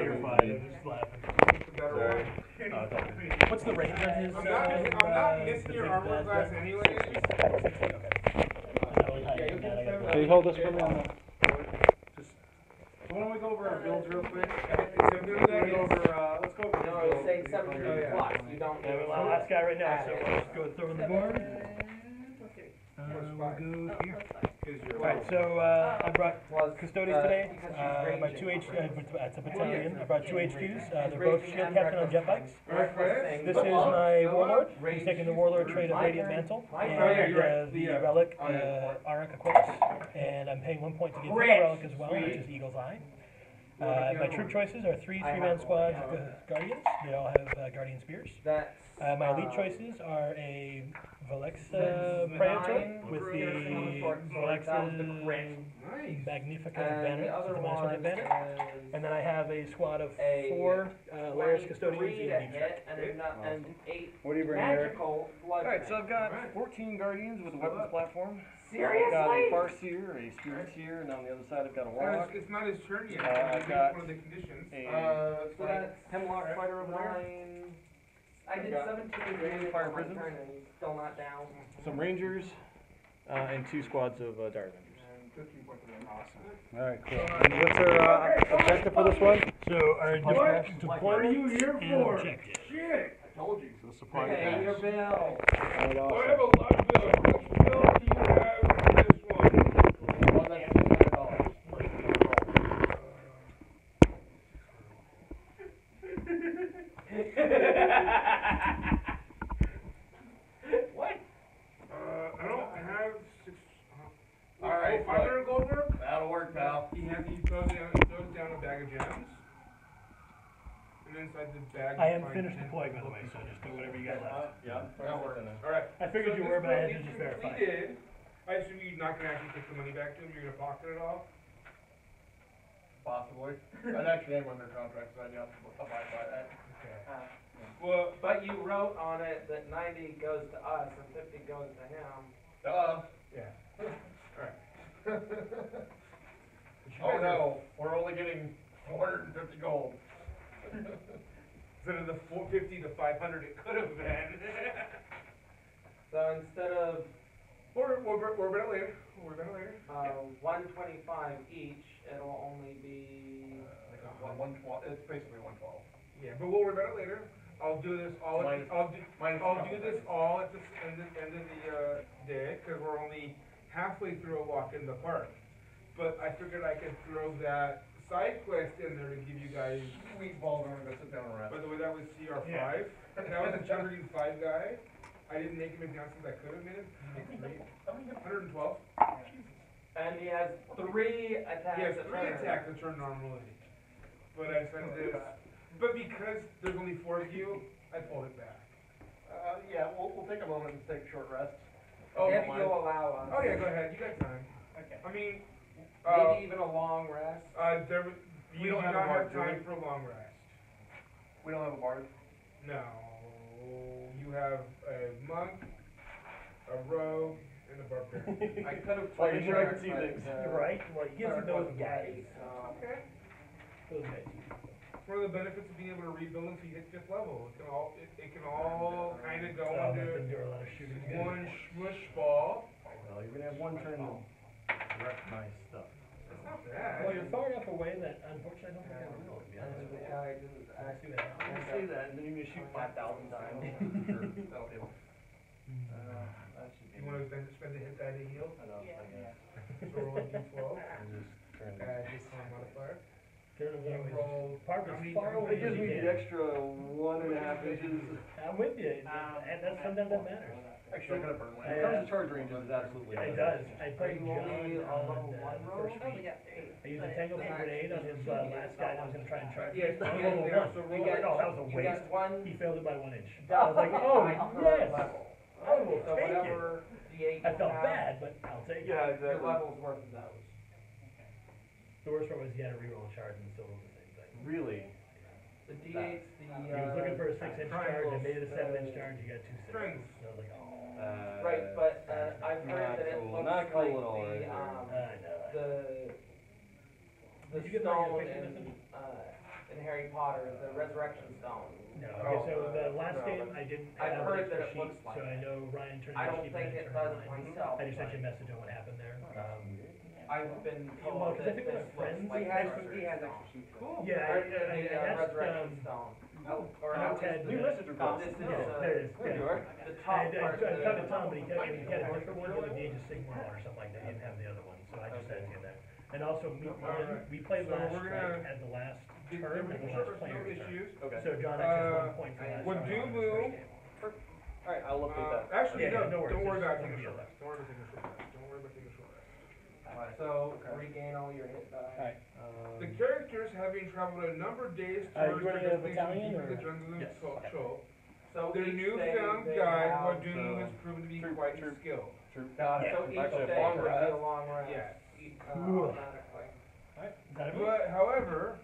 you're fine. I'm just laughing. Sorry. What's the range on his? I'm not missing your armor class anyway. Can you hold this for me? So why don't we go over our builds real quick? Let's go over. No, I was saying 17 plus. You don't. Yeah, well, last guy right now, so we'll just go throw the board. We'll go here. Alright, so I brought Custodes today. My two it's a battalion. I brought two HQs. They're both shield captain on jet bikes. This is my warlord. He's taking the warlord trait of Radiant Mantle and the relic Auric equips. And I'm paying 1 point to get the relic as well, which is Eagle's Eye. My troop choices are three three-man squad guardians. They all have guardian spears. My elite choices are a Velex Praetor with the Velex's Magnificent banner, the Demonstrative banner. And then I have a squad of 4 Laris Custodians in and 8 What do you bring here? Alright, so I've got 14 Guardians with a weapons platform. Seriously? I've got a Farseer, a Spiritseer, and on the other side I've got a Warlock. It's not his turn yet. I've got one of the conditions. So that's Hemlock Fighter over there. I did 17 Fire Prisons. turn and he's still not down. Some Rangers, and 2 squads of Dire Avengers. Alright, cool. And what's our objective for this one? So our deployment and objective. Shit! I told you. So supply Pay your bill. Alright, I awesome. have a lot of bills. Which bill do you have for this one? Well, that's $600. What? I don't have 6. Alright, 500 gold work? that'll work, pal. He throws down a bag of gems. And inside the bag. I am finished deploying, by the way, so just do whatever you got left. Yeah, that'll work. Alright. I figured you were, but I had to just verify. We did. I assume you're not going to actually take the money back to him, you're going to pocket it all? Possibly. I'd actually name under contract, so I'd have to abide by that. Well, But you wrote on it that 90 goes to us and 50 goes to him. yeah. Alright. Oh no, we're only getting 450 gold. Instead of the 450 to 500 it could have been. So instead of We're better later. 125 each, it'll only be. It's basically 112. Yeah, but we'll worry about it later. I'll do this all. I'll do this all at the end of the day because we're only halfway through a walk in the park. But I figured I could throw that side quest in there to give you guys. Sweet balls, I'm gonna go sit down and rest. By the way, that was CR5. Yeah. That was a Chunderine 5 guy. I didn't make him as down since I could have made him. 112. And he has 3 attacks. He has a 3 turn. attacks a turn normally. But I sent this. But because there's only 4 of you, I pulled it back. Yeah, we'll take a moment and take a short rest. If you'll allow us. Oh yeah, go ahead. You got time. Okay. I mean, Maybe even a long rest. We do not have time for a long rest. We don't have a bard? No. You have a monk, a rogue, and a barbarian. I could have Well, played you're right to see things. Right? Well, you get those guys. Okay. Those guys. One of the benefits of being able to rebuild until you hit 5th level. It can all kind of go I've into been doing a lot of shooting. one smush ball. Well, you're gonna have 1 turn to wreck my stuff. That's not bad. Well, you're far enough away that unfortunately I don't think I will, to be honest with you. Yeah, I didn't I'll see what happens. I'll say that, and then you're gonna shoot 5,000 times. Sure, that'll do. That should You want to spend a hit die to heal? I know, I guess. So roll a d12. I'm just trying to. Add this modifier. Turn You away. roll. Park how many- is far how away. It gives me the extra 1.5 inches. I'm with you, and that's sometimes that matters. Actually, I'm gonna burn one. When it comes to charge ranges, it's absolutely. It does. I played John only on level the 1 first roll? week. I used a tangle for grenade on his last guy that was going to try and charge. Yes, on yeah, level yeah, 1. so Oh, roll that was a You waste. got 1. He failed it by 1 inch. I was like, oh, yes. I will So take it. whatever D8 I felt you have, bad, but I'll take it. Yeah, your exactly. level's worth of those. The worst part was he had to reroll a charge and still rolled the same thing. Really? The D8's the. He was looking for a 6-inch charge, I made it a 7-inch charge, he got 2 6. Strength. I was like, oh. Right, but I've heard that it looks Not like cool at all, the right? I know. the Did you get the stone picture and with him? in Harry Potter, the Resurrection Stone. No, okay, so the last game, I didn't I've have heard an that it extra looks sheet, like so I know Ryan turned I in a don't sheet, think Brandon it turned does in mine. myself. I just sent you a but message on what happened there. I've been Well, told 'cause I that think this one of my friends- looks like He a has- Resurrection Stone. Cool. Yeah, Or I the asked, Resurrection Stone. I Or no, asked Ted, it's New the- message request. This is, yeah, there it is, There you yeah. are. the top I part. talked to Tom, but he had a different one, the Age of Sigmar or something like that, he didn't have the other one, so I just sent it to that. And also, we played So last we're gonna strike as the last Get turn, there and the with last no player return. issues. Okay. So John actually has 1 point for last Would turn you on his move- first game. Alright, I'll update that. Actually, Yeah, no, no worries, don't worry there's about one taking a deal short left. rest. Don't worry about taking a short rest. Don't worry about taking a short rest. So regain all your hit die. Alright, The characters, having traveled a number of days you towards running their a battalion, destination deep in or? the jungle of Yes. Chol, So their each newfound day they guide, have- Wadunu, has proven to be Troop, quite troop. skilled. Troop. So Yeah. each Actually, day long would be rest. a long rest. Yeah. Cool. Automatically. Alright, is that everything? But, however,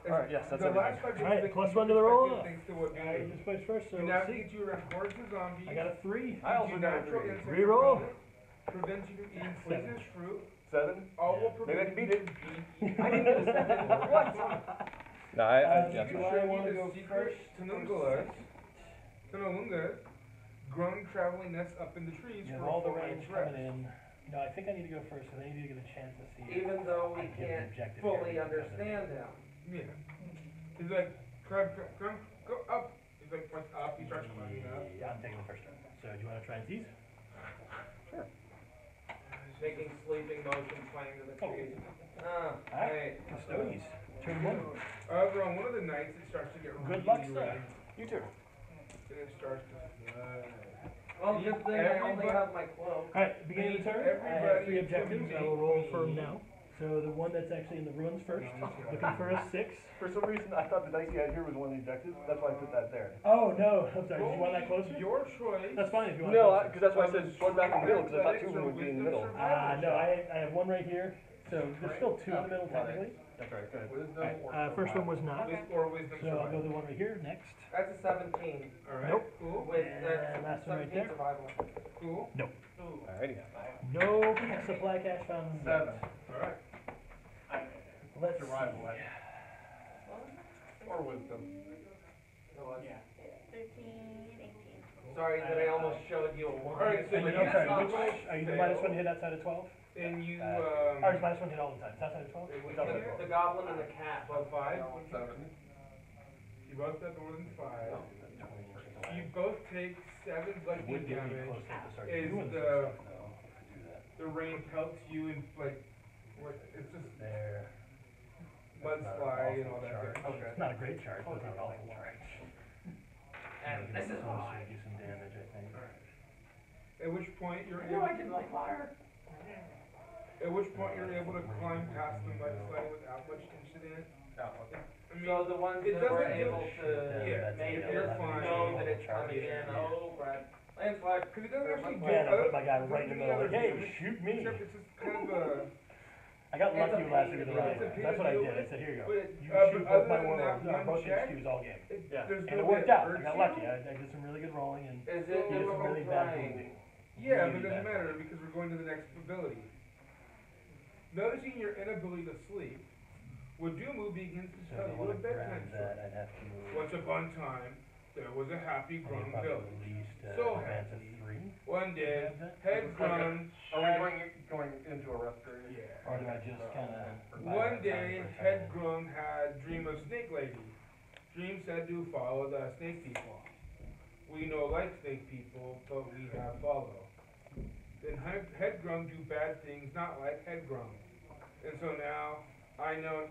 Alright, yes, that's the everything. last 5 days Alright, of the plus game one to the roll. expected thanks to Wadunu. This plays first, so You let's see. navigate you around hordes of zombies. I got a 3. I also got a natural 3. insect Reroll. repellent, prevents you from eating poisonous fruit. 7? All will Yeah. Maybe I prevent can beat you it. from being I can do this. What? No, yeah, You can do I show wanna you go the secret Tunungalas, grung traveling nests up in the trees You have for a all the full range night's rest. coming in. No, I think I need to go first, because I need to get a chance to see. Even though I we get the can't objective fully here. understand him. Yeah. He's like, come, go up. He's like, what's up? He starts climbing up. Yeah, I'm taking the first turn. So do you want to try and tease? Making sleeping motions, playing to the trees. Alright, Custodes, turn 1. However, on one of the nights, it starts to get Good really luck, sir. rainy, You too. and it starts to flood. Well, good thing I only Everybody- have my cloak. Alright, beginning of the turn, I have Everybody 3 objectives. I will can roll make for me. now. So the one that's actually in the ruins first, looking for a 6. For some reason, I thought the dice you had here was one of the objectives. That's why I put that there. Oh no, I'm sorry, did you want that closer? Your choice. That's fine if you want No, it closer. because that's why I said one back in the middle, because I thought 2 of them would be in the middle. No, I have 1 right here. So there's still 2 in the middle technically. That's right, good. Alright, first one was not. Or wisdom So I'll go survival. to the one right here, next. That's a 17 Alright, Nope. cool, with And last one right 17 there. survival. cool. Alrighty. No supply cache found. 7. Alright. Let's Survival, see. Or wisdom. 13, 18. Sorry that I almost showed you a 1. Alright, so And you then, I'm sorry, got which, are you the minus 1 hit outside of 12? And you, Or is minus 1 hit all the time? It's outside of 12? The goblin and the cat both 5. 7. You both got more than 5. You both take 7 bludgeoning Would get me damage. close enough to start Is doing the- some stuff though. To do that. The rain pelts you and like, what, it's just There. mudslide and all that. Charge. Okay. It's not a great charge, but it's not an awful charge. And this is why. Do some damage, I think. At which point you're No, able, I can like fire. at which point you're able to climb past the mudslide without much incident. I mean, So the ones it that were doesn't able do- to Yeah, make you're it fine. know that it's coming in, oh, Brad. Landslide. Cause it doesn't actually do Yeah, and I put other- my guy right in the middle, like, hey, damage, shoot me. Except it's just kind of a, I got It's lucky a last pain week with the to right deal one. with. That's what I did. I said, here you go. but, You but shoot other both my than warlords, that both one check, HQs all game. Yeah. there's And no it worked way out. I hurts got you. lucky. I did some really good rolling and Is he it did some difficult really bad playing? wounding. Yeah, but Really it doesn't bad. matter because we're going to the next ability. Noticing your inability to sleep, Wadumu begins to So tell if I you a want to bedtime grab that, story. I'd have to Once upon a time, there was a happy I grung need probably village. at least So advance of happy. 3. One day, Have that? head grung Are we going into a rest period? yeah. Or do I just kind of? One day, head grung had a dream of snake lady. Dream said to follow the snake people. We know like snake people, but we have follow. Then head grung do bad things, not like head grung. And so now I know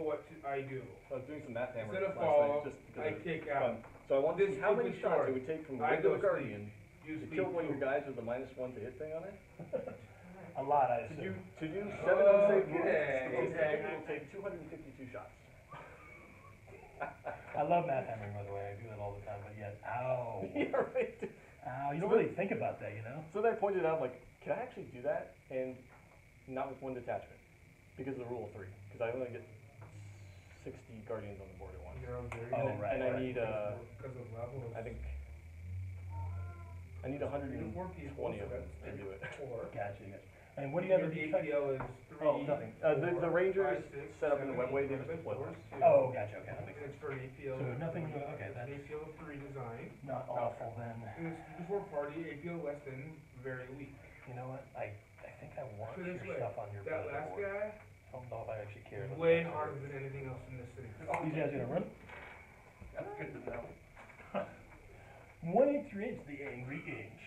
what I do. I was doing some math hammer Instead of last follow, night, just because I it's kick fun. out. So I want to This see how many stupid shots story. it would take from I regular go Guardian You to speak kill one of your truth. guys with a -1 to hit thing on it. A lot, I To assume. do 7 unsaved wounds, Okay. the most effective will take 252 shots. I love math hammering, by the way. I do that all the time, but yet, ow. Yeah, right. Ow. You don't really think about that, you know? So then I pointed out, like, can I actually do that and not with 1 detachment because of the rule of 3? Because I only get 60 Guardians on the board at once. Oh, right. And I need Because of levels. I think I need 120 of them to do it. Four. Gotcha, gotcha. And what do you have Your with the effect? APL is 3. Oh, nothing. The Rangers 5, 6, set up in the 7, webway, they 8, just deploy 4, once. 2. Oh, gotcha, okay, that makes And sense. it's for an APL. So nothing, it's okay, an that's APL of 3 design. not awful then. And it's before party, APL less than, very weak. You know what, I think I want Put it your this way, stuff on your that bulletin last board. guy I don't know if I actually care. is about way that. harder than anything else in this city. These guys gonna run? That's good to know. 1/8 the Angry Inch.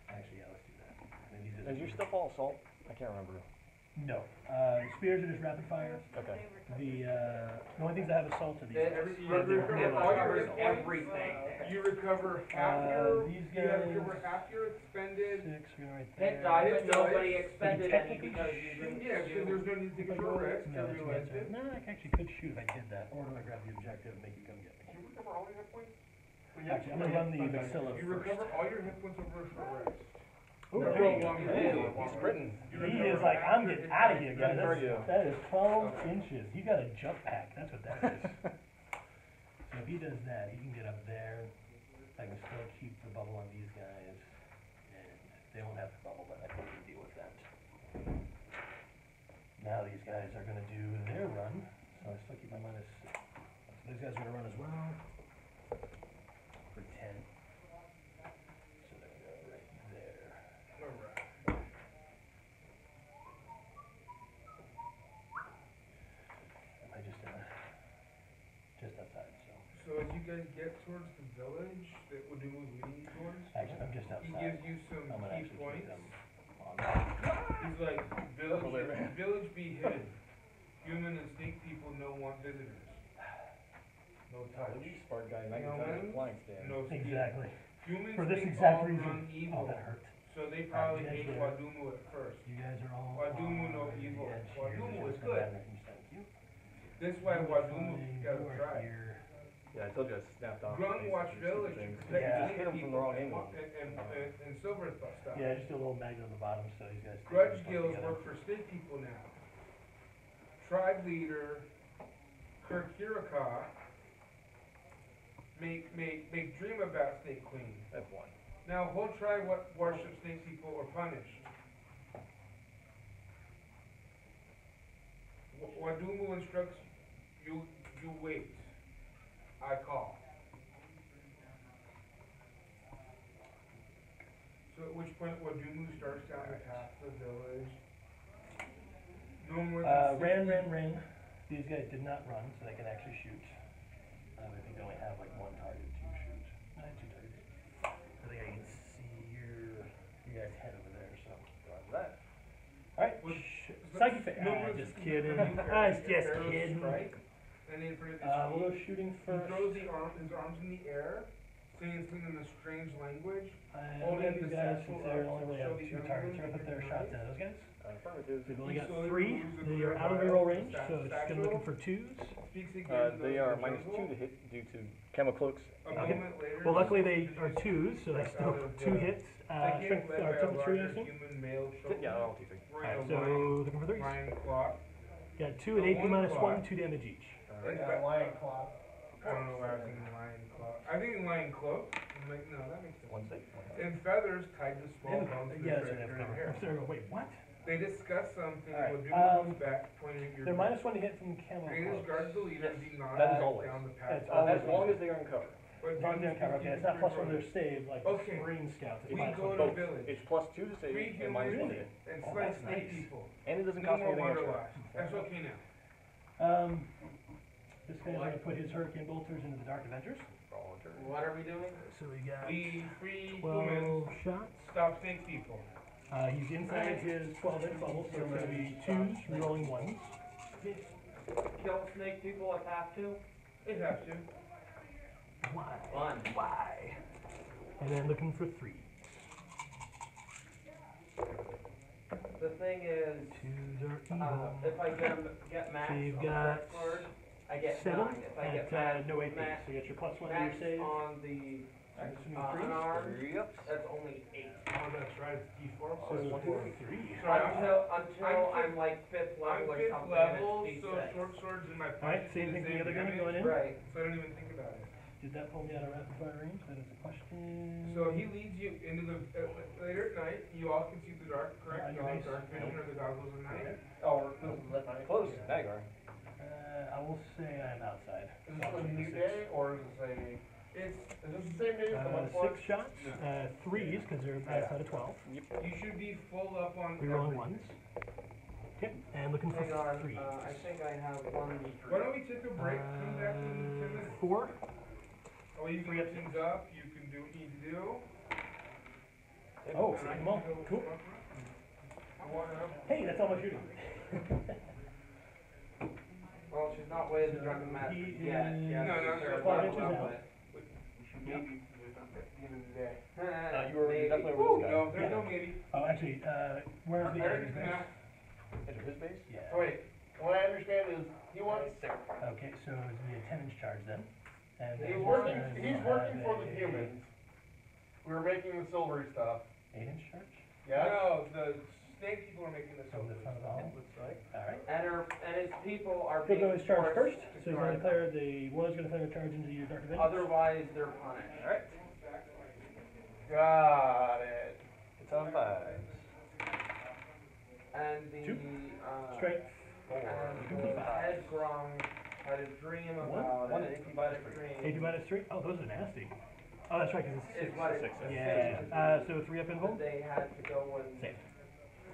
Actually, yeah, let's do that. And these are Is your stuff all assault? I can't remember. No. The spears are just rapid fire. Okay. The only things that have assault are these. Every- Yeah, they're every- more all like- your Covers hit points, everything. you recover half your, these you have to recover guys- half your expended. 6, we're right there. Hit die, Hit but nobody dice. expended But any technically because you didn't Yeah, because shoot. there's no need to take a short rest, No, I that's your realized answer. it. No, I actually could shoot if I did that. Or do I grab the objective and make you come get me? You recover all your hit points? Actually, I'm gonna run the Vexilla You first. recover all your hit points over a short rest. Ooh, No, there you long go. rest. Hey, He's sprinting. You he recover is like, half I'm your getting hit out of points. here, guys. Good for you. That is 12 inches. He got a jump pack. That's what that is. So if he does that, he can get up there. I can still keep the bubble on these guys. And they won't have the bubble, but I think we can deal with that. Now these guys are going to do their run. So I still keep my minus. So these guys are going to run as well. For 10. So they're going to go right there. Alright. Am I just outside, so. So as you guys get towards the village that Wadumu was leading you towards, Actually, I'm just he outside. gives you some I'm gonna key actually keep points. them on that. He's like, village be hidden. Human and snake people no want visitors. No touch. Smart guy, No magnetized man, flying stand. no steal. Exactly. Humans For this think exact all reason. run Oh, evil, that hurt. so they probably Alright, hate you guys Wadumu at first. You guys are all Wadumu on no the evil. edge here. Wadumu Just is come good. down here. Thank you. This is why Wadumu Fine, gotta you are try. here. Yeah, I told you I snapped off. Grungwatch Village to protect Yeah. snake Hit him from the people wrong and, angle. and silver stuff. Yeah, just do a little magnet on the bottom so these guys. stay Grudge close guilds together. work for snake people now. Tribe leader Kirkiraka make dream about Snake Queen. That's one. Now whole tribe worship snake people or punished. Wadumu instructs you wait. I call. So at which point Wadumu starts down the path to the village. No more than 60 Ran. These guys did not run, so they can actually shoot. I think they only have like one target to shoot. Two targets. I think I can see your guys' head over there, so. Roger that. Alright. Psychic fa- No more just than kidding. 60 I was just arrows kidding. strike, and then for We'll go shooting he first. throws his arms in the air, saying something in a strange language. We'll holding have these the guys satchel since they up only to have show the two targets. We're emblem gonna put their of shots your into those guys. Affirmative. They've only He got slowly 3. moves the They are clear out of vial reroll to the range, so it's satchel, gonna looking for 2s. speaks again to They those are in the minus 2 jungle. to hit due to camo cloaks. A Okay. moment later, Well, luckily he they sees are 2s, so that's steps out still of 2 the hits. thicket Strength led or by a toughness 3, I larger assume. human male Yeah, shoulder, all T3. wearing a So looking for 3s. lion cloth. Got 2 and 8 one minus clock. 1, 2 damage each. Yeah, lion claw. I don't know why I was thinking lion cloth. I think lion cloak. I'm like, no, that makes sense. One safe. And feathers tied to small bones in Yeah, their that's hair. right. I'm sorry, wait, what? They discuss something. Alright, Wadumu looks back, pointing at your They're group. minus 1 to hit from camo Raiders cloaks. guard the leader as he nods That is always. down the path. That's always. As long as they are in cover. As long as they're in cover, okay, it's not plus 1 to their save like Okay. Marine Scouts. It's We minus go 1 to to village. It's plus 2 to save Three and minus 1 to humans hit. and Oh, slight that's snake nice. people. And it doesn't No cost more anything extra. wanderlust. That's okay now. This guy's gonna put his Hurricane Bolters into the Dark Avengers. What are we doing? So we got We free 12 humans shots. stop snake people. He's inside his 12-inch bubble, so it's gonna be 2s, rerolling 1s. Kill snake people if have to? It has to. Why? Fun. Why? And then looking for 3. The thing is, 2s are evil. if I get max So you've on the got first sword, I get 7 9. If I get at no AP, max, so you get your +1 to your max save. on the I'm assuming 3. unarmed, Yep. that's only 8. Oh, that's right. It's D4 So plus 4. 3. Sorry, Until I'm like 5th I'm level or 5th something, level, and it's so D6. short swords in my Alright, pocket same do thing the for the other gun damage, going in. Right. So I don't even think about it. Did that pull me out of rapid fire range? That is a question. So he leads you into the, later at night, you all can see the dark, correct? On You your all have base. dark vision or the goggles at night? Oh, this is at night. Close, Nagar. I will say I'm outside. Is this a new day, or is this It's, is this the same day as the month 6 shots, 3s, because they're outside of 12. you should be full up on Rerolling everything. 1s. Yep, and looking for Hang on, 3s. I think I have one. Why don't we take a break, come back in 10 minutes? 4. Oh, you can get things up, you can do what you need to do. Oh, And I come can on, go cool. walk around. Hey, that's all my shooting. Well, she's not with the So drunken master he yet. is Yeah, No, no, she's no, 5 inches level out. up Maybe do something at the end of the day. it. You were Maybe. definitely over this guy. No, there's Yeah. no maybe. Oh, actually, where's the Eric, enemy base? yeah. Enter his base? Yeah. so wait, what I understand is he wants, Okay, so it's be a 10-inch charge then. And he's then working, we'll he's have working for the a humans. We're making the silvery stuff, 8-inch charge yeah? No, the snake people are making this from the over. front of the hall. Looks like. Alright. And his people are He'll being go his charge forced first, to so he's going to guard declare the war is going to declare a charge into your dark them. dimension. Otherwise, they're punished. Alright. Got it. It's on 5s. And the, Two. uh, Strength. and the head grung had a dream about One it, AP but minus a 3. dream 80 minus 3. Oh, those are nasty. Oh, that's right, because it's is 6. what it 6, Yeah. So 3 up in that home. they had to go and Save.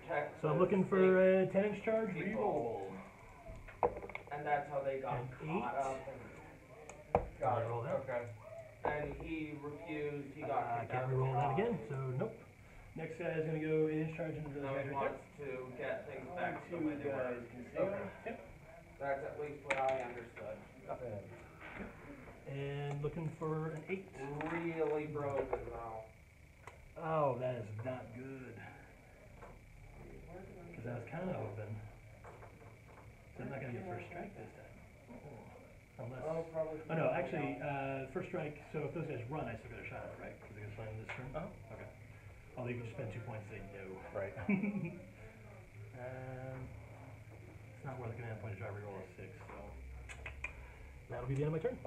protect. So I'm the looking for a 10-inch charge. people. And that's how they got And caught 8. up. Got it, Roll that. okay. And he refused. He got I kicked out can't of the reroll that tribe. again, so nope. Next guy is going to go 8-inch charge into the Now guy he right wants to get things back to the way they were. Yep. That's at least what I understood. Nothing. And looking for an 8. Really broken though. Oh, that is not good. Because I was kind of hoping. So I'm not going to get first strike this time. Unless. Oh, probably. Oh, no, actually, first strike, so if those guys run, I still get a shot at it, right? Because they're going to slam this turn? Oh. Okay. Although you can just spend 2 points saying no. Right. It's not worth a command point to try to reroll a 6, so. That'll be the end of my turn.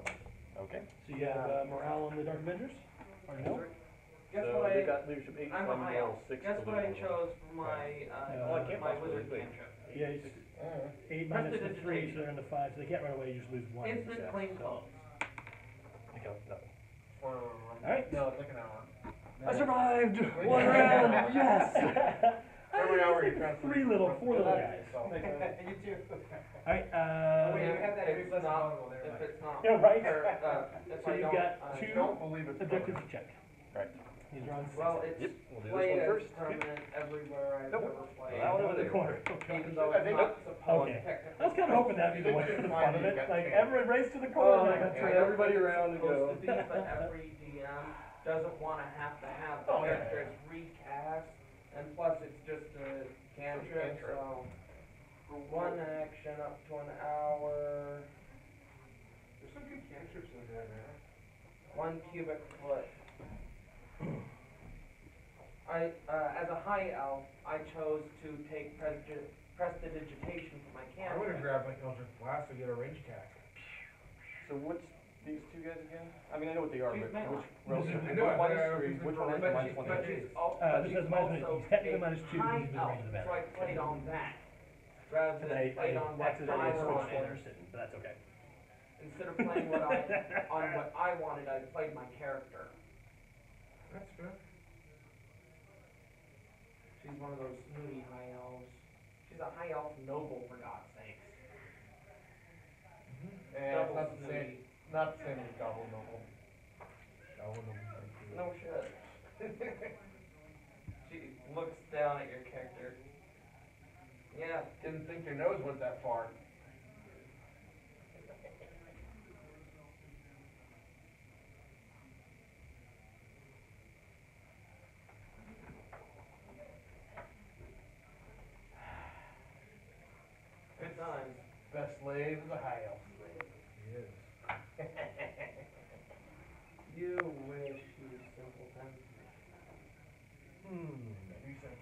Okay. So you have morale on the Dark Avengers? Or no? Guess So what they I? got leadership 8, I'm so a I'm high elf. roll 6 Guess to what I lose. chose for my Well, I can't my possibly wizard wait. cantrip. Yeah, it's 8 minus the 3, so they're into 5, so they can't run away, you just lose 1. Instant Yeah, clean so. clothes. Okay, nothing. Alright. No, it's like an hour. I survived! 1 round! Yes! Every hour you transfer. 4 little guys. You too. Alright, Wait, we had that If it's not, if it's not. Yeah, right. or, if So I you've don't, got I 2 don't believe it's objectives to check. Right. These are on 6. Well, it's Yep, we'll do played this as one first. permanent everywhere I've Nope. ever played. That one over in the there. corner. Even though I it's think- not supposed Okay. technically. I was kind of hoping that'd be the one for the fun of it. Like, everyone race to the Oh, corner. yeah. That's Turn right. everybody around and Supposed go. to be, but every DM doesn't want to have the Oh, yeah. characters recast, and plus it's just a cantrip, so for 1 action up to an hour, There's some good cantrips in there, man. 1 cubic foot. As a high elf, I chose to take prestidigitation for my I would have cantrip. grabbed like Eldritch Blast to get a range attack. So what's these 2 guys again? I mean, I know what they are, She's but melee. which relative? I know, One but I is 3, don't which one is think minus it's 1? But is? she's this also says minus also he's technically a minus 2 high because he's elf, within range of the so I battle. played on that. Rather And than I played on what accidentally I switched wanted. corners, but that's okay. Instead of playing what I wanted, I played my character. That's fair. She's one of those snooty high elves. She's a high elf noble, for God's sakes. And it's Double not the same, snooty. not the same as Gobble Noble. No shit. She looks down at your character. Yeah, Didn't think your nose went that far. good times. Best slave is a high elf slave. Yes. You wish you were simpleton. You said,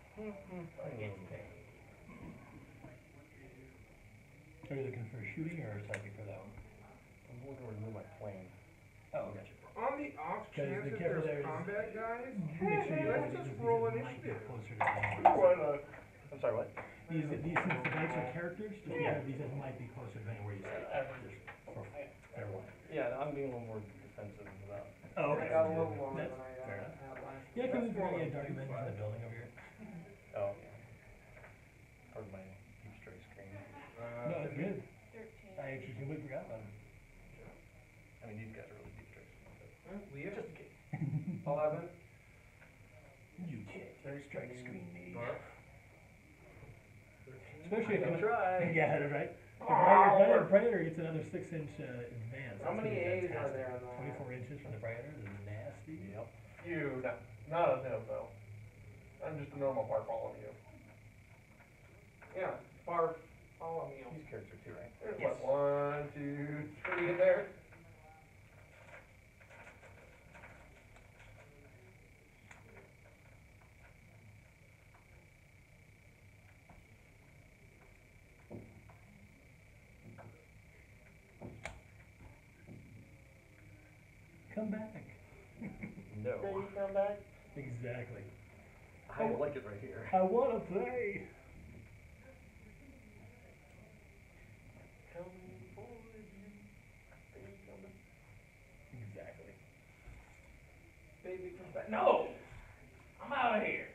Are you looking for shooting or psychic for that one? I'm looking to remove my plane. Oh, gotcha. On the off Because chance the that kicker there there's is- combat, guys, Make sure you let's know just these roll might be initiative. closer to the Why not? I'm sorry, what? These since the bikes are characters, just because these might be closer depending where you sit. Just for fair warning. Yeah, I'm being a little more defensive about. Oh, I okay. got a little more That's than I fair enough. had last. Yeah, because That's we're more gonna like get dark dimensions in the 2.5. building over here. Oh, yeah. Pardon my deep strike screen. No, it's good. I actually completely forgot about it. I mean, these guys are really deep strike screens. Leah? Just in case. 11. You can't third strike screen me. Barb? Especially if I can I'm try. Yeah, that's right. If Predator gets another 6-inch advance. How that's many gonna be A's are fantastic. there in that? 24 inches from the Predator is nasty. Yep. You, not a no, though. I'm just a normal part following you. Yeah, Barb, follow me. These characters too, right? There's Yes. what, 1, 2, 3 in there. Come back. No. Baby, come back. Exactly. I like it right here. I wanna play. Coming for you. Baby, come back. Exactly. Baby, come back. No! I'm out of here.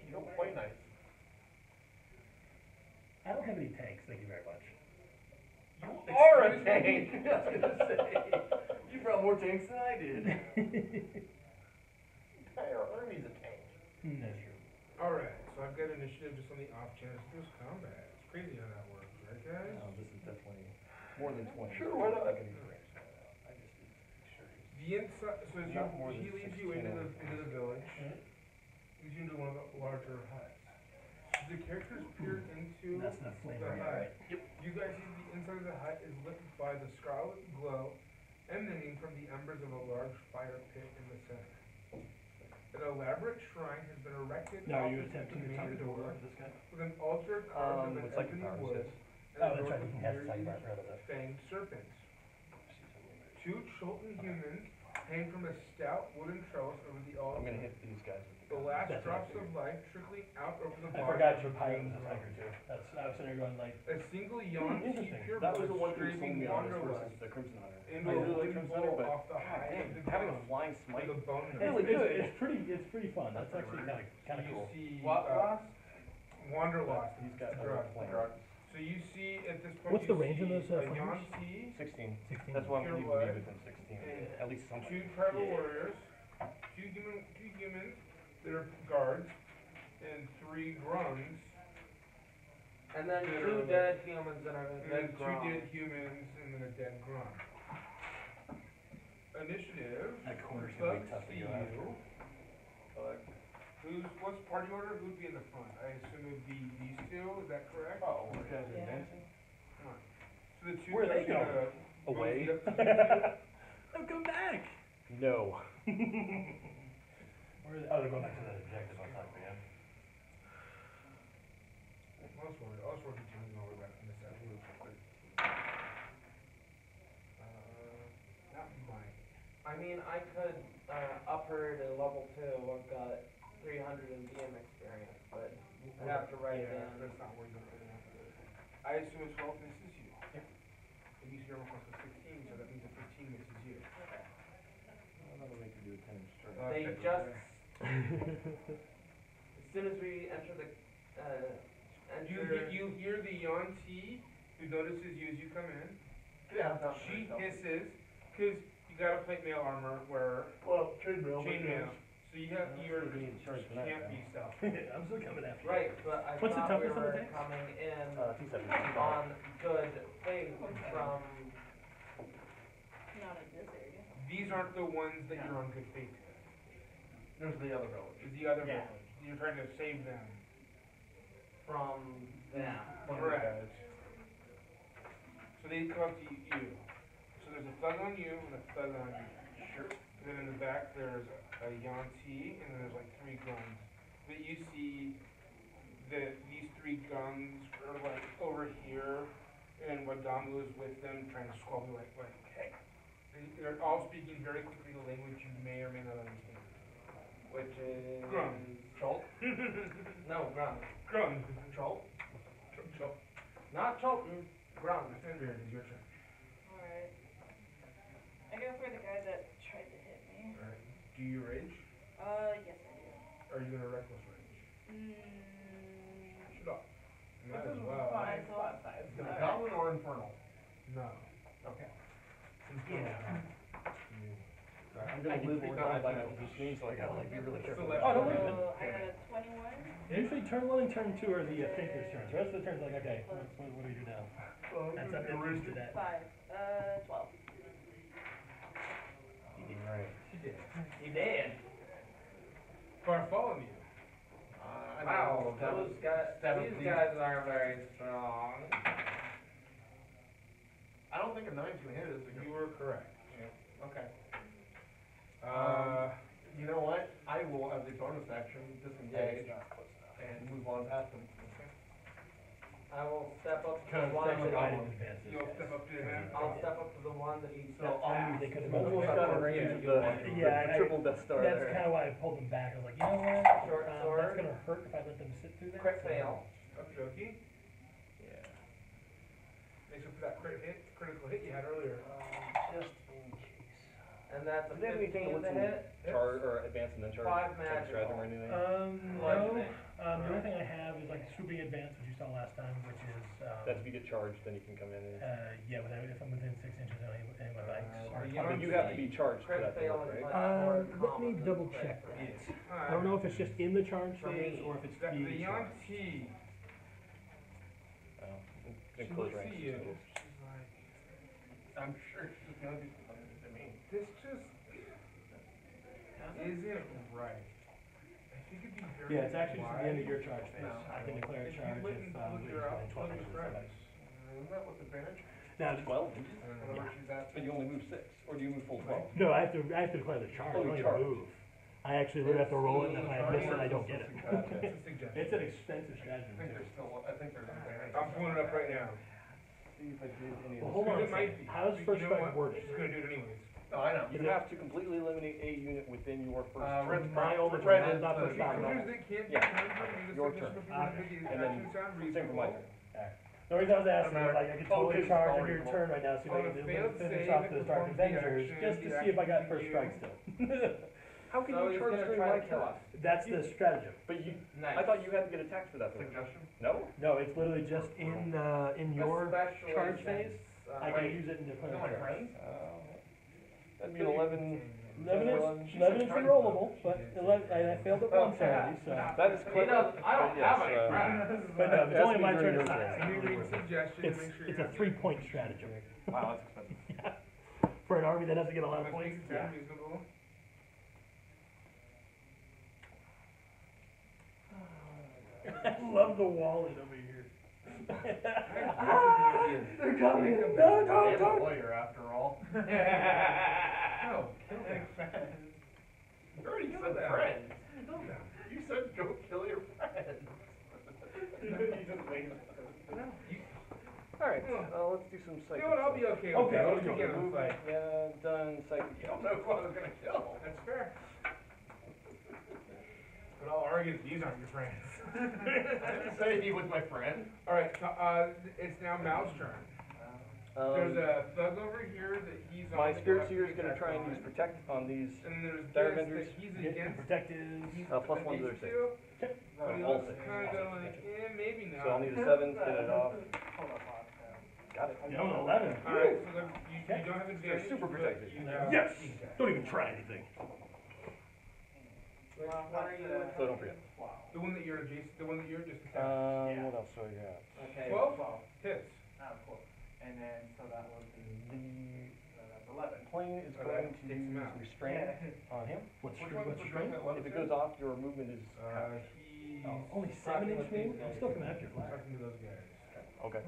You don't play nice. I don't have any tanks, thank you very much. You are a tank! I was gonna say. You brought more tanks than I did. Entire army's a tank. That's true. Alright, so I've got initiative just on the off chance there's combat. It's crazy how that works, right guys? No, this is definitely more than 20. Sure, why not? I can even range that out. I just need to make sure. The inside, so as Not more he than leads you 16 into hours. the village, leads you into one of the larger huts. The characters peer into That's the flavor, the yeah, hut. right? You guys see the inside of the hut is lit by the scarlet glow emanating from the embers of a large fire pit in the center. An elaborate shrine has been erected Now, are you opposite attempting the to main target the door war of this guy? with an altar carved of an It's like the ebony powers, wood yes. and Oh, a that's right, row you of can have to talk myriad about that. fanged serpents. Two Chultan humans hang from a stout wooden trellis over the altar. I'm gonna hit these guys with The gun. last That's drops what I of life trickling out over the I bar. forgot your pine was a tiger too. That's, I was sitting there going like, A single yawn interesting. pure That was the blood one who sold streaming me on this wanderlust versus the Crimson Hunter. into I a really like wooden Crimson Hunter, bowl but off the God height damn, of the having a ground flying smite. with a bone It's knife. really good. it's pretty fun. That's actually kind of You cool. see, What lost? wanderlust. These guys It's a are drug. playing. So you see at this point. What's you the range on see those, a flames? yawn tea, 16. 16. That's why I'm Pure leaving blood. within 16. And At least something. two tribal Yeah. warriors, two humans that are guards, and 3 grunts, And then That 2 are- dead humans that are and dead then 2 ground. dead humans, and then a dead grunt. Initiative. That corner's gonna be Thugs tough to see go after. you. What's party order? Who'd be in the front? I assume it would be these 2, is that correct? Oh, these guys are advancing? Come on. So the 2 Where are they guys gonna going? both Away? get up to you. Oh, come back! No. Where is, oh, they're going back to that objective on top again. I'll just work the tunes over back on this side. Not mine. I mean, I could up her to level 2. I've got 300 in DM experience, but I'd have to write it Yeah, in. that's not where you're going to I assume it's 12 misses you. Yep. It means you're almost a 16, so that means a 15 misses you. Another way to do a 10 straight. They Okay. just, as soon as we enter the, You hear the yawn T who notices you as you come in. Yeah, no, She no. hisses, because you got a plate mail armor wearer, Well, chainmail. chainmail. So you have your We need to charge for that can't now. be stuff. I'm still coming after you. right, but I What's the thought we toughness of the were tanks? coming in T7. on good faith from, Not in this area. These aren't the ones that you're on good faith with. There's the other village. It's the other Yeah. village. You're trying to save them. from them. Correct. So they come up to you. So there's a thug on you and a thug on you. Sure. And then in the back there's a Yanti and then there's like 3 grunts. But you see these three guns are like over here, and Wadamu is with them trying to squabble like, hey. They're all speaking very quickly the language you may or may not understand. Which is... Grum. Troll? No, Grum. Grum. Troll? Troll. Not Cholton, Grum. Fenrir, it's your turn. Alright. I go for the guy that tried to hit me. Alright. Do you rage? Yes I do. Or are you gonna reckless rage? Shut up. Might as well. Might as well. Is it a goblin or infernal? No. Okay. Yeah. I'm gonna live or die by my positioning, so I gotta like be really careful. Select Oh, don't one. leave it. So I got a 21. Usually turn 1 and turn 2 are the thinker's turns. The rest of the turns like, okay, what do we do now? That's up to you to that. 5. 12. Right. She did. You did. Bartholomew. Wow, those guys, these guys are very strong. I don't think a 9's gonna hit, is it? You were correct. Okay. Uh, You know what? I will, as a bonus action, disengage and move on past him. I will step up to Kind the of one sound like that I I didn't didn't advance this you'll guy. step up to him. I'll step up to the one that he So stepped I'll past. They could have Almost moved out of up. range of Yeah, the triple Death Star That's there. kind of why I pulled them back. I was like, you know what? Short sword. That's gonna hurt if I let them sit through that. Crit so- fail. Okey-dokey. Yeah. Makes up for that critical hit you had earlier. Just in case. And that's a Do they have anything 15 to to look hit. Charge or advance and then charge? 5 Check the strategy or magical. anything? No. Bludgeoning. The only thing I have is like swooping advance, which you saw last time, which is That's if you get charged, then you can come in and. yeah, if I'm within 6 inches of any of my bikes. But you have to be charged for Crit that to fail work, is right? like Let me double check that. I don't know if it's just in the charge phase or if it's The being young charged. T. In She close looks range. at you. so it is. She's like, I'm sure she's gonna do something to me. this just isn't right. I think it'd be very Yeah, it's actually just the end of wise your charge phase. No. I can declare a if you charge wouldn't if look it's her up, within 12 look inches your of my friends. bikes. Isn't that with advantage? Now, 12? Whatever she's at. But you only move 6, or do you move full 12? no, I have to declare the charge. I Oh, you don't even charge. move. I actually literally have to roll it, and if I miss it, I don't get it. It's a suggestion. It's an expensive strategy. I think there's advantage. I'm pulling it up right now. See if I did any Well, of hold this. on a It might second. be. How's You first know strike what? worded? She's gonna do it anyways. Oh, I know. You have to completely eliminate a unit within your first Red turn. My only Red turn, is not the- first round. Creatures that can't be Yeah. conjured, Your use a turn. submission for the And then action sound same for my reasonable. turn. The reason I was asking is like I could Oh, totally 'cause it's charge on already your rolled. turn right now, see if I On a can failed finish save, off it the Dark performs the Avengers, action, just to the see if I got action first you- strike still. How can So you he's charge gonna during try my to kill turn? us. That's the stratagem. But you, Nice. I thought you had to get attacked for that. Though. Suggestion? No? No, it's literally just in your Especially charge since, phase. I can wait. use it and declare Is it my charge. friend? That'd be an 11. 11 is rollable, but 11, I failed it once already, so. That is He clever. doesn't- I don't but have yes, any friends. But no, if it's That's only me my during turn, your it's not. turn. Can you read suggestion and It's, make sure it's you're a not 3-point stratagem. Wow, that's expensive. For an army that has to get a lot of Must points, make it yeah. sound reasonable. I love the wallet over here. They're coming. Make a No, bet. no, I'm a don't. lawyer after all. No, kill them. You already Kill said them. friends. Kill them. You said go kill your friends. You just made it. Alright, let's do some You psychic. know what, I'll be stuff. okay. Okay, I'll let's go. begin on fight. Yeah, done. Psychic. You don't know who I was gonna kill. That's fair. But I'll argue that these aren't your friends. I didn't say he was my friend. Alright, so, it's now Mal's turn. There's a thug over here that he's on. My that Spirit you'll Seer have is to going to attack try and on. use Protect on these. And then there's Dire this Avengers. that he's Get against. protect is. He's +1 to their against save. you, But he All looks save. kinda like, maybe not. So I'll need a 7 to get it off. Got it. You know, 11. Alright, so you don't have advantage. super but protected. you have Yes! feedback. Don't even try anything. Which one are you? So don't forget. The one that you're adjacent, the one that you're just attacking. What else do I got? Okay. 12? Hits. Oh, cool. And then, so that was that's 11. Plane is Oh, going that to takes him use out. restraint on him. What's Which your, one what's was your strength? the If it goes off, your movement is half. He's Oh, only 7-inch move? I'm still coming after your flag. talking to those guys. Okay.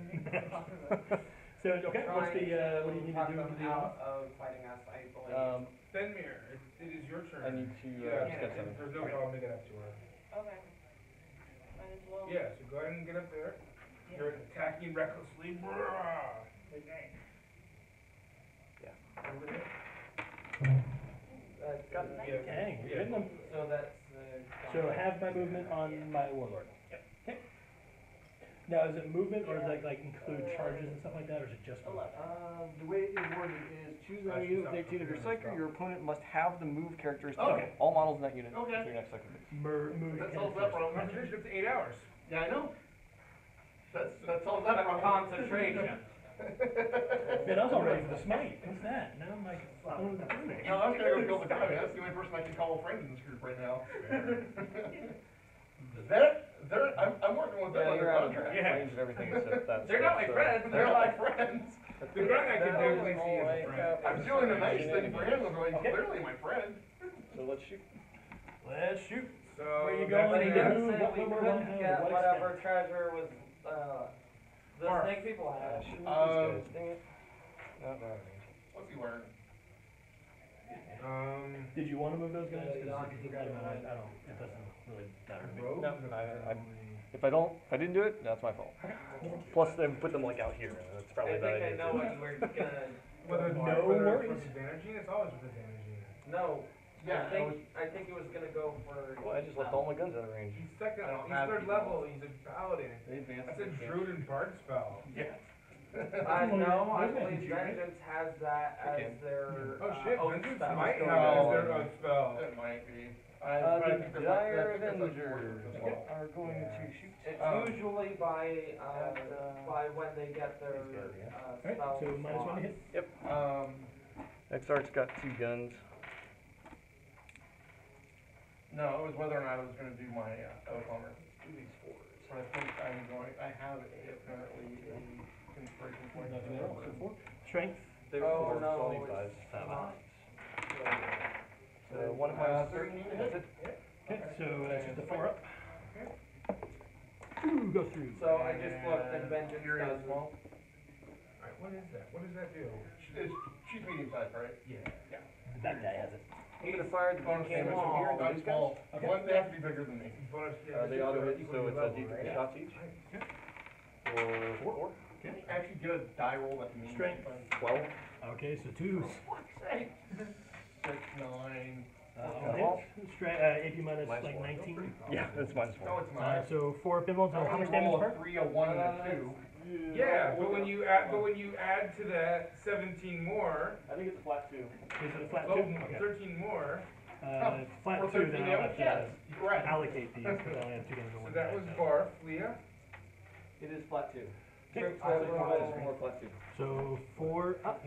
So, okay, what's the, what do you need to do to do out of fighting us, I believe. Fenrir, it is your turn. I need to Yeah, just get 7. there's no problem to get up to her. Okay. Might as well. Yeah, so go ahead and get up there. You're attacking recklessly. Brrrah. Over there. That's, Got it. Yeah. Dang, you're Yeah. getting them. so that's, So half my movement on my warlord. Okay. Now, is it movement or does it like include charges and stuff like that, or is it just movement? 11. The way it is worded is choose a unit with the activity of your psyker. Your opponent must have the move characteristic. Okay. All models in that unit. Okay. For your next psyker phase. Move That solves that problem. Concentration up to 8 hours. Yeah, I know. That solves that problem. concentration. Man, I was all ready for the smite. What's that? Now I'm like, oh, the finish. No, I was gonna go kill the guy. That's the only person I can call a friend in this group right now. I'm working with them Yeah, under you're out of contract. Yeah. range of everything except that. They're not my so- friends, they're my friends. The gun I can That definitely was see as a like, friend. I'm doing a nice thing for him, I'm going, Okay. clearly my friend. So let's shoot. Let's shoot. So Where you that's going? But he the- didn't say What we number, couldn't what get extent? whatever treasure was, the Mark. snake people had. Shoot these guys. Dang it. Not that range. What's he wearing? Did you want to move those guys? Because if you forgot about it, I don't, it doesn't really matter to me. rogues No, are if I didn't do it, that's my fault. Plus, they put them like out here, and that's probably I a bad think I idea. know what you were gonna, Whether No whether worries. it's with advantaging, it's always with advantaging. no, Yeah, I think it was gonna go for. Well, I just left all my guns out of range. He's second, I don't he's have third people. level, he's a paladin. They advanced. That's a druid and bard spell. Yeah. No, I Those guys believe can shoot, right? Vengeance has that Okay. as their, Oh shit, oath Vengeance spell. might have Oh. it as their oath spell. It might be. The I think that's like- Dire I think that's like Avengers as well. are going to shoot. It's usually by when they get their, Alright, spell so minus one to hit. Yep. Um, Exarch's got 2 guns. no, it was whether or not I was gonna do my, oath armor. Do these 4s. But I think I'm going, I have apparently a inspiration point. Not too bad at all. So 4. Strength. They're Oh, 4, no, so only it's 5. not. So 1 minus 13 to That's hit. it. Okay, so that's just a 4 up. Ooh, go through. So I just looked and Vengeance Fury does is small. Alright, what is that? What does that do? She's medium sized, right? Yeah. That guy has it. I'm gonna fire the Bonus cannon damage from here. from here, These not small. Okay. One, they have to be bigger than me. Bonus, They auto hit, so it's a D3 right? shots each. For 4. Okay. Actually get a die roll that means. Strength. 12. Okay, so 2s. 6, 9. All hit. AP minus Minus like 4. 19. Yeah, that's minus 4. No, it's not. So 4 pinballs. So how much damage per? 3, a 1, and a 2. Yeah, but when you add to that 17 more, I think it's a flat 2. Is it a flat 2? 12, Okay. 13 more, Flat Or 2, 13 then I'll have damage, yes. to Correct. allocate these because I only have 2 guns in so one that guy, was so. Barf, Leah. It is flat 2. Okay. More flat 2. So 4 ups.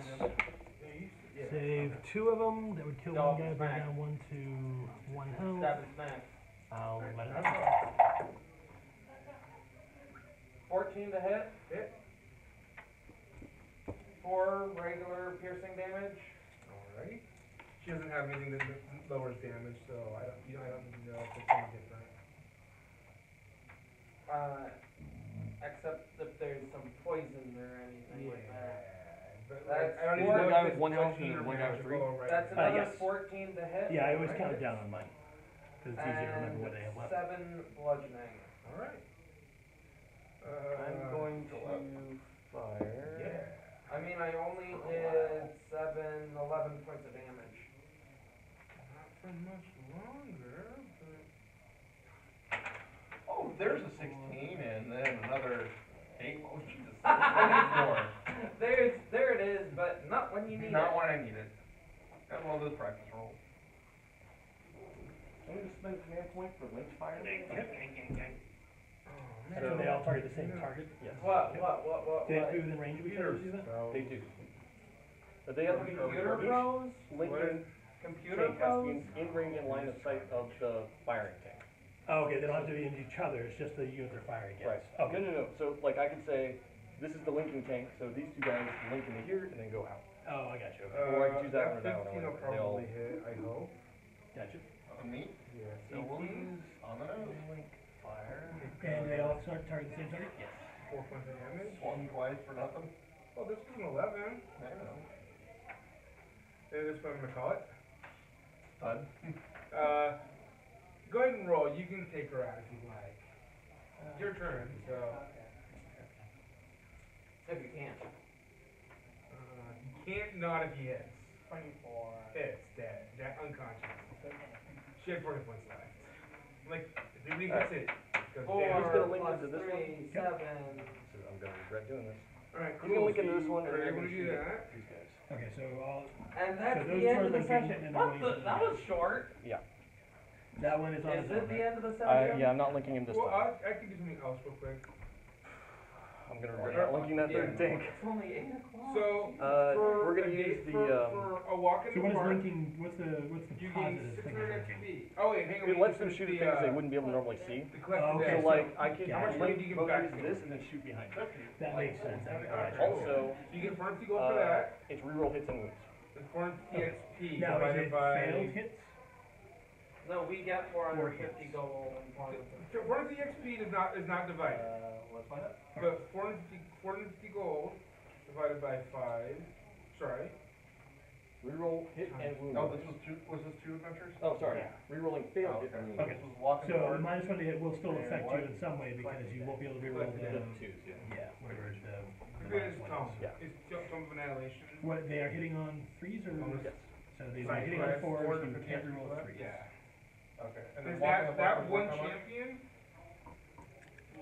Yeah. Save 2 of them. That would kill No, one guy, bring smack. down 1 to 1 health. 7 smack. I'll let it That's happen. all. 14 to hit. Hit. 4 regular piercing damage. Alright. She doesn't have anything that lowers damage, so I don't know if it's any different. Except if there's some poison or anything like that. But That's I don't even four know guy if with it's one health bludgeoning and or one guy with magical right That's now. another yes. 14 to hit. Yeah, I always count it down on mine. Because it's easier to remember what they have And left. 7 bludgeoning. Alright. I'm going to fire. Yeah. I mean, I only did 11 points of damage. Not for much longer, but. Oh, there's a 16 and then another 8. Oh, Jesus. I need more. There it is, but not when you need Not it. when I need it. Got one of those practice rolls. I'm going to spend a command point for lynch fire. Oh, So they all target the same target? Yes. What? Do they have to be within range of each other to do that? They do. But they have to be Computer each pros? Lincoln Computer tank has to pros? be in range and line of sight of the firing tank. Oh, okay, they don't have to be in each other, it's just the unit they're firing against. Okay. No. So, like, I could say, this is the Lincoln tank, so these 2 guys link into here and then go out. Oh, I got you, okay. Or I can choose that one or that one, or 15 will whatever. They all- probably hit, I hope. Gotcha. On me? Yeah. So we'll use on the nose. Link fire. And they all start target the same target? Yes. 4 points of damage. Swung twice for nothing. Oh, this is an 11. I don't know. This is what I'm gonna call it. Stud. Go ahead and roll. You can take her out if you like. Your turn, so. If you can. You can't not if he hits. 24. Hits, dead. Dead, unconscious. She had 40 points left. Like, if anybody hits it, goes Who's down. gonna link Plus into this 3, 7. So I'm gonna regret doing this. Alright, Who's gonna link into this one? Are and you I'm able to gonna do shoot that? These guys. Okay, so I'll, And that's So those the end two are of the linking session. and What going the? to That the was short. that one is on Is its it own, the right? end of the session? Yeah, I'm not linking him this Well, time. I can do something else real quick. I'm gonna regret not linking that third tank. It's only 8 o'clock. So, We're gonna use for a walk in So the what is park, linking, what's the you gain positive thing? 600 of linking? XP. Oh wait, hang on. It we lets can them shoot finish at things the, they wouldn't be able to normally see. The collective Oh, okay. So deck. like, I can How much money do you get back use to this you? and then shoot behind it. That makes sense. Also, You get 40 gold for that. it's reroll hits and wounds. And 40 XP Now, is divided it by. failed hits? No, we get 450 gold and 450. 40 XP is not divided. Let's find out. But 450 gold divided by 5. Sorry. Reroll hit and wound. Oh, was this two adventures? Oh, sorry. Rerolling failed hit and wound. Okay. This was walking So forward. minus one to hit will still And affect what? you in some way because you won't be able to reroll the, Twos, yeah. whatever the It's minus one Tom. is. Yeah. It's Tom of Annihilation. What, they are hitting on threes or? Yes. So these are Right, hitting right. on fours, Fours you and can't fifties reroll left? threes. Yeah. Okay. And then Is walking the that park one was how much? champion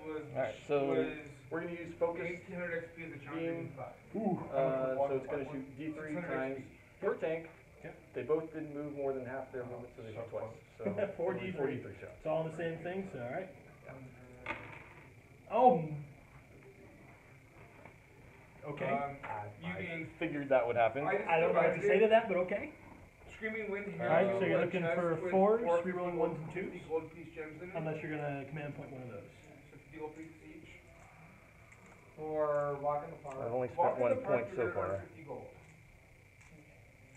was Alright, so was we're gonna use focus 1800 XP as a champion. beam. So it's gonna shoot D3 times per tank. Yep. They both didn't move more than half their movement, so they shot twice. So 4D3. 43 shots. It's all the same thing, so alright. Oh! Okay. You gain Figured that would happen. I don't know what to say to that, but okay. Screaming Wind here. Alright, so you're looking for fours, rerolling ones and 50 twos? gold piece gems in it. Unless you're gonna command point one of those. 50 gold pieces each. For walking the I've park. only Walk spent in 1 the point park, so you're gonna far. earn 50 gold.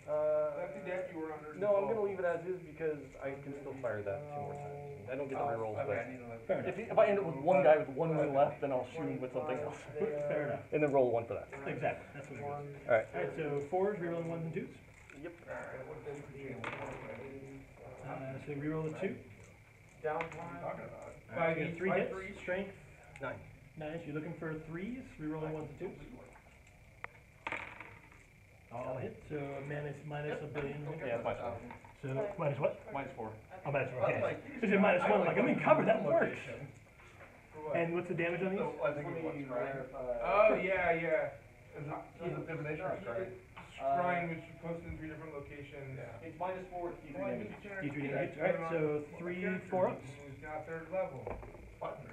After that, you were under. No, I'm gonna leave it as is because I can still fire that 2 more times. I don't get the rerolls, Okay, but I need to look. Fair enough. if I end up with one guy with 1 win left, then I'll shoot him with something else. Fair enough. And then roll 1 for that. Exactly, that's what it was. Alright. Alright, so fours, rerolling ones and twos. Yep. So reroll a 2. Down What are you talking about? Five So you each, get 3 five hits, for each. strength, 9. 9. So you're looking for 3s, rerolling ones and 2s. All hit, so minus a billion. Yeah, that's my fault. So minus what? Minus 4. Oh, minus 4, okay. Is it minus 1? I'm like, I'm in cover, that works. For what? And what's the damage on these? So I think it was right. Oh, yeah. Is it divination or strike? Shrine, which you post in 3 different locations. Yeah. It's minus 4 with D3 damage. D3 damage. Alright, so 3 4-ups. Who's now 3rd level.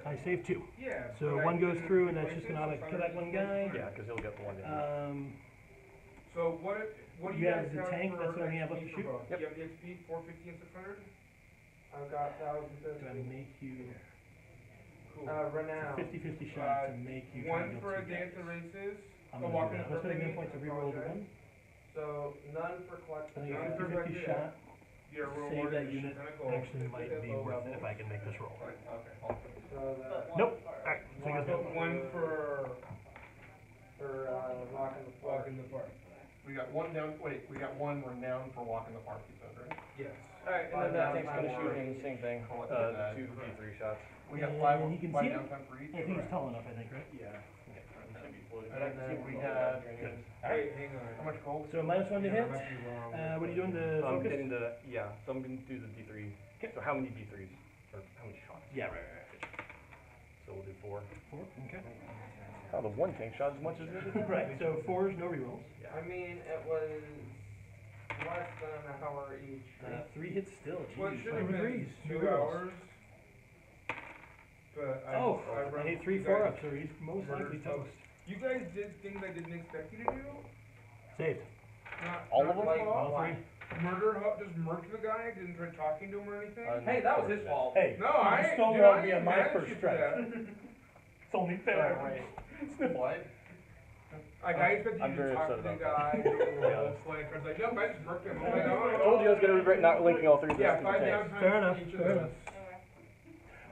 I save 2. Yeah. So but I 1 goes did it through, in and that's just 2 gonna places, kill that one guy. Yeah, because he'll get the 1 damage. So what do You you have guys the have tank, for that's what we have left XP to for shoot? both? Yep. You have the XP, 450 and 600? I've got Do I 1,050. make you Cool. Renown. 50-50 shot to make you try One to for a go day 2 at the guys? races. I'm A gonna walk do in that. the Let's put a park. game point to reroll the 1. So none for I collective. think None a for 50-50 collective. shot. You're Save rewarded that with unit. shit ton of gold. Actually might be worth it if I can make this roll. Okay, hold on. So that. Nope. Alright, so I guess But one for walking the walk park. in the park. We got one down, wait, we got one renowned for walking the park, you said, right? Yes. Alright, and then that tank's gonna shoot him, same thing. 2 D3 shots. We got And five, he can five see it? downtime for each. I think he's tall enough, I think, right? Yeah. And then we had, Hey, hang how on. much gold? So minus 1 to Yeah, I hit. might be wrong. What are you doing to So I'm focus? getting the, so I'm gonna do the D3. So how many D3s? Or how many shots? Yeah, right. So we'll do 4. 4, okay. Oh, the 1 tank shot as much as it is. Right, so 4s, no rerolls. I mean, it was less than an hour each. 3 hits still, Well, it jeez. should have 5 been threes, 2 no rerolls. hours. But I. Oh, I I run- need 3 you 4-ups, guys- so he's most likely toast. You guys did things I didn't expect you to do. Saved. All Not of them? like All 3. Murder, just murked the guy. Didn't try talking to him or anything. Hey, that was his fault. Hey, No, I you stole dude, one I via ain't my mad at first you for strike. that. It's only fair. What? Like I expected I'm you to very talk to upset the about guy. that. I was like, nope, I just murked him. I'm like, oh, I told you I was gonna regret not linking all 3 of those Yeah, to 5 the down tanks. times Fair for enough, each of fair those. enough.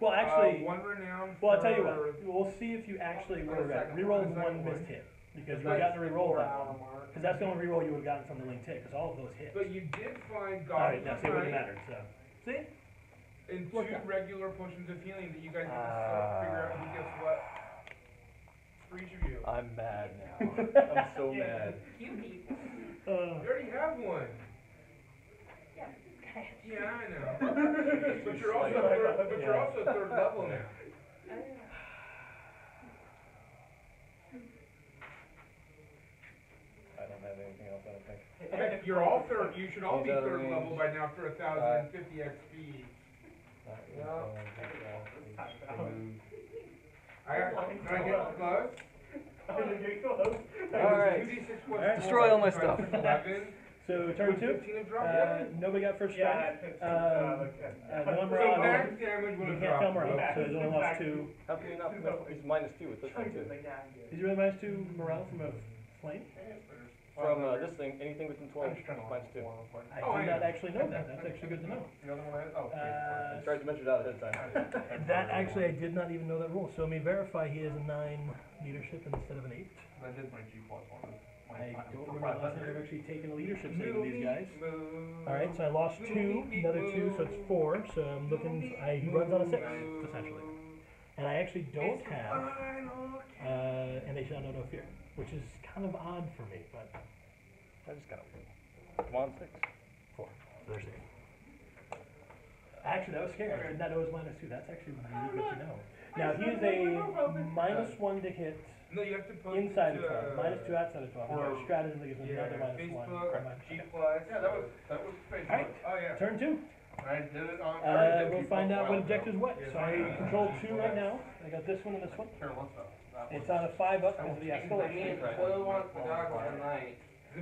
Well, actually, 1 renown. well, I'll tell you for- what. We'll see if you actually For were the right. second Reroll one, the 1 second missed one. hit. Because you got to reroll that one. mark. Because that's the only reroll you would have gotten from the linked hit, because all of those hit. But you did find Alright, God. now see, it wouldn't matter, so. See? And Work 2 out. regular potions of healing that you guys get to figure out who gets what for each of you. I'm mad now. I'm so mad. You need. You already have one. Yeah. Yeah, I know. But you're also third level now. I don't have anything else, I don't think. Heck, you're all third. You should all be He's out of third range. level by now for 1,050 XP. I got. Can I get close? Alright. 2d6 plus Alright. Destroy all my 4, stuff. 11. So turn 2. 15 of drop. Nobody got first Yeah, strike. I No So morale. max damage You would have can't tell dropped. morale, so he's only lost 2. How can you not, he's -2 with this one too. Is he really -2 morale from a flame? From, this thing, anything within 12, -2. I Oh, did yeah. not actually know that. That's actually good to know. The other one I had, oh. Uh, Tried to measure it out ahead of time. That actually, I did not even know that rule. So let me verify he has a 9 leadership instead of an 8. I did my G plus one. I don't remember the last time I've actually taken a leadership save with these guys. Move. Alright, so I lost 2, another 2, so it's 4. So I'm looking, he runs on a 6, essentially. And I actually don't have an They Shall Know No Fear, which is kind of odd for me, but I just got it. Come on, 6. 4. So there's 8. Actually, that was scary. I did not know it was -2. That's actually really good to know. Now, he is a -1 to hit No, you have to put inside of it 12, -2 outside of 12. And there's a stratagem that gives me another -1. Facebook, G+. Yeah, that was Facebook. Alright. Oh, yeah. Turn 2. I did it on. I already did We'll G find plus out a what while objectives ago. what. So I control 2 right now. I got this one and this one. Here, what's up? That It's was- on a 5 up because of the I mean, escalation. Clue wants the dog tonight.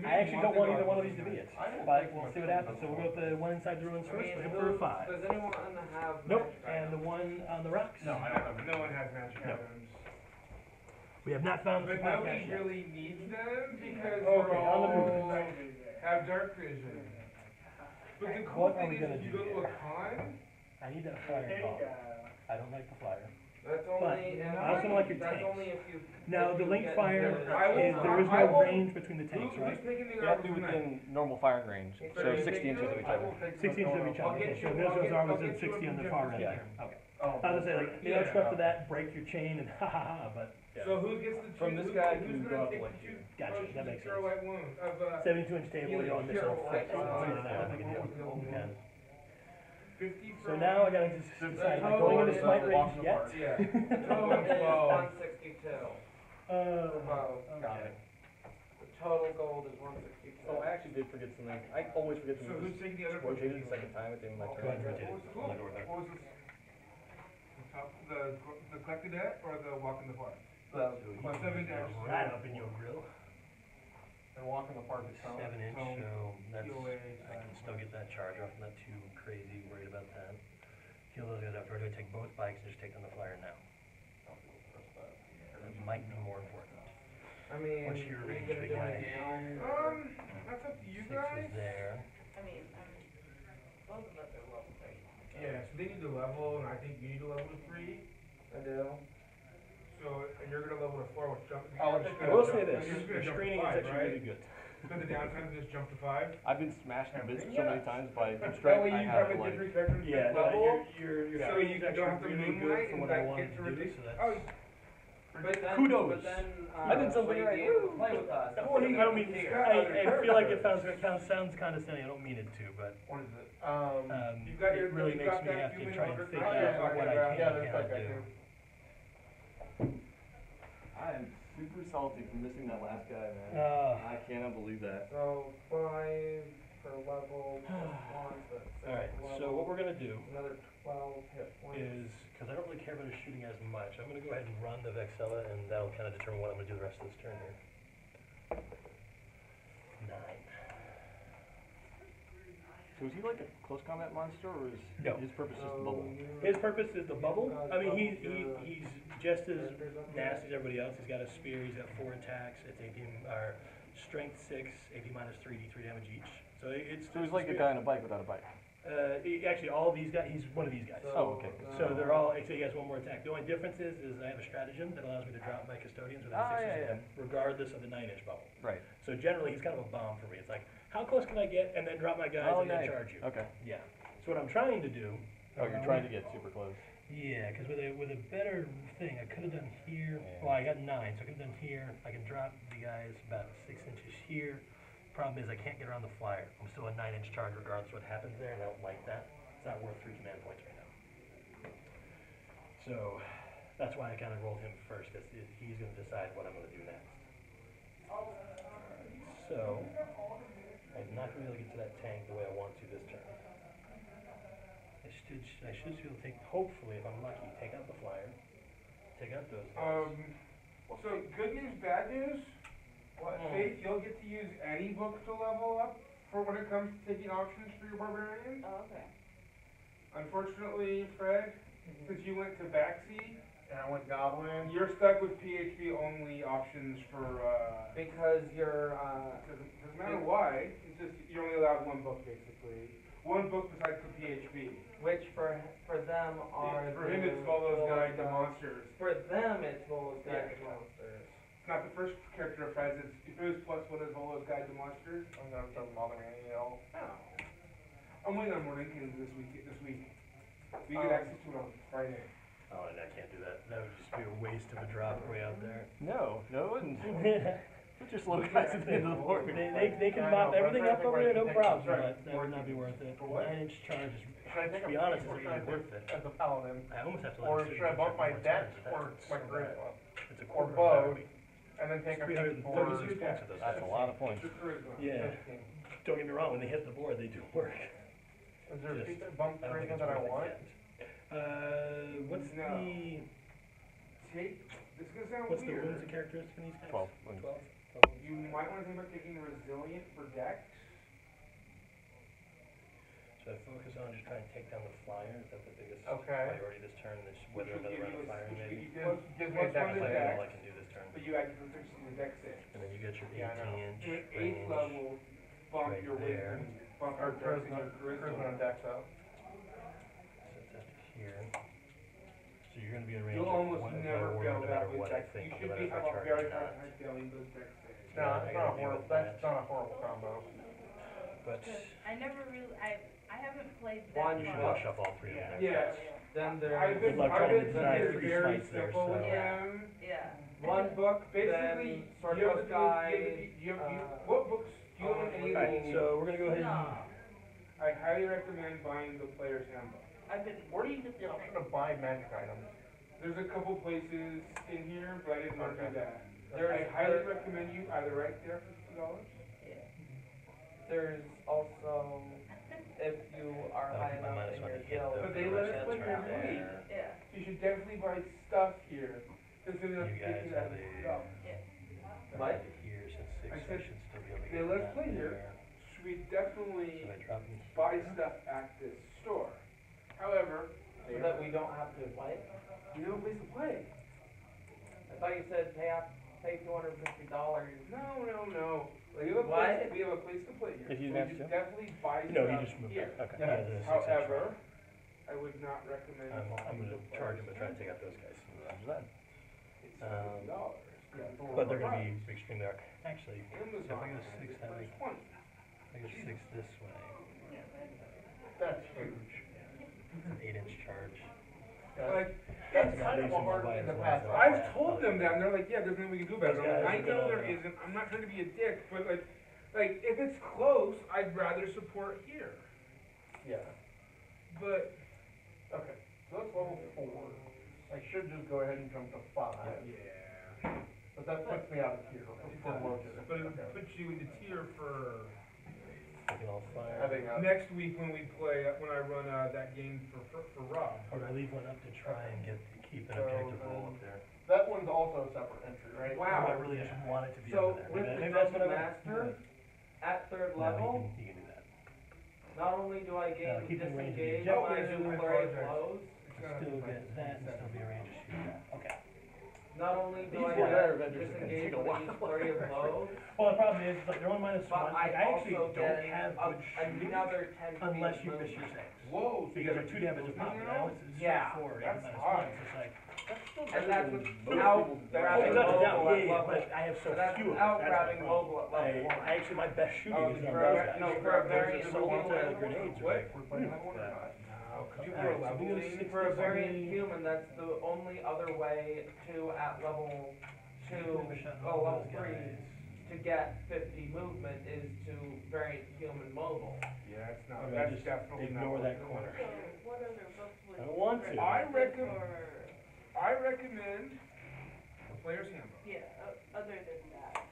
I actually don't want either one of these to be it, but we'll see what happens. So we'll go with the one inside the ruins I first. mean, We're going for a 5. does anyone have? Nope. magic And the items? one on the rocks. No, I don't have No one has magic No. items. We have not found the But podcast nobody yet. really needs them because Okay, we're on the all move. have dark vision. But the cool What are thing we is gonna if you do go to here? a con, I need that flyer bomb. I don't like the flyer. That's only. and I also don't like your that's tanks. only if you. Now, if the you link get fire into the- I will- is, there is I no will- range between the tanks, who's right? taking the You have to be arrows tonight? within normal firing range, so 60 inches of each other. 60 inches of each I'll other. get Okay, so you- this I'll was get- always I'll at get you 60 on a the far end. Yeah. Okay. Oh. I was gonna say, like, maybe Yeah. I'll up to that, break your chain, and ha ha ha, but So who gets the From two- this guy, who's you gonna go up take like the here. two Gotcha, potions that of makes cure sense. light wounds of 72-inch table, healing, you're on this cure whole light thing. wounds. Not a big deal. Okay. 50 So from- now I gotta just decide, am I Oh, going into it's smite walking range yet? apart. Yeah. The total is 162. Oh, Got okay. it. The total gold is 162. Oh, I actually did forget something. I always forget to So move who's this. taking the other Rotated potion? the second time at the end of my Go ahead and turn. rotate What it. was the cool? What was this? The top, the collected debt or the walk in the park? Plus 7 dash. Right up in your grill. And walking apart the town. 7-inch, so that's, POA, I can still get that charge off. I'm not too crazy worried about that. Kill those guys after. Do I take both bikes and just take on the flyer now? That might be more important. I mean, What's your are you range, gonna big do guy? anything else? That's up to you 6 guys. is there. I mean, both of us are level 3. Yeah, so they need to level, and I think you need to level to 3. I do. So, and you're gonna level to 4, which jump. I'll you're just I gonna will jump- say this, You're just gonna the jump to screening is 5, actually right? really good. So the downtime is just jump to 5. I've been smashed in bits so many times by That strength. way I you have have a like. different character Yeah, no, level. your So screening you is don't have actually to really good moonlight for and what I like wanted get to to do, rotate. so that's. Oh, But then, Kudos. But then, I did something will you right. be able to play with us? I don't mean, I feel like it sounds condescending, I don't mean it to, but, What is it? You've got your- it really you've makes got me that have to human try and overgrowth figure you're out what talking I about. can Yeah, and there's cannot that guy do. too. I am super salty for missing that last guy, man. I cannot believe that. So 5 per level plus 1, so that's 6 Alright, so what we're gonna do Another 12 hit points. is, because I don't really care about his shooting as much, I'm gonna go ahead and run the Vexella, and that'll kind of determine what I'm gonna do the rest of this turn here. 9. So is he like a close combat monster, or is No. his purpose just the So bubble? you- His purpose is the bubble. I mean, Bubble, he's just as nasty as everybody else. He's got a spear. He's got 4 attacks. It's AP or strength 6, AP minus 3, D3 damage each. So it's. So he's like a guy on a bike without a bike. Actually, all of these guys. He's one of these guys. Oh, okay. So they're all. Actually, he has 1 more attack. The only difference is I have a stratagem that allows me to drop my custodians within 6 yeah, of them, regardless of the 9-inch bubble. Right. So generally, he's kind of a bomb for me. It's like, how close can I get, and then drop my guys Oh, and then yeah. charge you. Okay. Yeah. So what I'm trying to do, Oh, you're trying to get super close. Yeah, because with a better thing, I could have done here. Yeah. Well, I got 9, so I could have done here. I can drop the guys about 6 inches here. Problem is, I can't get around the flyer. I'm still a 9-inch charge regardless of what happens there, and I don't like that. It's not worth 3 command points right now. So that's why I kind of rolled him first, because he's going to decide what I'm going to do next. So I'm not going to be able to get to that tank the way I want to this turn. I should be able to take, hopefully, if I'm lucky, take out the flyer, take out those guys. So good news, bad news. Faith, you'll get to use any book to level up for when it comes to taking options for your barbarian. Oh, okay. Unfortunately, Fred, since you went to backseat, And I went goblin. you're stuck with PHP only options for, Because you're, doesn't matter why, it's just, you're only allowed 1 book basically. 1 book besides the PHP. which for them are For him, it's Volo's Guide to Monsters. For them, it's Volo's Guide to Yeah. Monsters. It's not the first character of Fred's, it's, if it was +1 as Volo's Guide to Monsters. I'm gonna doesn't bother me any at all. Oh. I'm waiting on Morinkins this week. We get access to it on Friday. Oh, and I can't do that. That would just be a waste of a drop way out there. No, it wouldn't. Put your slow guys at the end of the board. They can Yeah, I mop know, but everything I'm up trying to over there, no think where I problem, can take but that would not be worth it. For what? 9-inch charge is, Should I take to a be honest, or it's should I really worth take it. as a paladin? I almost have to let Or him sit should I and bump my more dex times, but or that's my so bad. charisma? It's a Or quarter of both, an and then take a feat 336 for points of those That's guys. a lot of points. Just charisma. Yeah, 15. don't get me wrong, when they hit the board, they do work. Is there a Just- feat that bumps I don't think charisma it's that I worth it want? yet. What's No. the, This is gonna sound what's the weird. wounds and characteristics in these guys? 12. 12? You might want to think about taking resilient for dex. So I focus on just trying to take down the flyer, is that the biggest Okay. priority this turn, this whether another round of firing maybe? Gives me a Plus dex one to That's save. dex. all I can do this turn. But you add your proficiency to dex save. And then you get your Yeah, I know. 18-inch To an 8th range. level, bump right your there. wisdom, bump Or your dex and charisma, your charisma and charisma. dex up. Set that to here. So you're gonna be in range You'll of almost one never or fail no that matter with what I dex. You think, no should matter be if I have a charge very or hard not. time failing those dex saves. No, Yeah, I it's gotta not a deal horrible, with that's that. not a horrible combo. But I never really, I haven't played One you that should far. wash up all 3 of them there. Yes. Then there's I've been, Good luck trying to I've design been for these very fights there, simple with so- them. Yeah. one book, Basically, then you have Sorcerer's to do, Guide. what books, do you own any of Alright, the, so we're gonna go ahead No, and, I highly recommend buying the player's handbook. I've been. Where do you get the option to buy magic items? There's a couple places in here, but I didn't want to do Okay. that. There's, I highly recommend you either right there for $2. there's also, if you are I'll high keep my enough minus in one your to hit guild. the But they rest let of us that put turn their weight. there. Yeah, You should definitely buy stuff here, because then You they'll guys take you have that a- stuff. What? Here, since 6, I I said, should still be able to they get let us that play here. there. Should we So definitely I drop them buy here. stuff at this store? However, So that we don't have to play? you have a place to play. I thought you said pay $250. No. We have a What? place, we have a place to play here. If you So we have should to. definitely buy No, you stuff just moved here. that, okay. Yeah. Yeah, the 6-inch However, I would not recommend. I'm buying gonna the charge him, but try player's to take out those guys. Roger that. It's Um, $70. But they're gonna be extremely arc. Actually, if I Amazon go has 6 it that for way, 20. if I go 6 this way, That's huge. it's an 8-inch charge. Like, That's Yeah, kind of they a should hard buy thing as to well, pass so- up. I've told them that, and they're like, yeah, there's nothing we can do about it. Those I'm like, guys I are know gonna- there isn't, I'm not trying to be a dick, but like, if it's close, I'd rather support here. Yeah. But, Okay, so that's level 4. I should just go ahead and jump to 5. yeah. But that puts me out of tier for Lotus. But it puts you in the tier for Taking all fire. Having a, next week when we play, when I run that game for Rob. Or I leave one up to try and keep an So, objective roll up there. that one's also a separate entry, right? Wow. I really just want it to be So over there. with Maybe the that's what I Dungeon want. Master, at third No, level, you can do that. not only do I gain keep in range of the disengage jet when I laser, do I flurry of apologize. blows, Still get that and still be a range of shoot that. Okay. not only do I These get Warhammer Avengers are gonna disengage take a when I use while. flurry of blows, Well, the problem is, like, they're only minus but 1. I Like, I actually also don't get have good shooting another 10 feet unless of you miss movement. your saves. Whoa. Because they're 2 damage a pop, you know? It's Yeah, 4, that's minus hard. 1. So it's like, And that's Most without people do. grabbing without a doubt, Vogel at yeah, level. but I have so That's few of them. without That's my grabbing problem. Vogel at level 1. Actually, my best shooting Oh, is on for those a- guys. no, for a very Those assault little grenades are What? like, We're playing that one or yeah. not? could you Alright, for so we go leveling? 60 For a variant something. human, that's the only other way to, at level 2, level 3, to get 50 movement is to variant human mobile. Yeah, it's Or not, do I that's just definitely not. ignore what that we corner? want. So what other books would I don't want to. I reckon- or, I recommend the Player's Handbook. yeah, other than that.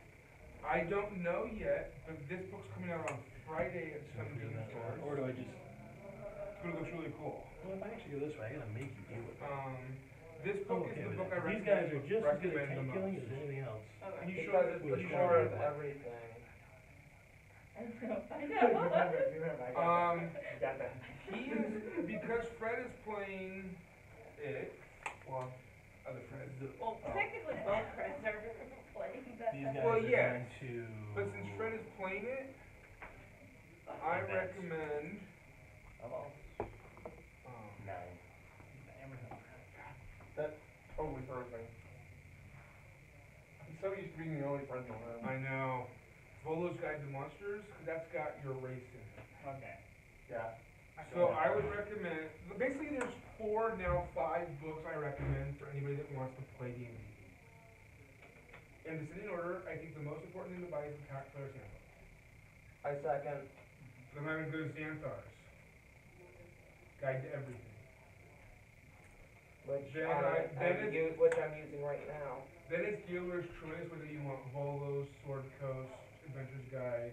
I don't know yet, but this book's coming out on Friday at some game stores. Or do I just, It's gonna look really cool. well, if I actually go this way, I gotta make you deal with it. This I'm book okay is the with book I it. These recommend. guys are just as good at recommend tank the killing most. as anything else. Okay. Can you show Because me it's Which the one? core of everything. I know. Remember, I got that. He is, because Fred is playing it, well, other Fred. Well, technically both friends are playing that. These guys Well, are yes, going to. But since Fred is playing it, I recommend, Nine. That totally throws me. I'm so used to being the only friend on that. I know, Volo's Guide to Monsters, 'cause that's got your race in it. Okay. Yeah. So I would recommend, basically there's 4, now 5 books I recommend for anybody that wants to play D&D. In descending order, I think the most important thing to buy is the Player's Handbook. I second. Then I would go to Xanthar's Guide to Everything. Which Then which I'm using right now. Then it's dealer's choice whether you want Volo's Sword Coast Adventurer's Guide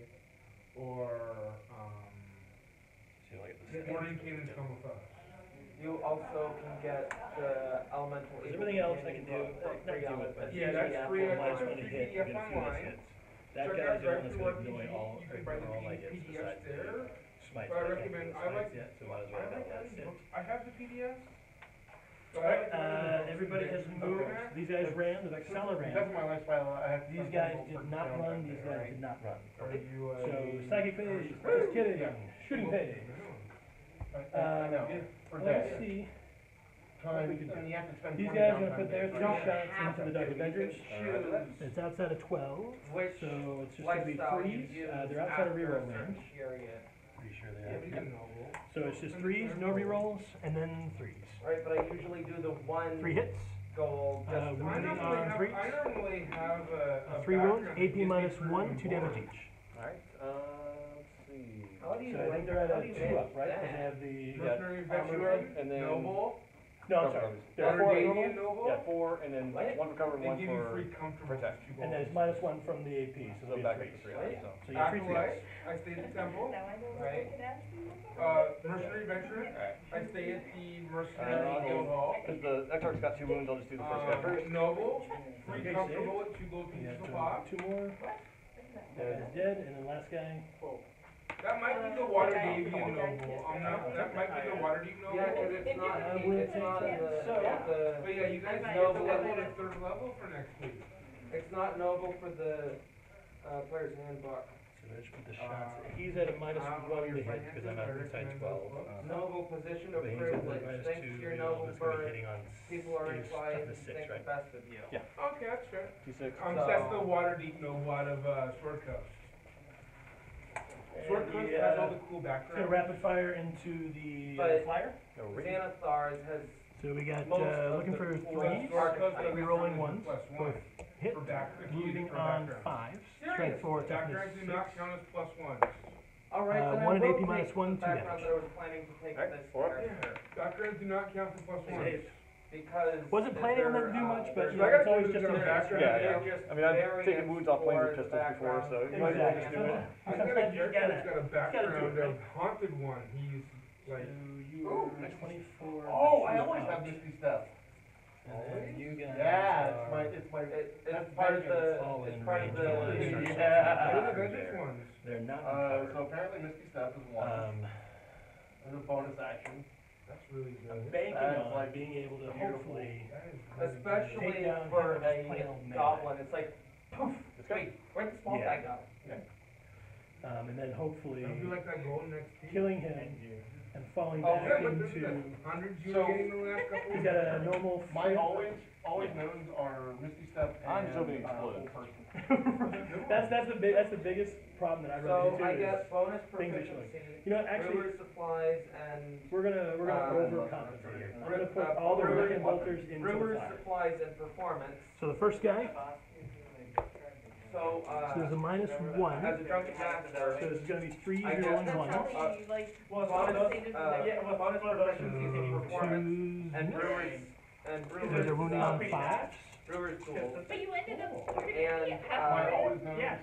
or See, like this. Morning Canaan's Come With Us. You also can get the elemental. There's everything else I can do. For Not free do on it, but Yeah, that's usually free. after That's minus a one free hit, you PDF get a few less online. hits. That Check guy's out the one that's Direct to gonna RPG, annoy all, you or can buy the all my hits PDFs besides the there. smites. But I can't recommend, do I like, smites yet, so might as well I have like that these hit. books. I have the PDFs. So I Alright, recommend the books everybody that has you moved. look at. These guys ran, the Vexella That's ran. my lifestyle. I have. These guys did not run, these guys did not run. Are you So, psychic phase, just kidding, shooting phase. I know. For Let's that see, time, we can do. and you have to spend These 20 guys are gonna downtime put their days, 3 right? shots into the Dark Avengers. Choose It's outside of 12, which so it's just gonna be lifestyle you threes. use They're outside of after reroll a certain range. period. Pretty sure they Yeah, are. we can novel. So it's just threes, no rerolls, and then threes. Right, but I usually do the 1 3 hits, goal just Uh, to we I Wounding make on normally have, threes. I normally have a 3 wounds, background that AP gives me minus through 1, 2 damage board. each. Alright, let's see. How do you So I think they're at how a do you 2 manage up, right? Because they that? have the, Mercenary armor veteran, and then- noble, no, I'm cover, sorry, obviously. there are 4 Arcadian normal, noble. Yeah, 4, and then What? 1 for cover and They 1 give you for, free comfortable. protect. and then it's minus 1 from the AP, so so it'll be back a up to 3, 3. so. So you're 3 Acolyte, threes. I stay at the temple. Now I know what Right. I can ask you. Mercenary veteran, Alright. I stay at the I'll mercenary go- guild hall. Cause the Exarch's got 2 wounds, I'll just do the first guy first. Noble, free Okay, comfortable at 2 gold You pieces have a to pop. 2 more, that is dead, and then last guy, That might be the Waterdeep noble. I'm not, that might be the Waterdeep noble. Yeah, because it's not, I will it's not take the, that. But yeah, you guys I get might- the level at 3rd level for next week. it's not noble for the, player's handbook. so let's put the shots, he's at a minus 1 to hit, because I'm at inside 12. Noble position of But he's at the privilege, minus thanks 2, to your you know, noble that's gonna be birth, hitting on people are is inclined to toughness 6, think the right? best of you. Yeah. Okay, that's fair. T6. That's the Waterdeep noble out of, Sword Coast. Sword And Coast the, has all the cool Gonna background. rapid fire into the But- flyer. No, Ricky. Xanathars has So we got, most of looking the for cool threes, Sword Coast archetypes. doesn't rerolling have ones, +1 both hit, for back, if you use moving it for on background. 5s, strength 4, toughness Backgrounds do 6. not count as +1s. Alright, then I 1 and will AP take minus 1, the 2 background damage. that I was planning to take Alright, this 4. character, Backgrounds do not count for +1s. Save. because. Wasn't planning on that to do they're, much, but they're you So I know, gotta it's always do just the in case. background. Yeah, they're yeah. just I mean, I've taken variants wounds off playing with for the pistols before, so background. you might as well just do Exactly. it. I got a Sometimes you character that's gotta- got a background right? of haunted one. He's like, So you Ooh, are 24. Oh, I this always is have out. Misty Step. And then you guys Yeah, are- it's my, It's that's part of vengeance. all the, it's in part of range. the. Yeah. what are the vengeance ones? They're not in So cover. apparently Misty Step is one, as a bonus action. That's really I'm good. banking That's on like being able to beautiful. hopefully, That is really good. Especially Take down for him as plain old a melee. goblin, it's like, poof, It's good. wait, where'd the small Yeah. guy go? and then hopefully Don't be like that golden XP. killing him and falling Oh, back yeah, but this is into. the hundreds you So- were getting in the last couple He's of got a normal. My always knowns are Misty Step I'm and so being full exploded. person. That's the biggest problem that I've run So into I is get bonus things that show. proficiency, You know what, actually, brewer supplies, and we're gonna overcompensate here. I'm gonna put all the brewer- rocket bolters into the brewer's fire. supplies and performance. So the first guy, So, so there's a minus one. as a drunken master, So this is gonna be three, I zero, guess and one. That's how we, like, Well, bonus, bonus proficiency in performance, Twos. and brewer's, There's a wounding on Pretty fives. brewer's tools. but you ended up And, starting My halfway. always knowns Yeah.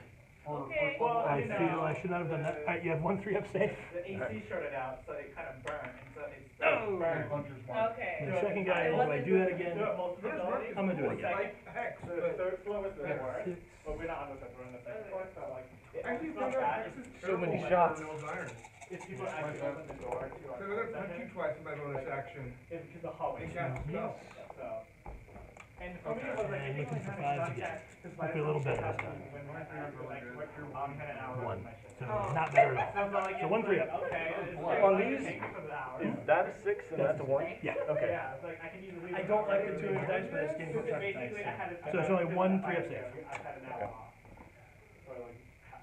for Okay. first level. Well, I you know, feel I should not have done that. Alright, you have 1-3 up safe. The AC shorted out, so it kind of burned, and so it's Oh. burned. Puncher's mark. Okay. The second guy, do I do that again? Do it multiple First abilities. mark I'm gonna do it is again. like hex, The but third floor was the worst, Six. but we're not on the second, we're on the second floor, so like, actually, it's not third bad. hex is So terrible many when shots. Nails iron. If people actually open the door to So I'm gonna punch you twice in my bonus action. it's because the hallway. They got stuff. So, and for me, it was like, And you looking can for kind of fives start again. that, 'cause by Hopefully a the little time better I this time. when we're like, what you're an hour One. with my shit. So not better at all. So I'm like, So 1-3 it's up. like, okay, it's Well, like, on it these, takes us an hour. Is that a 6 and that's a 1? Yeah. Okay. Yeah, it's like, I can easily. I don't like the 2 inch dice, but it's getting hooked up dice. Basically, I had it. So it's only 1-3 up safe. I've had an hour off. For like,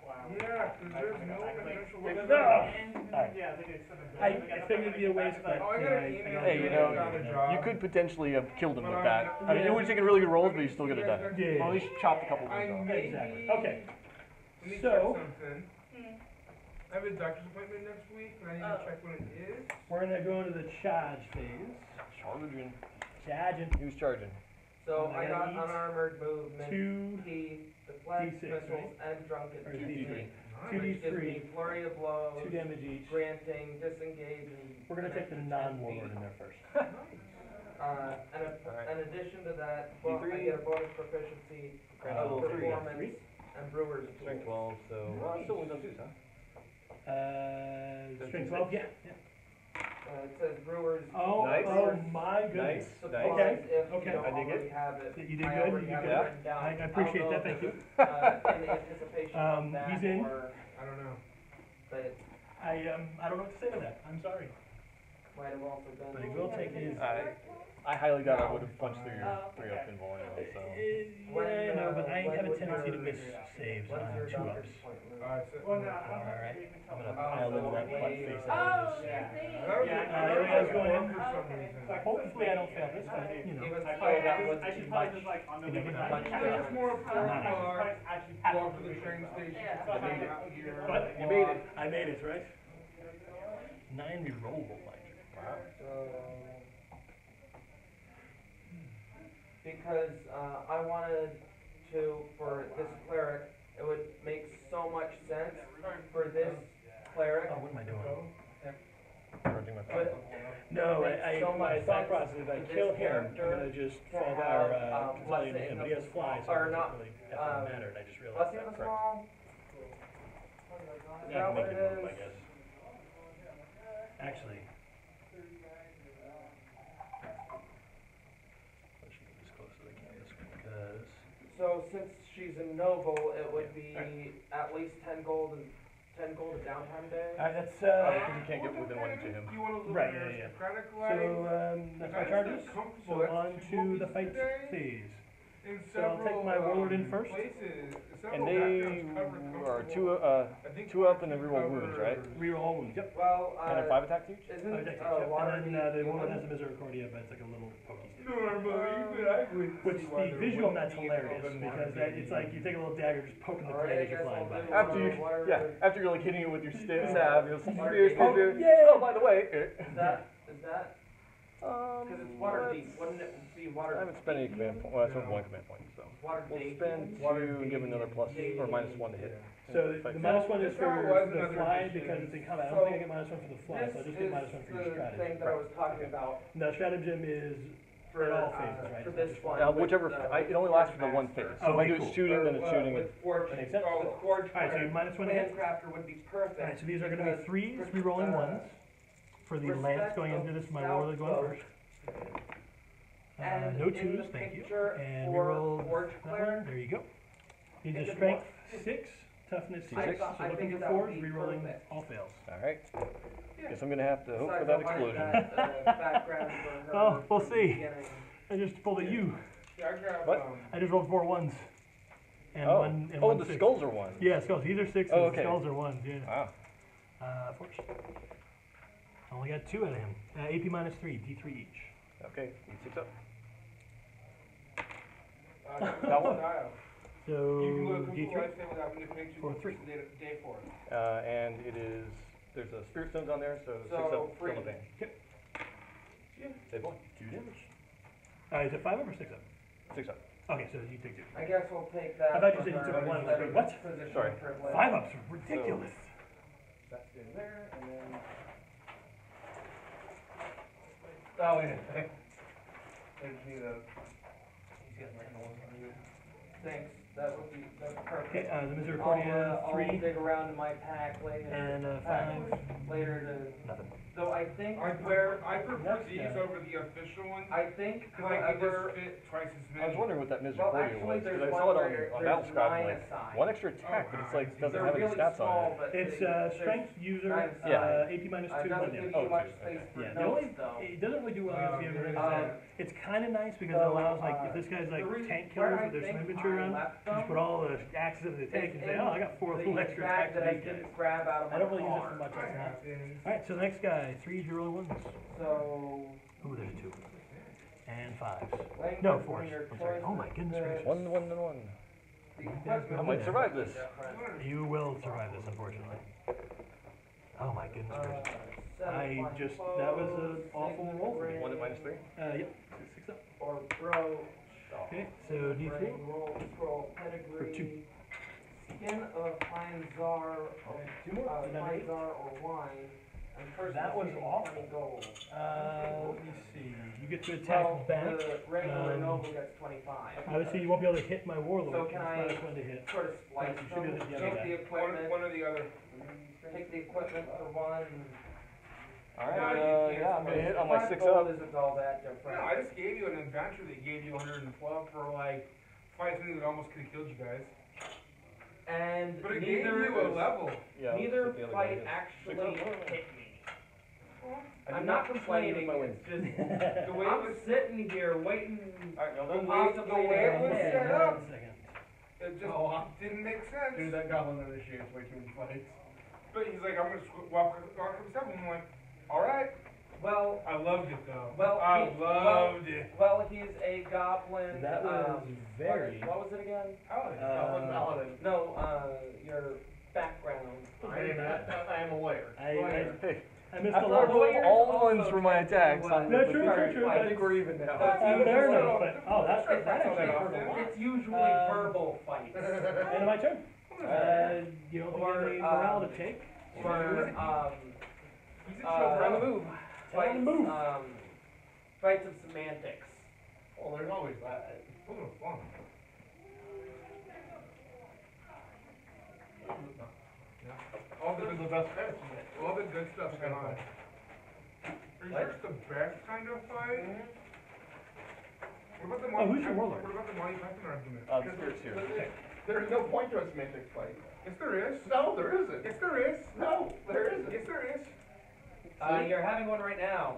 wow. Yeah, 'cause there's no potential. Alright. Yeah, I think it's sort of. I figured it'd be a waste, but Oh, I you got know, an email. Hey, you saying I got a know, job. you could potentially have killed him with that. But I mean, it would have taken really good rolls, but you still could have done it. Yeah. Well, at least chopped a couple of I those off. may Exactly. be- Okay. Let me So- check something. Hmm. I have a doctor's appointment next week, and I need to check when it is. We're gonna go into the charge phase. Charging. Charging. He was charging. so I I gotta got eat unarmored movement, 2 Teeth, deflect, D6, missiles, right? and drunken Or TP, D3. Nice. 2d3. gives me flurry of blows, 2 damage each. granting, disengaging. We're gonna take the non-warlord in there first. In addition to that, I D3. get a bonus proficiency Grand of total 3. performance and brewer's Strength tools. 12, so. Well, still wins on 2s, huh? Strength 12, yeah. It says brewer's. Oh, Nice. oh my goodness. Nice. Supplies Okay, if okay. you don't I dig it. already have it. You did I good, already you have did it good. written down. I appreciate I'll that, go, thank you. in anticipation of that, he's in. or, I don't know. but I don't know what to say to that. I'm sorry. might have also been. But he will take his. I highly doubt I would have punched through your Oh, 3 up pinball anyway, so. Yeah, no, but I have a tendency to miss saves When's on your 2 doctor's ups. appointment? Well, no, I don't Alright. think we can I'm tell. gonna pile into that butt face. Oh, Yeah. you're saying. That was Yeah, that there was he is a going in. one for some reason. Hopefully I don't fail this, but you know. Even I so, probably, that I would should be probably much. just like on the You way never back. know. It's more I should Nice. probably actually pass Walk to over the the train station. Yeah. So I made it out here. But You made it. I made it, right? 9 rerollable, mind you. Because I wanted to, for this cleric, it would make so much sense for this cleric. Oh, what am I doing? Charging my But No, So my much thought sense process is if I for this kill him, I'm character gonna just to fall have, down, consolidate blessing him, but he has fly, so or it not, doesn't really have to matter, and I just realized Blessing that. of the Small. Is Yeah, that make what it it move, I is? guess. Actually. I should get as close as I can this because. So since she's a noble, it would be at least 10 gold a downtime day. Alright, that's, Because you can't get within 1 to him. You wanna look Right, at yeah, yeah. aristocratic so, life? that's my charges. So on to the fight phase. So I'll take my warlord in first. And they are 2 up and they reroll wounds, right? Reroll all wounds, yep. Well, And they're 5 attacks each? isn't And then Waterdeep the warlord has human? a misericordia, but it's like a little pokey stick. Normally, Which the visual on that's hilarious because it's like you take a little dagger, just poking the Alright, blade I as you're guess flying I'll by. do After you're like hitting it with your Yeah. staff, you're like, Oh, yeah. oh, by the way. Is that, because it's Waterdeep, wouldn't it be Waterdeep? I haven't spent any command point, well, I spent 1 command point, so. We'll Waterdeep. spend 2 and give another plus, or minus 1 to hit. So the minus one is for the fly edition. because it's in combat. I don't think I get minus one for the fly, so I'll just get minus one for your This is the stratagem. thing that I was talking about Now stratagem is for, in all phases, right? for this one. Whichever, it only lasts for the 1 phase. So if I Okay, do cool. it shooting, then it's shooting. With Forge, Makes sense. with Forge, Alright, so your minus one hit. Handcrafter would be perfect. Alright, so these are gonna be because threes, rerolling ones. For the lance going into this, my warlord going first. And No in twos, the thank you. picture And for reroll Forge that Cleric, one. There you go. He's It's a a strength 6, toughness I 6. thought- So I looking figured for that would fours, be rerolling perfect. all fails. Alright. Guess I'm gonna have to hope for Besides that how much explosion. that, background for her Oh, we'll from the see. beginning. I just pulled a U. Yeah, I grabbed, What? I just rolled 4 ones. And Oh, one, and oh, one the six. skulls are one. Yeah, skulls. These are 6s, Oh, okay. skulls are 1s, yeah. Wow. Force. Only got 2 out of him. AP minus 3, D3 each. Okay, 6 up. that one. So, You can go to Crystal D3. Life without having to pay 2 For 3. day 4. And it is, there's a spirit stones on there, so 6 So, up, free. still advantage. Yep. Save 1. 2 damage. Is it 5 up or 6 up? 6 up. Okay, so you take 2. I guess we'll take that. I thought you for said you her took 1. instead of What? position Sorry. privilege. 5 ups are ridiculous. That's in there, and then. Oh, yeah. I just need a. He's got random ones on you. Thanks, that's perfect. Okay, the Misericordia I'll 3 dig around in my pack later. and 5. Later Nothing. so I think I where, prefer these Yeah. over the official ones. I think Because I could whoever, just fit twice as many. I was wondering what that well, Misericordia actually, was, because there's I one saw it where on there's Battlescrap, 9 like, assigned. 1 extra attack, but it's like, doesn't They're have any really stats small, on it. but It's there's strength, user, nine Yeah. AP minus 2, It 1 doesn't damage. give Oh, you much two, space okay. for Yeah, the notes, only, though. it doesn't really do well against the other Um, It's kind of nice because it so, allows, like, if this guy's like the tank where killers I with their think some infantry I around, left you just them put all the axes into the tank and say, in oh, I got 4 the little extra bag attacks that for I these guys. didn't grab out of my I don't really use it car. for much right now. Alright, so the next guy, 3s, you're rolling 1s. So, Ooh, there's 2. And 5s. weighing No, between 4s. your I'm sorry. Oh my choices, goodness the- gracious. 1, 1, and 1. the equipment I might is survive this. different. You will survive this, unfortunately. Oh my goodness gracious. I just, that was an awful roll for me. 1 at minus 3. Yep, 6 up. Or bro. Okay, so D3. Roll, scroll, For 2. pedigree. Skin of fine czar, Two more? So now fine eight. czar or wine. And person That was receiving awful. 20 gold. Let me see. You get to attack Well, back. the regular Um, noble gets 25. Obviously, you won't be able to hit my warlord. So can I- It's -1 to hit. Sort of splice You should them, be able to- yeah, take yeah. the equipment, One or the other. take the equipment for one. Alright, No, you can't. yeah, I'm gonna hit on my 6 gold up. isn't all that No, different. I just gave you an adventure that gave you 112 for like fight something that almost could have killed you guys. And But it gave neither, you a level. Yeah, neither that's what the other guy fight did. actually 6 up. hit me. I I'm did not slightly complaining, with my wings. it's just, The way it I'm was, sitting here waiting. Alright, no, the then. way it was Yeah. set up, 1 second. it just Oh, didn't make sense. Dude, that goblin initiates way too many fights. But he's like, I'm gonna walk himself, and I'm like, all right. Well, I loved it though. Well, I he- loved it. well, he's a goblin. That was very. What was it again? Goblin paladin. No, your background. I am a lawyer. Hey, I missed a after I lot. rolled all also 1s for my attacks, I'm No, true. I think we're even now. Fair enough, but, that actually hurt a lot. It's usually verbal fights. End of my turn. You don't think Or, any morale to take? Or, He's a On the chill move. Tell him to move. fights of semantics. Well, there's always that. bro. All the This is the best fight. all the good stuff's going on. Are you sure it's the best kind of fight? What about the who's your warlord? What about the Monty Python argument? The spirit's here. There's no point to a semantic fight. Yes, there is. No, there isn't. Yes, there is. No, there isn't. Yes, there is. You're having one right now.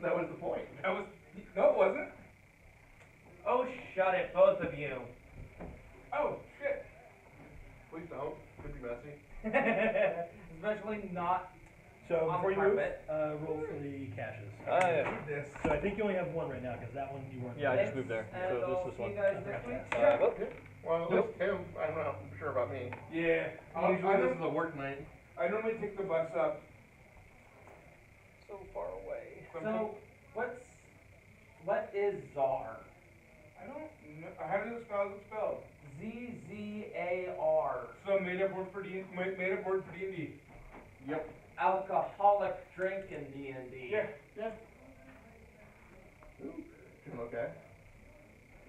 That was the point. That was no, it wasn't. Oh, shut it, both of you. Oh shit. Please don't. Could be messy. Especially not. So On before you move, carpet. roll for the caches. Yeah. This. So I think you only have 1 right now because that one you weren't. Yeah, I just Thanks, moved there. and So I'll this see one. you guys next week. Okay. Well, at least him, I'm not sure about me. Yeah. Usually this is a work night. I normally take the bus up. So far away. So, what is Czar? I don't know. How does it spelled? ZZAR. So made up word for D&D. Yep. Alcoholic drink in D&D. Yeah. Ooh, doing okay.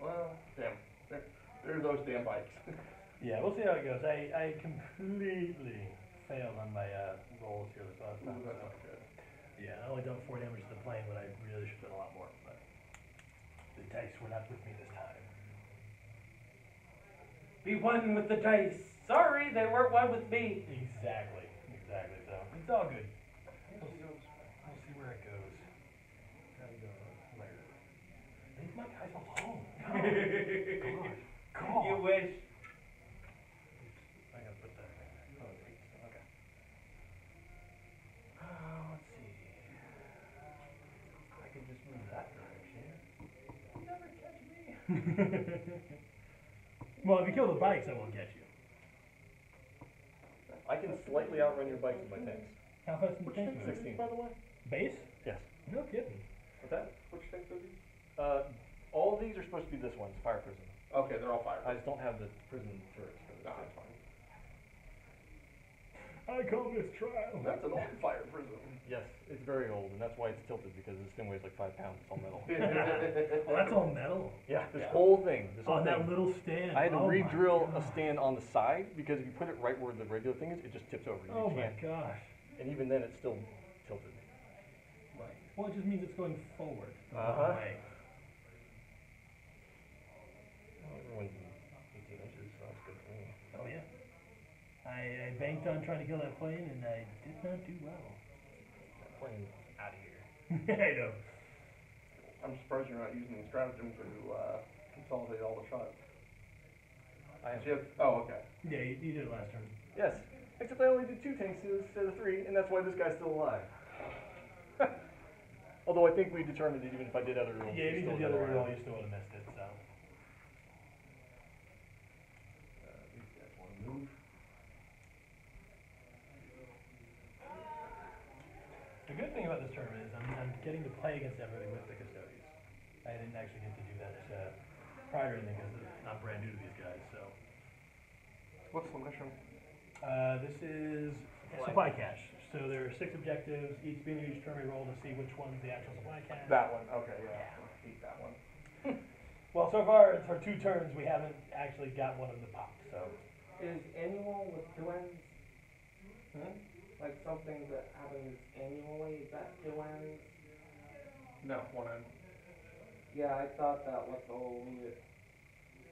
Well, damn. There's those damn bikes. Yeah, we'll see how it goes. I completely failed on my rolls here this last time. Ooh, that's So. not good. Yeah, I only done 4 damage to the plane, but I really should have done a lot more. But the dice were not with me this time. Be one with the dice. Sorry, they weren't one with me. Exactly. So. It's all good. We'll see where it goes. Gotta go later. Leave my guys alone. God. You wish. I gotta put that in there. Oh, okay. Let's see. I could just move that direction. Never catch me. Well, if you kill the bikes, I won't catch you. I can slightly outrun your bikes with my tanks. How fast can the tank move? 16, by the way. Base? Yes. No kidding. What's that? Which tanks are these? All of these are supposed to be this one, it's fire prison. Okay, they're all fire. I just don't have the prison turrets for this. No, that's fine. I call this trial. That's an old fire prison. Yes, it's very old, and that's why it's tilted, because this thing weighs like 5 pounds, it's all metal. Oh, that's all metal. Yeah, this whole thing, this whole On that thing. little stand. I had to Oh my re-drill a God. stand on the side, because if you put it right where the regular thing is, it just tips over. You Oh my can't, gosh. and even then it's still tilted. Right. Well, it just means it's going forward. The Uh-huh. wrong way. Well, everyone's 18 inches, so that's good for me. Oh yeah. I banked on trying to kill that plane, and I did not do well. That plane's out of here. I know. I'm surprised you're not using the stratagem to consolidate all the shots. I Did you have, oh, okay. Yeah, you did it last turn. Yes, except I only did 2 tanks instead of 3, and that's why this guy's still alive. Although I think we determined that even if I did other rolls, Yeah, if you still did the other would've reroll, been you still would have missed it, so. These guys want to move. The good thing about this tournament is I'm getting to play against everybody with the Custodes. I didn't actually get to do that prior to anything because it's not brand new to these guys, so. What's the mission? This is supply cache. So there are 6 objectives, each being each turn we roll to see which one's the actual supply cache. That one, okay, yeah. I hate that one. Well, so far, for 2 turns, we haven't actually got one of the pop, so. Is annual with 2 ends? Hmm? Like something that happens annually, is that 2 ends? No, one end. Yeah, I thought that was only.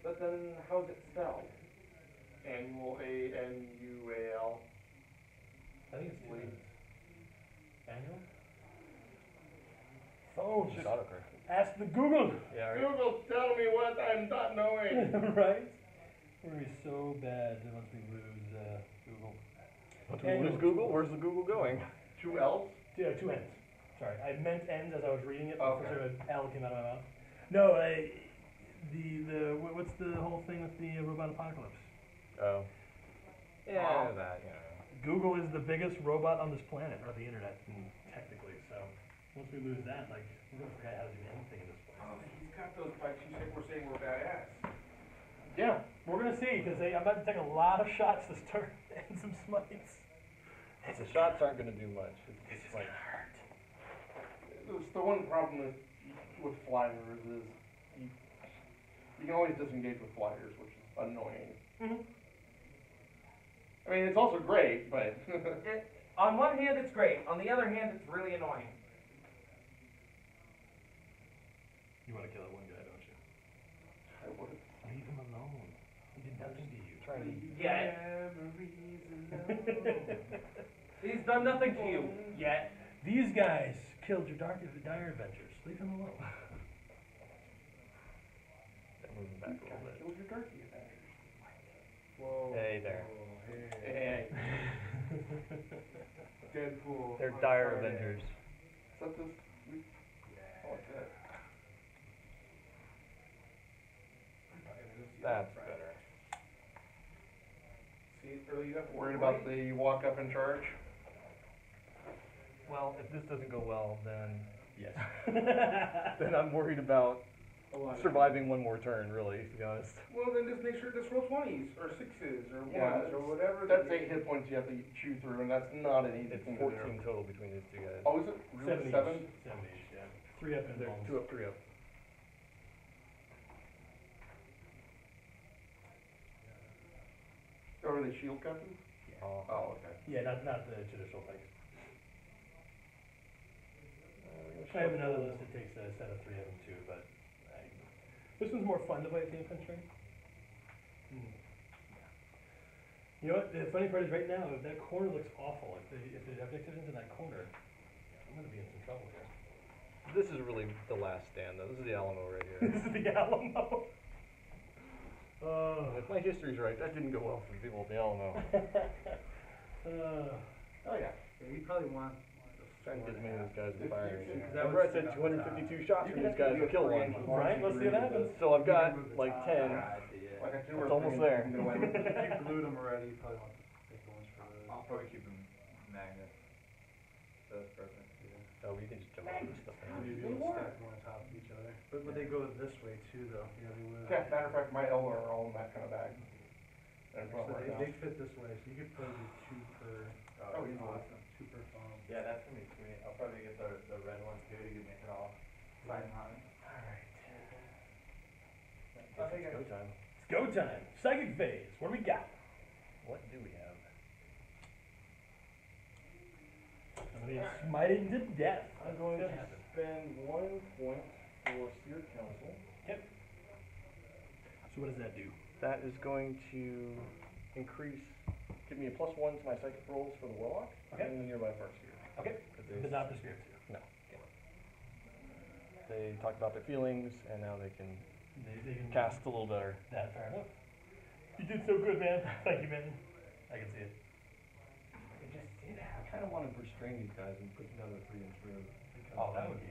But then, how's it spelled? Annual, A-N-U-A-L. I think it's Wait. annual? Phone. Should autocorrect. Ask the Google. Yeah, right. Google, tell me what I'm not knowing. Right? We're gonna be so bad once we lose Google. Once we lose Google, where's the Google going? 2 L's? Yeah, 2 ends. Sorry, I meant ends as I was reading it. Okay. Sort of an L came out of my mouth. No, what's the whole thing with the robot apocalypse? Oh. Yeah. That, yeah. Google is the biggest robot on this planet, or the internet, technically. So once we lose that, like, we're gonna forget how to do anything in this place. Oh, he's got those bikes, you said we're saying we're badass. Yeah, we're gonna see because I'm about to take a lot of shots this turn and some smites. The shots aren't going to do much. It's like, It's the one problem with flyers is you can always disengage with flyers, which is annoying. Mm-hmm. I mean, it's also great, but On one hand, it's great. On the other hand, it's really annoying. You want to kill that one guy, don't you? I would. Leave him alone. He did nothing to you. trying to. Yet. He's done nothing to you. Yet. These guys killed your dire adventures. Leave him alone. Moving back a little bit. It was your darky adventures. Whoa. Hey there. Hey. Deadpool. They're on dire Friday. Avengers. Is that this? Oh, it's that. That's better. See, early enough. Worried about the walk up in charge? Well, if this doesn't go well, then Yes. then I'm worried about A lot of- surviving one more turn, really, to be honest. Well, then just make sure just roll 20s or 6s or 1s Yeah, or whatever. That's 8 hit points you have to chew through, and that's not an easy It's thing 14 to do. total between these two guys. Oh, is it? Really? 7? 7 each, yeah. 3 up and They're bones. 2 up, 3 up. Oh, are they shield captains? Oh, okay. Yeah, not the traditional things. I have another list that takes a set of 3 of them too, but this one's more fun to play with the infantry. You know what, the funny part is right now, that corner looks awful. If the objective's into that corner, I'm gonna be in some trouble here. This is really the last stand, though. This is the Alamo right here. This is the Alamo. If my history's right, that didn't go well for the people at the Alamo. Oh, yeah. Yeah, you probably want Trying to get as many of these guys to fire. That Remember I was- said 252 shots from these guys to kill one. Alright, let's see what happens. So I've got like 10. Like a two It's or almost three, there. you can get away with it. If you glued them already, you probably want the big ones for those. I'll probably keep them magnets. So that's perfect. Oh, you can just jump over this stuff. Maybe you'll stack them on top of each other. But they go this way too, though. You know, they would. Yeah, matter of fact, my Eldar are all in that kind of bag. They're front So right now. they fit this way, so you could probably do two per. Oh, yeah. Awesome. Two per phone. Yeah, that's gonna be sweet. I'll probably get the red one too. You can make it all fine hot. I think it's go time. It's go time. Psychic phase. What do we got? What do we have? Somebody is smited to death. I'm going to Could happen. spend 1 point for Seer Council. Yep. So what does that do? That is going to increase, give me a +1 to my psychic rolls for the Warlock Okay. and the nearby first Seer. Okay. But not the spirits here. No. They talked about their feelings, and now they can They can cast a little better. that. Fair enough. You did so good, man. Thank you, man. I can see it. I kind of want to restrain these guys and put another 3 and 3. Oh, that'd be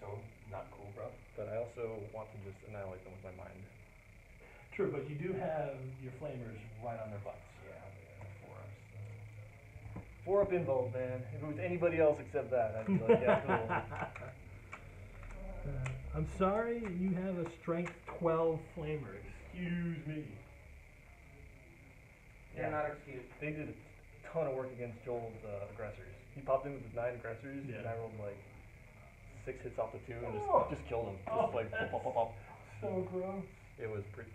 so not cool, bro. But I also want to just annihilate them with my mind. True, but you do have your flamers right on their butts. Yeah, 4 up involved, man. If it was anybody else except that, I'd be like, yeah, cool. I'm sorry, you have a strength 12 flamer. Excuse me. You're not excused. They did a ton of work against Joel's aggressors. He popped in with his 9 aggressors, Yeah. and I rolled like 6 hits off the 2 and Oh. just killed him. Just Oh, like pop, pop, pop, pop. So gross. It was pretty.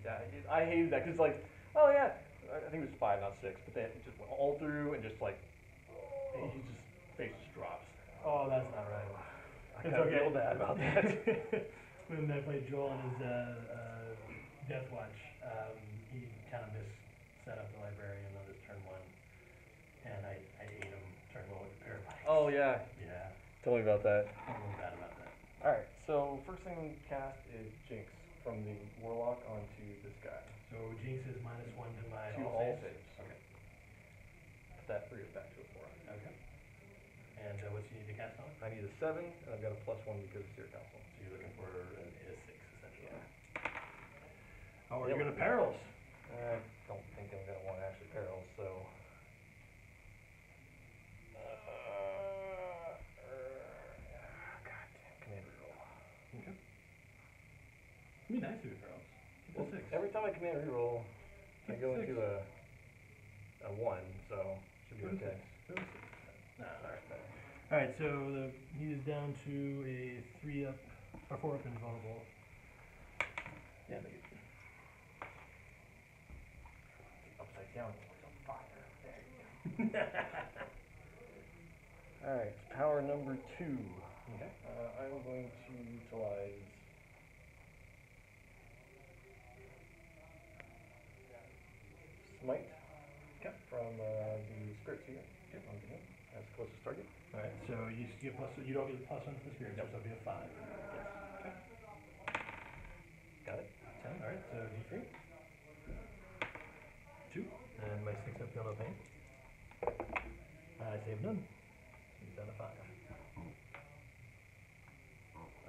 I hated that because like, oh yeah, I think it was 5, not 6, but then it just went all through and just like, he just face just drops. Oh, that's not right. I kind of feel bad about that. When I played Joel in his Death Watch, he kind of set up the librarian on his turn 1, and I ate him turn 1 with the paralyze. Oh yeah, Yeah, tell me about that. I'm a little bad about that. All right, so first thing we cast is Jinx from the Warlock onto this guy. So Jinx is -1 to my To all all saves. saves. Okay. Put that 3 back to a 4. Okay. And what's you need to cast on it? I need a 7, and I've got a +1 because of Seer Council. So you're looking for a 6, essentially. Yeah. Oh, you're gonna perils. I don't think I'm gonna want to actually perils, so. God damn, command reroll. Okay. It'd be nice to be perils. Keep Well, the 6. every time I command reroll, I Keep go the into a 1, so should be Go to okay. 6. Go to 6. Nah, alright. Alright, so he is down to a 3 up, or 4 up invulnerable. Yeah, make it. Upside down, it's on fire. There you go. Alright, power number 2. Okay. I'm going to utilize Smite from the Spirit Seer onto him as closest target. Alright, so you get you don't get the +1 for the spirit, so it'll be a 5. Yes. Okay. Got it. 10, alright, so D3. 2. And my 6 up, feel no pain. I save none. So he's down to 5.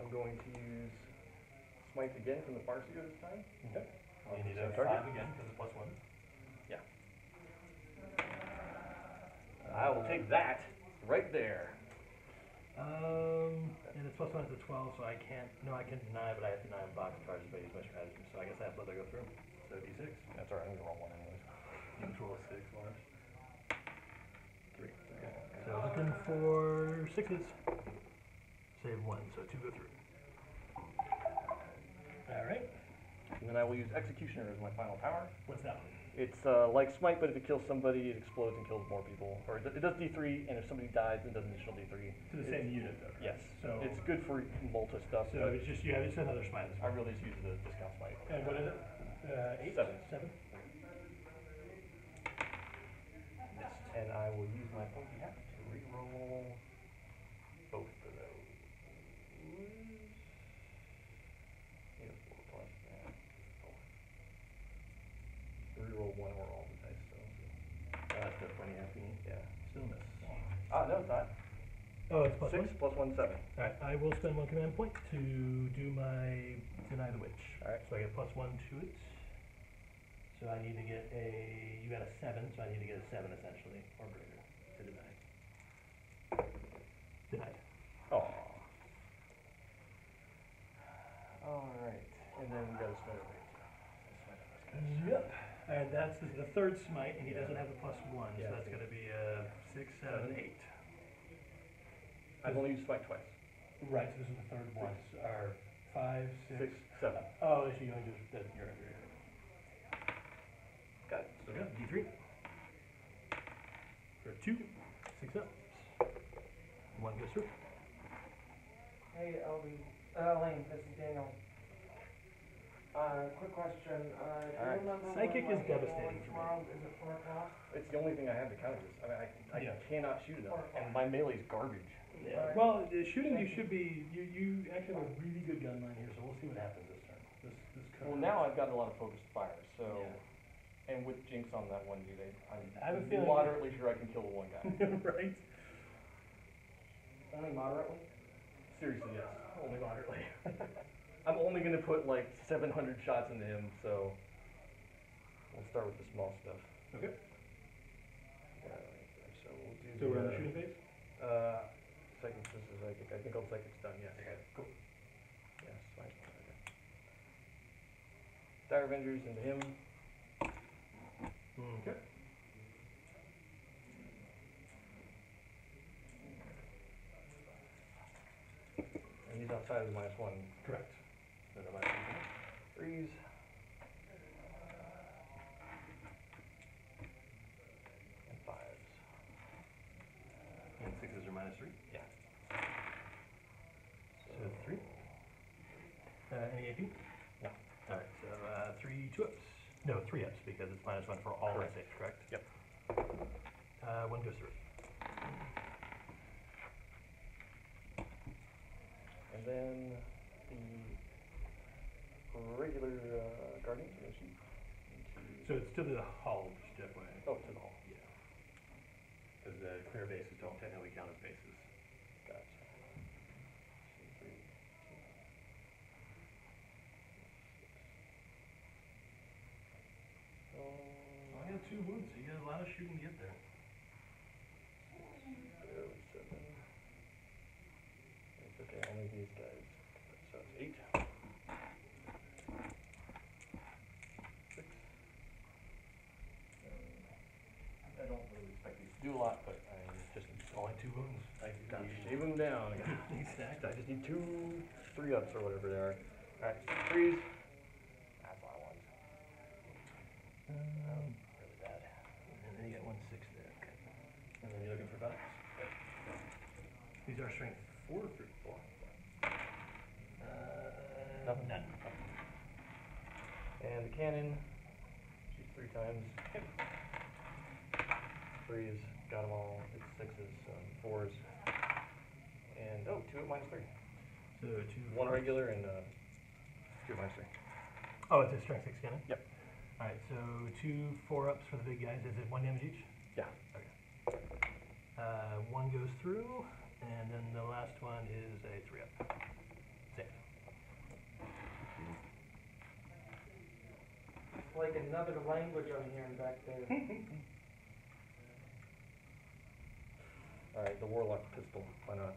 I'm going to use Smite again from the Farseer this time. Okay. On You need the a same 5 again, because it's +1. Yeah. I will take that right there. And it's +1 to 12, so I can't, no, I can deny, but I have to deny a box charges if I use my strategy, so I guess I have to let that go through. So D6. That's alright, I'm gonna roll 1 anyways. You can roll a 6, Lawrence. 3. Okay. So looking for 6s. Save 1, so 2 go through. Alright. And then I will use Executioner as my final power. What's that one? It's like Smite, but if it kills somebody, it explodes and kills more people. Or it does D3, and if somebody dies, it does an additional D3. To the same unit, though. Right? Yes. So It's good for Multa stuff, So but it's just, it's another smite. I really just use the discount Smite. And what is it? 8? 7. 7? And I will use my funky hat to re-roll both of those. Need a 4 plus that. Re-roll one or all the dice, so. That's the funny happy. Yeah. Still miss. No, it's not. Oh, it's plus 6 one? plus 1, 7. Alright, I will spend 1 command point to do my Deny the Witch. Alright. So I get +1 to it. So I need to get you got a 7, so I need to get a 7 essentially, or greater, to deny. Denied. Oh. Alright. And then we got a smite over here. Yep. And that's the third smite, and he doesn't have the +1, Yeah, so that's going to be a 6, 7, 8. I've only used smite twice. Right, so this is the third one. Or 5, 6, 6, 7. Oh, so you only just you're Got it. So yeah, D3. For 2, 6 up. 1 goes through. Hey, Lane, this is Daniel. Quick question, do you Alright. remember Psychic when is my devastating for me. tomorrow, is it 4 o'clock? It's the only thing I have to counter this. I mean, I Yeah. cannot shoot enough, and my melee's garbage. Yeah. Well, shooting you should be, you actually have a really good gun line here, so we'll see what happens this turn. This could. Well, now I've got a lot of focused fire, so, Yeah. and with Jinx on that one dude, I have a I'm feeling- moderately sure I can kill the one guy. Right? Only moderately? Seriously, yes. Only moderately. I'm only gonna put like 700 shots into him, so we'll start with the small stuff. Okay. So we'll do So we're on the shooting phase? Psychic, this is psychic. I think all psychic's done, yes. Okay, cool. Yes, fine. Okay. Dire Avengers into him. Okay. And he's outside of the -1. Correct. Then I'm out. Freeze. And 5s. And 6s are -3? Yeah. So 3. Any AP? No. Alright, so 3 2-ups. No, 3-ups, because it's -1 for all my saves, correct? Yep. 1 goes through. And then the regular Guardians are gonna shoot into. So it's to the hull, just FYI. Oh, to the hall. Yeah. Because the clear bases don't technically count as bases. Gotcha. I got 2 wounds, so you got a lot of shooting to get there. 7. It's okay, only these guys. So it's 8. 6. I don't really expect these to do a lot, but I just Only 2 wounds. shave them down. He's stacked. I just need 2 3-ups or whatever they are. Alright, freeze. That's what I want. Really bad. And then you got 1 6 there. Okay. And then you're looking for 5s. These are strength 4 through 4. Nothing. None. And the cannon, shoots 3 times. Freeze, got them all. It's 6s, 4s. And, 2 at -3. So 2 1 4s. regular and 2 at -3. Oh, it's a strength 6 cannon? Yep. Alright, so 2 4-ups for the big guys. Is it 1 damage each? Yeah. Okay. 1 goes through, and then the last one is a 3-up. Safe. It's like another language I'm hearing back there. Alright, the Warlock pistol. Why not?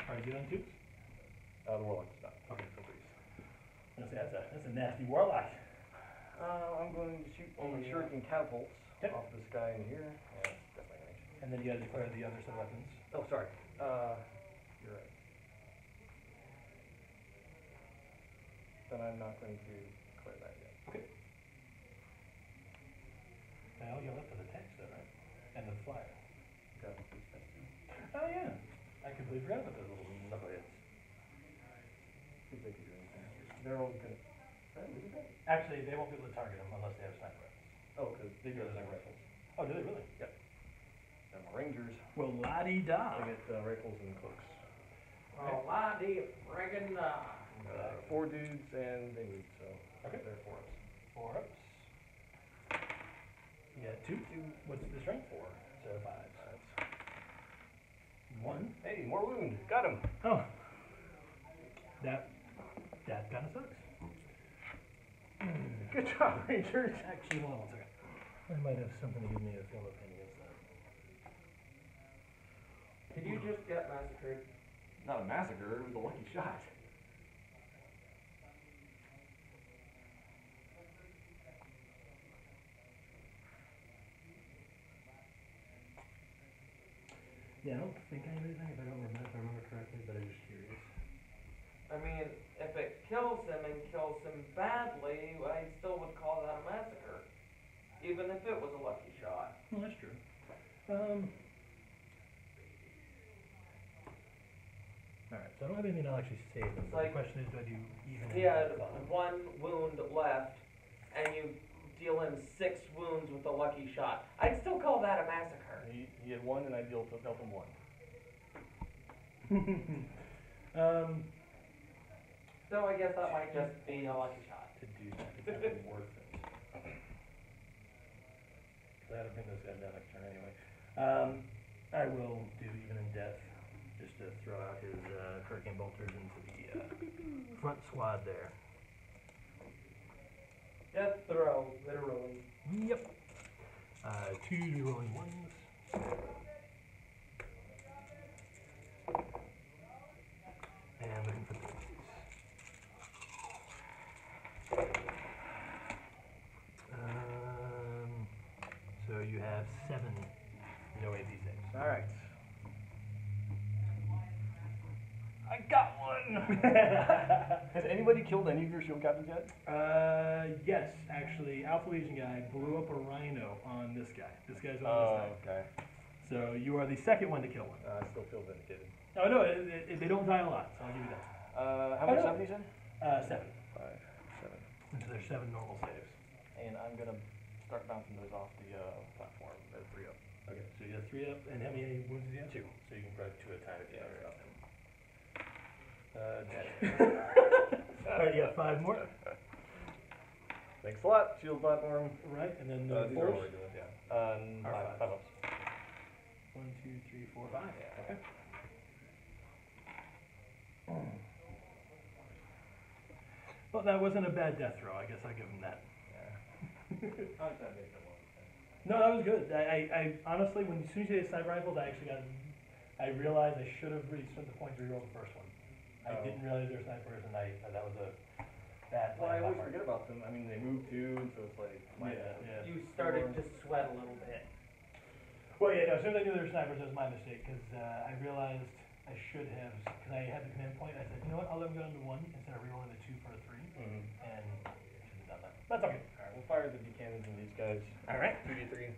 Are you on 2s? The Warlock is not. Okay. So freeze. That's a nasty warlock. I'm going to shoot the shuriken catapults off this guy in here. Yeah, that's definitely range. And then you gotta declare the other set of weapons. Oh, sorry. You're right. Then I'm not going to declare that yet. Okay. All you're left with the text though, right? And the flyer. Got these guys too. Oh yeah. I completely forgot about those little knuckleheads. See if they can do anything. They're all gonna. Actually, they won't be able to target them unless they have sniper rifles. Oh, because They do have sniper rifles. Oh, do they really? Yep. And my rangers, Well, la-di-da. they get rifles and cloaks. Oh, la di friggin' 4 dudes and they lead, so Okay. they're 4 ups. 4 ups. You got 2. What's the strength? 4. So 5. 1. Hey, more wound. Got him. Oh. That kind of sucks. Good job, rangers. Actually, hold on 1 second. I might have something to give me a feel of pain against that. Did you just get massacred? Not a massacre, it was a lucky shot. Yeah, I don't think I have anything if I remember correctly, but I'm just curious. I mean, if it kills him and kills him badly, I still would call that a massacre. Even if it was a lucky shot. Well, that's true. Alright, so I don't have anything I'll actually save them, but the Like, question is, do I do even? He had 1 wound left, and you deal him 6 wounds with a lucky shot. I'd still call that a massacre. He had 1 and I dealt him 1. So I guess that might just be a lucky shot. To do that, it's not really worth it. Cause I don't think those guys have next turn anyway. I will do even in death, just to throw out his hurricane bolters into the front squad there. Death throw, literally. Yep. 2 rolling 1s. And looking for 3s. So you have 7 no AP saves. Alright. I got one! Has anybody killed any of your shield captains yet? Yes, actually, Alpha Legion guy blew up a rhino on this guy. This guy's on this Oh, side. okay. So you are the second one to kill one. I still feel vindicated. Oh no, they don't die a lot, so I'll give you that. How many 7 you said? 7. 5, 7. And so there's 7 normal saves. And I'm gonna start bouncing those off the platform at 3 up. Okay, so you have 3 up, and how many wounds do you have? 2. So you can probably 2 at a time if you have it up. Alright, you got 5 more. Thanks a lot, shield platform. Right, and then These are fours. all regular, yeah. Or 5 5s. ups. 1, 2, 3, 4, 5. Okay. Well, that wasn't a bad death throw. I guess I'll give him that. How's that make it one? No, that was good. I honestly, as soon as you say sniper rifles, I realized I should have really spent the point to reroll the first one. I didn't realize they were snipers, and that was a bad Well, I plan on my always part. forget about them. I mean, they move too, and so it's like, my bad. Yeah. You started to sweat a little bit. Well, yeah, no, as soon as I knew they were snipers, that was my mistake, because I realized I should have, because I had the command point, I said, you know what, I'll let him go into 1 instead of rerolling the 2 for a 3, Mm-hmm. and I should have done that. That's okay. Alright, we'll fire the D-cannons on these guys. Alright. 2d3.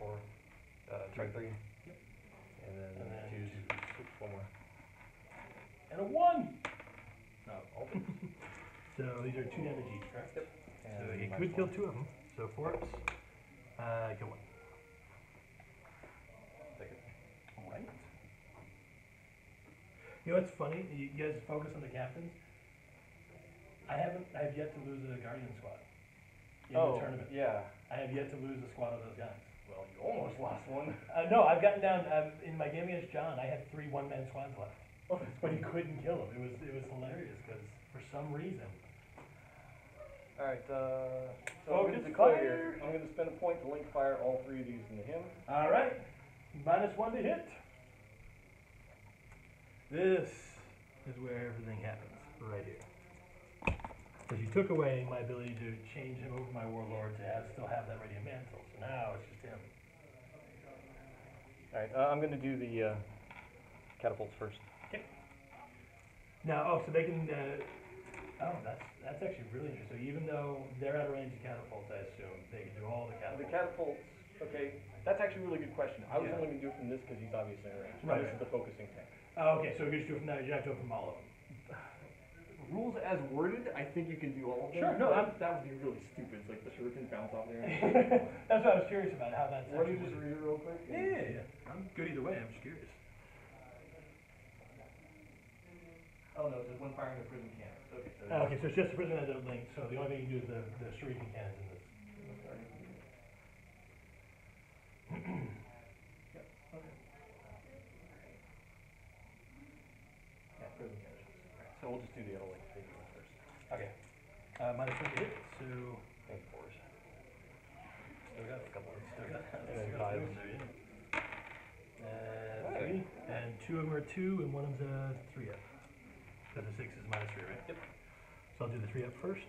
Or, try 3. Yep. And then, And then 2, 1 more. And a 1! No. So these are 2 damage each, correct? Yep. So he could kill 2 of them. So 4 ups, kill 1. Take it. Alright. You know what's funny? You guys focus on the captains. I have yet to lose a Guardian squad in the tournament. Yeah. I have yet to lose a squad of those guys. Well, you almost lost one. No, I've gotten down, in my game against John, I had 3 one-man squads left. But he couldn't kill them. It was hilarious, because for some reason. Alright, so Focus I'm fire. I'm gonna spend a point to link fire all 3 of these into him. Alright, -1 to hit. This is where everything happens, right here. Because you took away my ability to change him over my warlord to still have that radiant mantle, so now it's just him. Alright, I'm gonna do the catapults first. Okay. Now, so they can, that's actually really interesting. So even though they're out of range of catapults, I assume, they can do all the catapults. The catapults, okay, that's actually a really good question. I was Yeah. only gonna do it from this because he's obviously in range. Right. This is the focusing tank. Oh, okay, so we just do it from now, you have to do it from all of them. rules as worded, I think you can do all of them. Sure, no, that would be really stupid. It's like the shuriken bounce off there. That's what I was curious about, how that's Why don't you actually just worded. read it real quick? Yeah. I'm good either way, I'm just curious. Oh no, it's just when firing a prison cannon. Okay, so. Okay, so it's just the prison as a link, so the only thing you can do is the shuriken cannons in this. Yeah, prison cannons. Alright, so we'll just do the other like big ones first. Okay. Minus 1 to hit, so Thanks, Boris. still got a couple, still got And then still got five. two in there, yeah. 3, and 2 of them are 2, and one of them's a 3 up. Because the 6 is minus 3, right? Yep. So I'll do the 3 up first.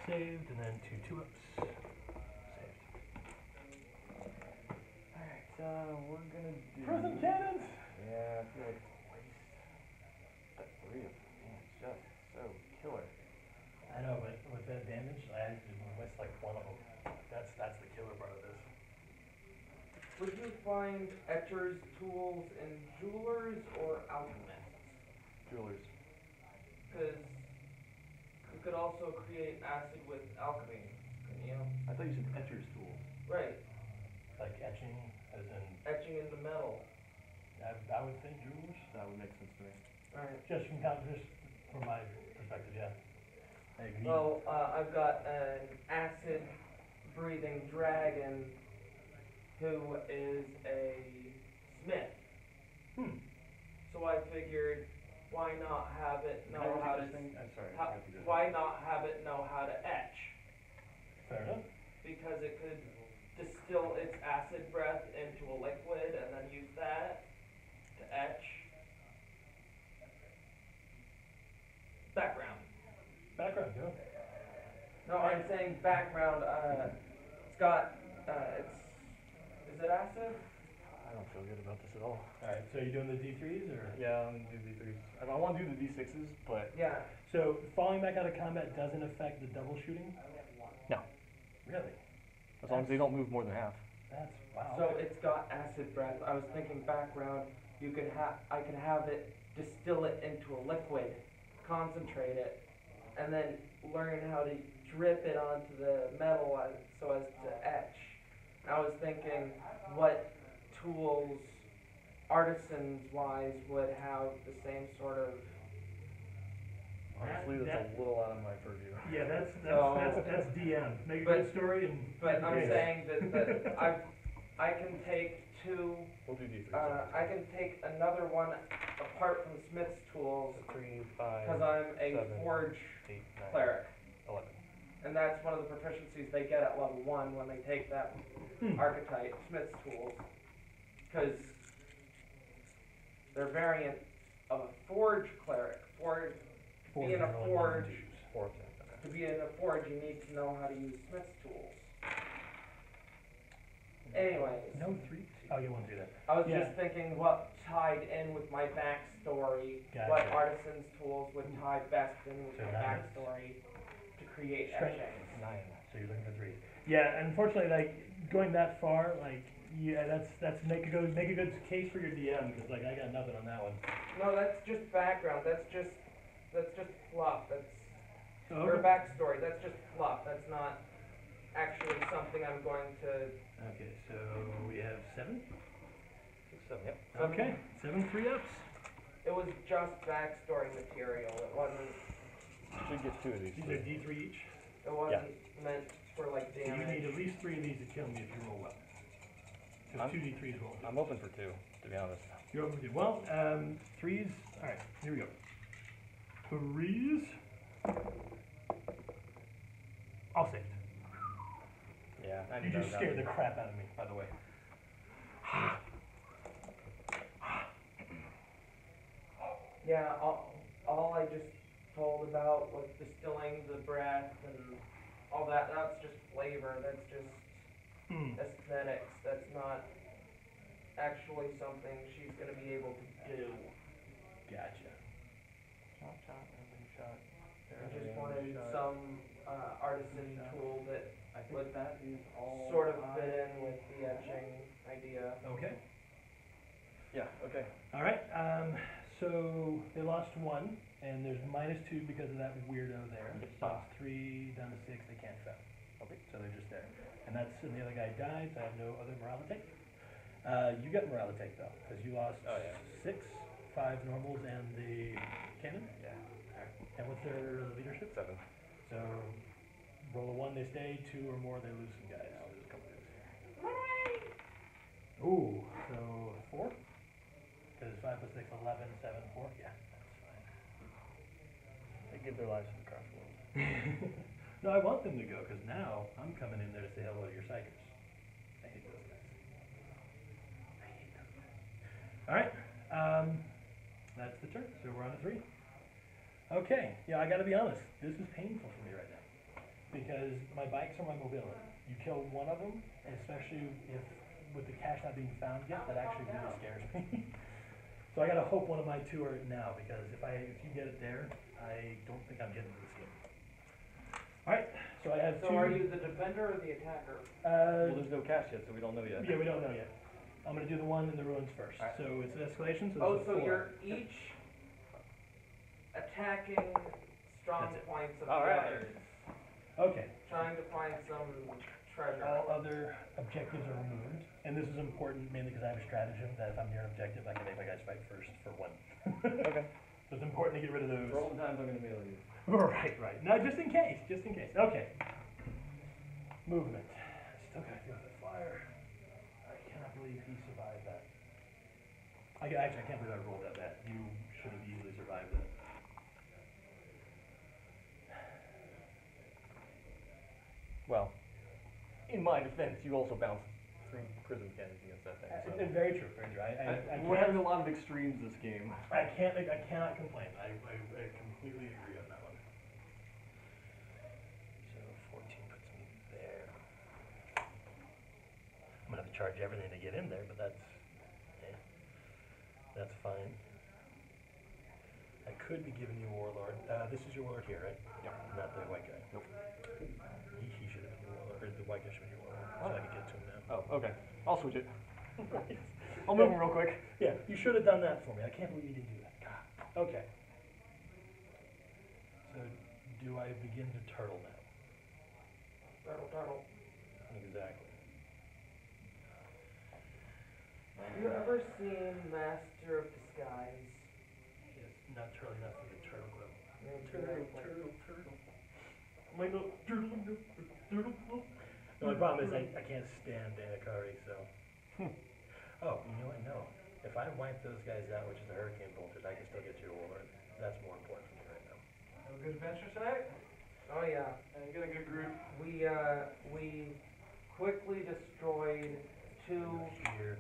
Saved, and then 2 2 ups. Saved. Alright, we're gonna do. Prison cannons! Yeah, I feel like waste. That 3 of them, man, just so killer. I know, but with that damage, I actually missed like one of them. That's the killer part of this. Would you find etchers, tools, and jewelers or alchemists? Jewelers. Because you could also create acid with alchemy, couldn't you? I thought you said etcher's tools. Right, Like etching, as in, etching into metal. I would think jewelers. That would make sense to me. Right. Just from my perspective, yeah. I agree. Well, I've got an acid-breathing dragon who is a smith. So I figured, why not have it know how to? I'm sorry. I How, forgot to do that. why not have it know how to etch? Fair enough. Because it could distill its acid breath into a liquid and then use that to etch. Background. Background, go. No, I'm saying background. It's got. Is it acid? I don't feel good about this at all. Alright, so you're doing the D3s, or? Yeah, I'm gonna do D3s. I want to do the D6s, but Yeah. So, falling back out of combat doesn't affect the double shooting? No. Really? as long as they don't move more than half. That's, wow. So it's got acid breath. I was thinking background. You could I could have it distill it into a liquid, concentrate it, and then learn how to drip it onto the metal so as to etch. I was thinking what tools, artisans-wise, would have the same sort of. Honestly, that's a little out of my purview. Yeah, that's DM. Make a But- good story and. But I'm Yeah. saying that I can take two. We'll do D3. I can take another one apart from Smith's tools 3, 5, because I'm a 7, forge 8, 9, cleric, 11. and that's one of the proficiencies they get at level 1 when they take that archetype, Smith's tools, because they're variant of a forge cleric. Being a forge, to be in a forge, you need to know how to use Smith's tools. Anyways, No three? Oh, you want to do that. I was Yeah. just thinking what tied in with my backstory, Gotcha. what artisan's tools would tie best in with So my 9. backstory to create Strength. etchings. 9. So you're looking for 3. Yeah, unfortunately, like, going that far, like, yeah, that's make a good case for your DM, because, like, I got nothing on that one. No, that's just background. That's just fluff. Oh, Or okay. backstory. That's just fluff. That's not actually something I'm going to. Okay, so we have 7? 6, 7, yep. Okay, 7 3-ups. It was just backstory material. It wasn't. You should get 2 of these. These are D3 each. It wasn't meant for like So you need damage. at least 3 of these to kill me if you roll well. Because I'm- 2 D3s roll. I'm open for 2, to be honest. You're open to. Well, 3s. Alright, here we go. 3s. I'll save it. Yeah, I You knew that just was scared the happening. crap out of me, by the way. Yeah, all I just told about was distilling the breath and all that. That's just flavor. That's just aesthetics. That's not actually something she's gonna be able to do. Gotcha. I just wanted some artisan tool that I think would that is all. sort of fit in with the etching idea. Okay. Yeah, okay. Alright, So they lost one, and there's -2 because of that weirdo there. So it's 3 down to 6. They can't defend. Okay. So they're just there, and the other guy died. So I have no other morale to take. You got morale to take though, because you lost 6, 5 normals, and the cannon. Yeah. And what's their leadership? 7. So roll a 1, they stay. 2 or more, they lose some guys. I'll lose a couple guys. Ooh, so 4? Because 5 plus 6, 11, 7, 4. Yeah, that's fine. They give their lives to the craft world. No, I want them to go, because now I'm coming in there to say hello to your psychers. I hate those guys. I hate those guys. Alright, that's the turn. So we're on to 3. Okay, yeah, I gotta be honest. This is painful for me right now. Because my bikes are my mobility. You kill one of them, and especially if with the cash not being found yet, that actually really scares me. So I gotta hope one of my 2 are now, because if you get it there, I don't think I'm getting to this game. Alright, so I have 2. So are you the defender or the attacker? Well, there's no cash yet, so we don't know yet. Yeah, we don't know yet. I'm gonna do the one in the ruins first. Alright. So it's an escalation, so Oh, it's a so 4. you're each attacking strong That's it. points of All the right. others, Okay. trying to find some treasure. All other objectives are removed, and this is important mainly because I have a stratagem that if I'm near an objective, I can make my guys fight first for 1. Okay. So it's important to get rid of those. For all the times I'm gonna mail you. Right. No, just in case, Okay. Movement. Still gotta deal with the fire. I cannot believe he survived that. I can't believe I rolled that bad. You should have easily survived that. Well, in my defense, you also bounced 3 prism cannons against that thing. So. Very true, very true. We're having a lot of extremes this game. I cannot complain. I completely agree on that one. So 14 puts me there. I'm gonna have to charge everything to get in there, but that's fine. I could be giving you Warlord. This is your Warlord here, right? Yep. Not the white guy. Nope. He should have been your Warlord, or the white guy should have been your Warlord, so I can get to him now. Oh, okay. I'll switch it. I'll move him real quick. Yeah, you should have done that for me. I can't believe you didn't do that. God. Okay. So, do I begin to turtle now? Turtle. Exactly. Have you ever seen Master of Disguise? Yes, not turtle enough for the turtle glove. Turtle. My little turtle. No, the problem is I can't stand Danakari, so. Oh, you know what? No. If I wipe those guys out, which is the hurricane bolters, I can still get your Warlord. That's more important for me right now. Have a good adventure tonight? Oh yeah. And you get a good group. We quickly destroyed 2 Here,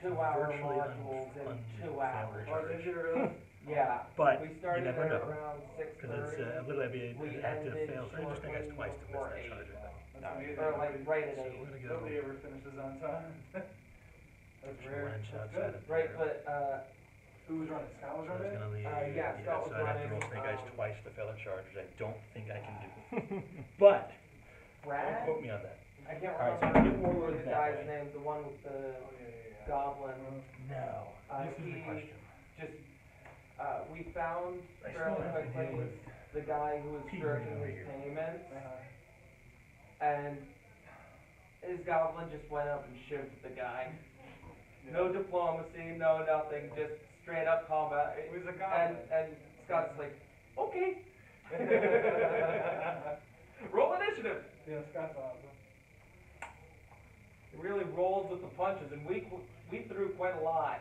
2-hour virtually modules in 2 hours. Oh, did you really? Yeah. But We you started never there know, around because it's 6:30. literally We an active ended fail. So I just think that's twice to miss shortly that before charger thing. That's amazing. Or like right at So 8. we're gonna go Nobody ever finishes on time. That's rare. wrench That's outside good. of Right, there. but Who was running? Scott was So it's running? gonna leave. yeah, Scott was so I'd have to roll running, 3 guys um, twice to fail a charge, which I don't think I can do. But don't Brad? quote me on that. I can't Alright, so remember get Warlord the that guy's way. name, the one with the Oh, yeah. goblin. Now, this is the he question. just, we found I still fairly have to deal quickly with the guy who was Pete jerking over his here. payments, Uh-huh. and his goblin just went up and shivved the guy. No diplomacy, no nothing, just straight up combat. He was a goblin. And Scott's like, okay. Roll initiative. Yeah, Scott's awesome. He really rolled with the punches, and we threw quite a lot.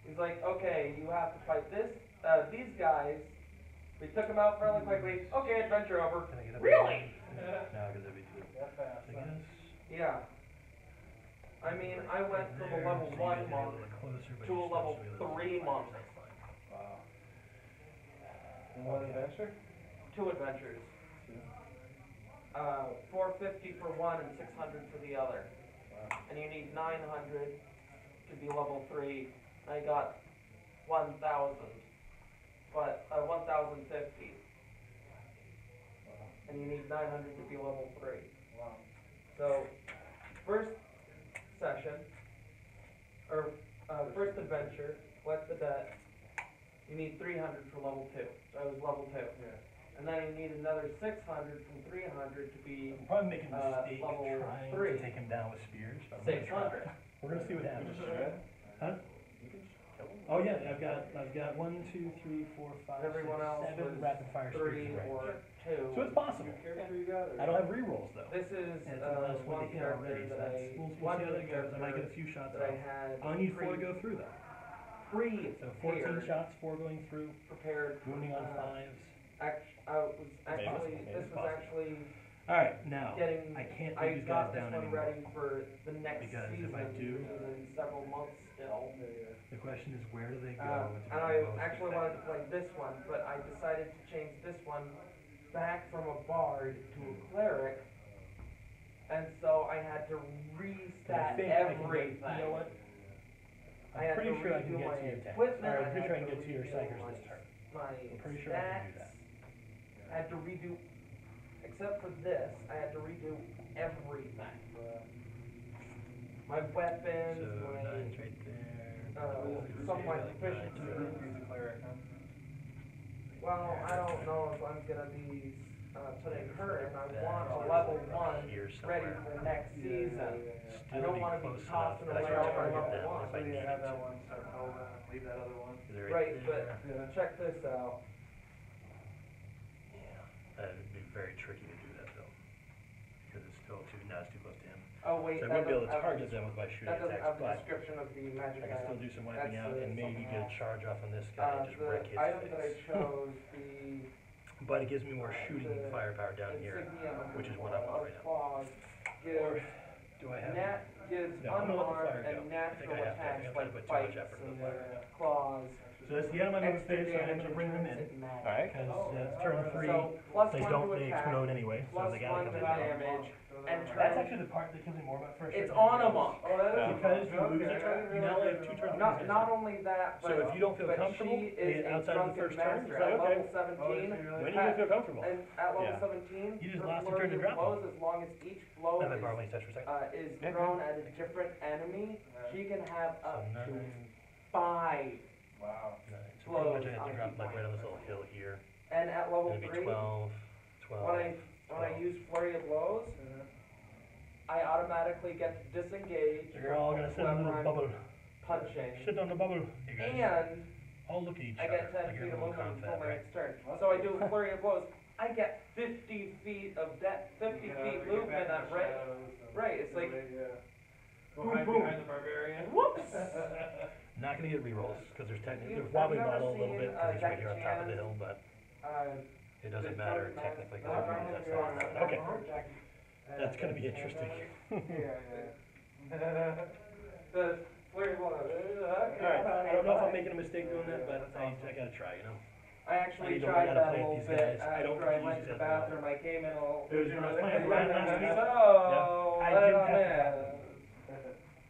He's like, okay, you have to fight these guys. We took them out fairly quickly. Okay, adventure over. Can I get up Really? No, because that'd be too. Yeah, fast. I guess. Yeah. I mean, I went from a There, level so you 1 guys are monk a little closer, but to you're a level supposed to be 3 monk. That's fine. Wow. And one adventure? 2 adventures. 450 for one and 600 for the other. Wow. And you need 900 to be level 3. I got 1,000. But 1,050. Wow. And you need 900 to be level 3. Wow. So, first session, or first adventure, split the debt. You need 300 for level 2. So I was level 2. Yeah. And then you need another 600 from 300 to be I'm probably making a mistake level trying 3. to take him down with spears, but I'm gonna try. 600. We're gonna see what happens. Huh? You can just kill them. Oh yeah, I've got 1, 2, 3, 4, 5, 6, Everyone else 7 was rapid fire spears 3 in range. or 2. So it's possible. Character you got, or? I don't have rerolls though. This is And it's the last one to one hit character already, so that that's, we'll see one how that goes. I might get a character few shots that I off. had I need 4 to go through though. So 14 shots, 4 going through, prepared. wounding on 5s. I was actually, Maybe this it's was possible. actually Alright, now, getting, I can't I take these got guys this down one anymore. ready for the next Because if season, I do- which is in several months still. The question is, where do they go? to And be I most actually wanted to effective? play this one, but I decided to change this one back from a bard to a cleric. And so I had to But I restat think I can get, everything. you know what? I I'm had pretty to sure I can redo get my to your tanks. equipment, Or I'm I pretty had sure I can to get to your redo psychers my- this turn. My I'm pretty sure I can do that. I had to redo, except for this, I had to redo everything. My weapons, So my, 9's right there. some of my Like proficiencies. 9, Use a cleric, huh? Well, I don't know if I'm gonna be, putting her in, I That want a is level up 1 here ready somewhere. for next season. I Still don't be wanna be close enough tossing that I away can all my target level them ones. if I So you need have to. that one, so hold on, leave that other one. They're Right, there. but check this out. Yeah, that'd be very tricky to do that though, because it's still too, now it's too close to him. Oh wait, So I that wouldn't be able to doesn't have target them with my shooting that doesn't attacks, have the but description of the magic I can still item. do some wiping That's, out and maybe something get a else. charge off on this guy and just The wreck his item that I face. chose, the But it gives me more shooting the firepower down here, insignia of which is what I want right now. claws Or gives do I have? gives No, I'm gonna let the unarmed fire go. and I think I natural have to. I attacks think I'm trying to like put too much bites effort into and the fire. claws. So that's the end of my move Extra phase, so I'm damage gonna bring them in. and magic. Alright. Because turn 3, So plus they 1 don't, to they attack, explode anyway, so plus they gotta 1 come to in. damage, and That's turn. actually the part that kills me more about first. It's on a monk. Oh, that is. Because you lose a Okay. turn, you now only have 2 turns. Not only that, but So if you don't feel but comfortable, she is a outside of the drunken first turn, master it's at like, okay. level 17. When do you feel comfortable? And at level Yeah. 17, You just her lost a flurry turn to of drop blows, as long as each blow Have I borrow my touch for a second? is Yeah, thrown at a different enemy, she can have So up to 9, 5. Wow. 9. So pretty much I have blows to drop on like right on this little hill here. And at level It'll be 3, 12, 12. when I use flurry of blows, I automatically get to disengage You're all gonna sit on whoever the I'm bubble. punching, Sit on the bubble. You guys and all look at each I other. get 10 like you're feet in of a little movement until confab, my right? next turn. So I do a flurry of blows. I get 50 feet of that 50 feet movement at right, it's like Behind the barbarian. whoops. Not gonna get rerolls, because there's technically, You've- there's wobbly have you ever model a little seen, bit, because he's right here on top of the Jackie hill, but Uh, it doesn't matter technically, because no, I'm that's no, not. no, Okay, Uh, that's gonna be interesting. the flurry of blows. Alright, I don't know if I'm making a mistake doing that, but I gotta try, you know? I actually I don't know tried how to that a play little these bit guys. I don't after I use went these to the as well. bathroom. I came in a little. It was when I was playing Grand last week. So, I let didn't him have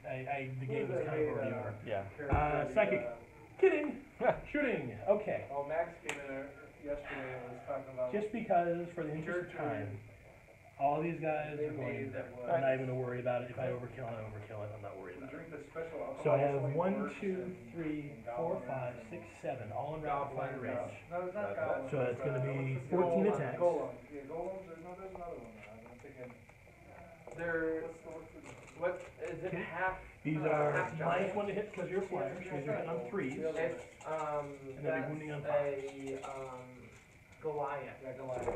in. the game was kind of already over. Yeah. Psychic. Kidding! Shooting! Okay. Oh, Max came in there yesterday and was talking about. Just because, for the interest of time, all these guys They are going made that I'm was- not even gonna worry about it. If I overkill it, I overkill it. I'm not worried about it. Drink the special alcohol. So I have only 1, works 2, in 3, 4, 5, 6, 7, all in rapid fire range. No, it's not goblins. So it's gonna be What's the 14 golem? attacks. Golems, yeah, golems, there's another one now, I'm thinking, They're, what's what, is it Okay. half? These are -1 to hit because you're a flyer, so these are hitting on 3s. It's, And they'll be wounding on that's Goliath. the, Goliath,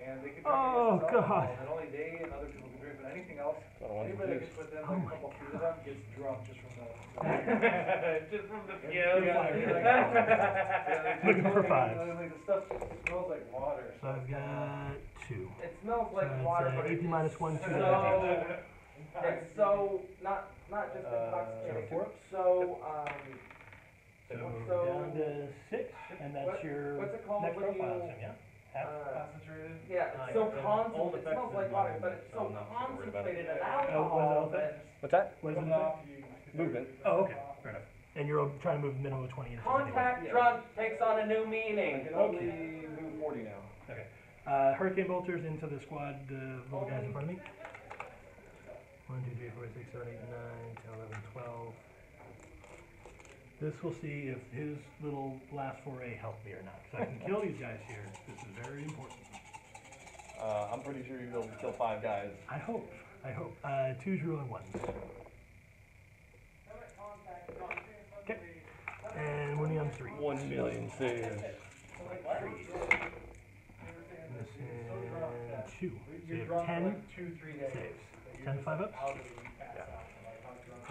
and they can Oh, drink against God. alcohol, and only they and other people can drink, but anything else, anybody that gets within like a couple feet of them gets drunk just from the. Just from the You're a flyer. Looking for 5s. Like the stuff just smells like water. So I've got 2. It smells So like it's, water, but 18 minus 1, 2 so, damage. it's so, not just intoxicating, so 4? it's so, So So- down to 6, and that's your what's it called next when profile, you, so yeah? Half. Concentrated. yeah, it's so concentrated, it smells like water, but it's so I'm not so worried about it. concentrated in Oh, was it alcohol all that What's that? What is it? Movement. Oh, okay, fair enough. And you're trying to move a minimum of 20 inches anyway. contact drunk takes on a new I meaning. can only move 40 now. Okay. Hurricane bolters into the squad, little guys in front of me. 1, 2, 3, 4, 6, 7, 8, 9, 10, 11, 12. This will see if his little last foray helped me or not. Because I can kill these guys here. This is very important. I'm pretty sure you'll be able to kill 5 guys. I hope. I hope. 2s ruling 1s. Okay. And winning on 3. 1 million saves. Threes. This is 2. So you have 10 saves. 10 5 ups? Oh,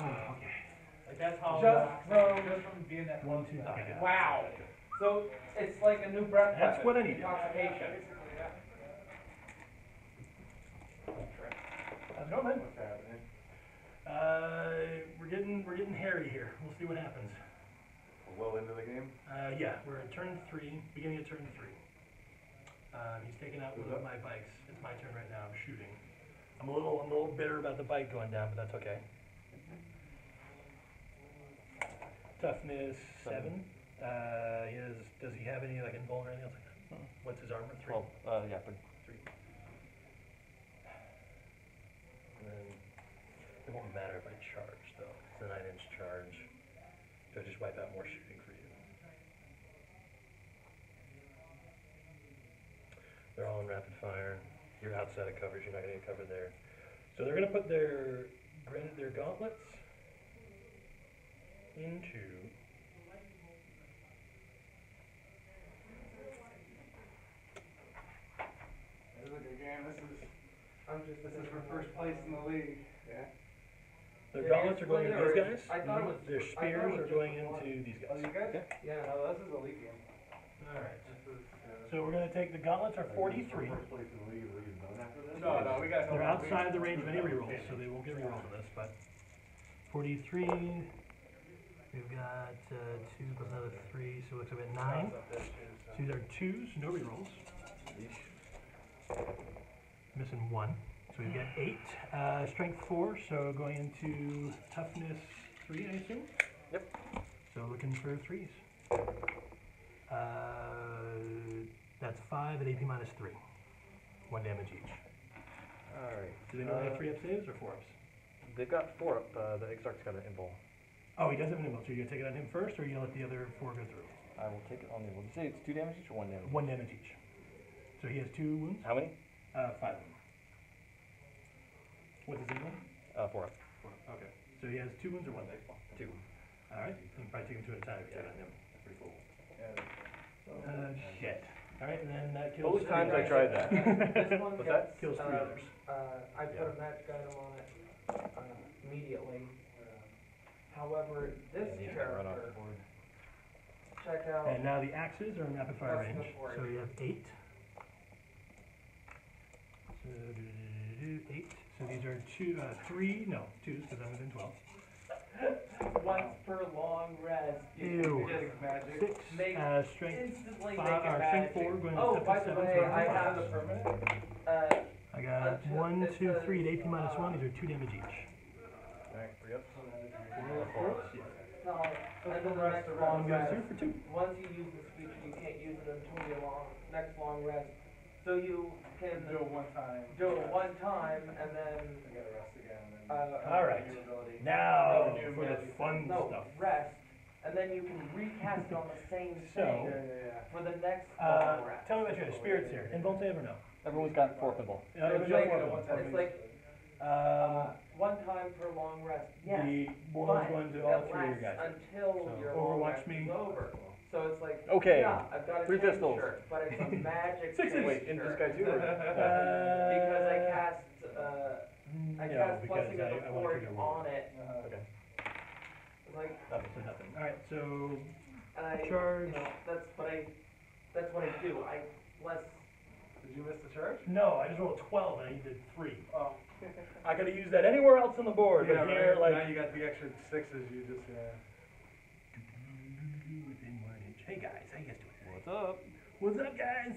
okay. Like that's how. Just from being that. 1 2. Okay. Wow. So it's like a new breath That's weapon. what I needed. Intoxication. How's it going, man? What's happening? We're getting hairy here. We'll see what happens. We're well into the game? Yeah, we're at turn 3, beginning of turn 3. He's taking out one of my bikes. It's my turn right now. I'm shooting. I'm a little bitter about the bike going down, but that's okay. Toughness 7. Does he have any like invuln or anything else like that? What's his armor? 3. Well, yeah, but 3. And then it won't matter if I charge though. It's a 9-inch charge. So just wipe out more shooting for you. They're all in rapid fire. You're outside of coverage. You're not going to get covered there. So they're going to put their gauntlets into. This is a good game. This is for first place in the league. Yeah. Their gauntlets are going into these guys. I thought it was. Their spears are going into these Oh, guys. you guys? Yeah. No, this is a league game. Alright. So we're going to take the gauntlets are 43. First place in the league, the league is done after this? No, we got. They're outside of the range of any rerolls, so they won't get rerolls of this, but 43. We've got 2 plus another 3, so it looks like we have 9. So these are 2s, no rerolls. Missing 1. So we've got 8. Strength 4, so going into toughness 3, I assume? Yep. So looking for 3s. That's 5 at AP minus 3. 1 damage each. Alright. Do they normally have 3 up saves or 4 ups? They've got 4 up. The Exarch's got an invul. Oh, he does have an invuln. So you're going to take it on him first, or are you going to let the other 4 go through? I will take it on the invul. Did you say it's 2 damage each or 1 damage? 1 damage each. So he has 2 wounds? How many? 5 of them. What's his invuln? 4 up. Okay. So he has 2 wounds or 1? 2. Alright. You can probably take him 2 at a time if you take it on him. That's pretty cool. Shit. Alright, and then that kills Both times I tried that. This one What's gets, that? Kills 3 others. I put a magic item on it immediately. However, this Yeah, run off character, the board. check out. And now the axes are in rapid fire That's range. the four. So you have 8. So 8. So these are 3, no, 2s because I'm within 12. Once per long rest. Ew. Just magic. 6, Make strength instantly 5, make it or magic. strength 4 going Oh, to by the 7, way, so I that's have five. the permanent. I got until 1, it 2, says, 3 at AP minus 1. These are 2 damage each. Alright, 3 up. 4 ups? Yeah. No, and then the next One long goes rest. through for 2. Once you use this feature, you can't use it until your next long rest. So you can Do it one time. do it one time and then You gotta rest again. And then All right. your ability. Now New for the magic. fun stuff. rest, and then you can recast on the same So, thing Yeah. for the next long rest. Tell me about your spirits here. Invuln save or no? Everyone's got 4 invul. Everyone's It's got like, 4 invuln. it's like one time per long rest. Yes. The but one's going to all it 3 of your lasts guys. until So, your long Overwatch rest me. is over. So it's like, Okay. yeah, I've got a 3 chain pistols. shirt, but it's a magic Sixes. chain Wait, in this shirt. guy too? Or? Because I cast, I no, cast because Blessing of I the want to Forge figure out. on it. Okay. Like, Nothing, so nothing. Alright, so and I, charge. you know, that's what I do. I bless. Did you miss the charge? No, I just rolled a 12 and I needed 3. Oh. I could have used that anywhere else on the board, Yeah, but here, right. like. Now you got the extra 6s. You just Within 1 inch. Hey guys, how you guys doing? What's up? What's up, guys?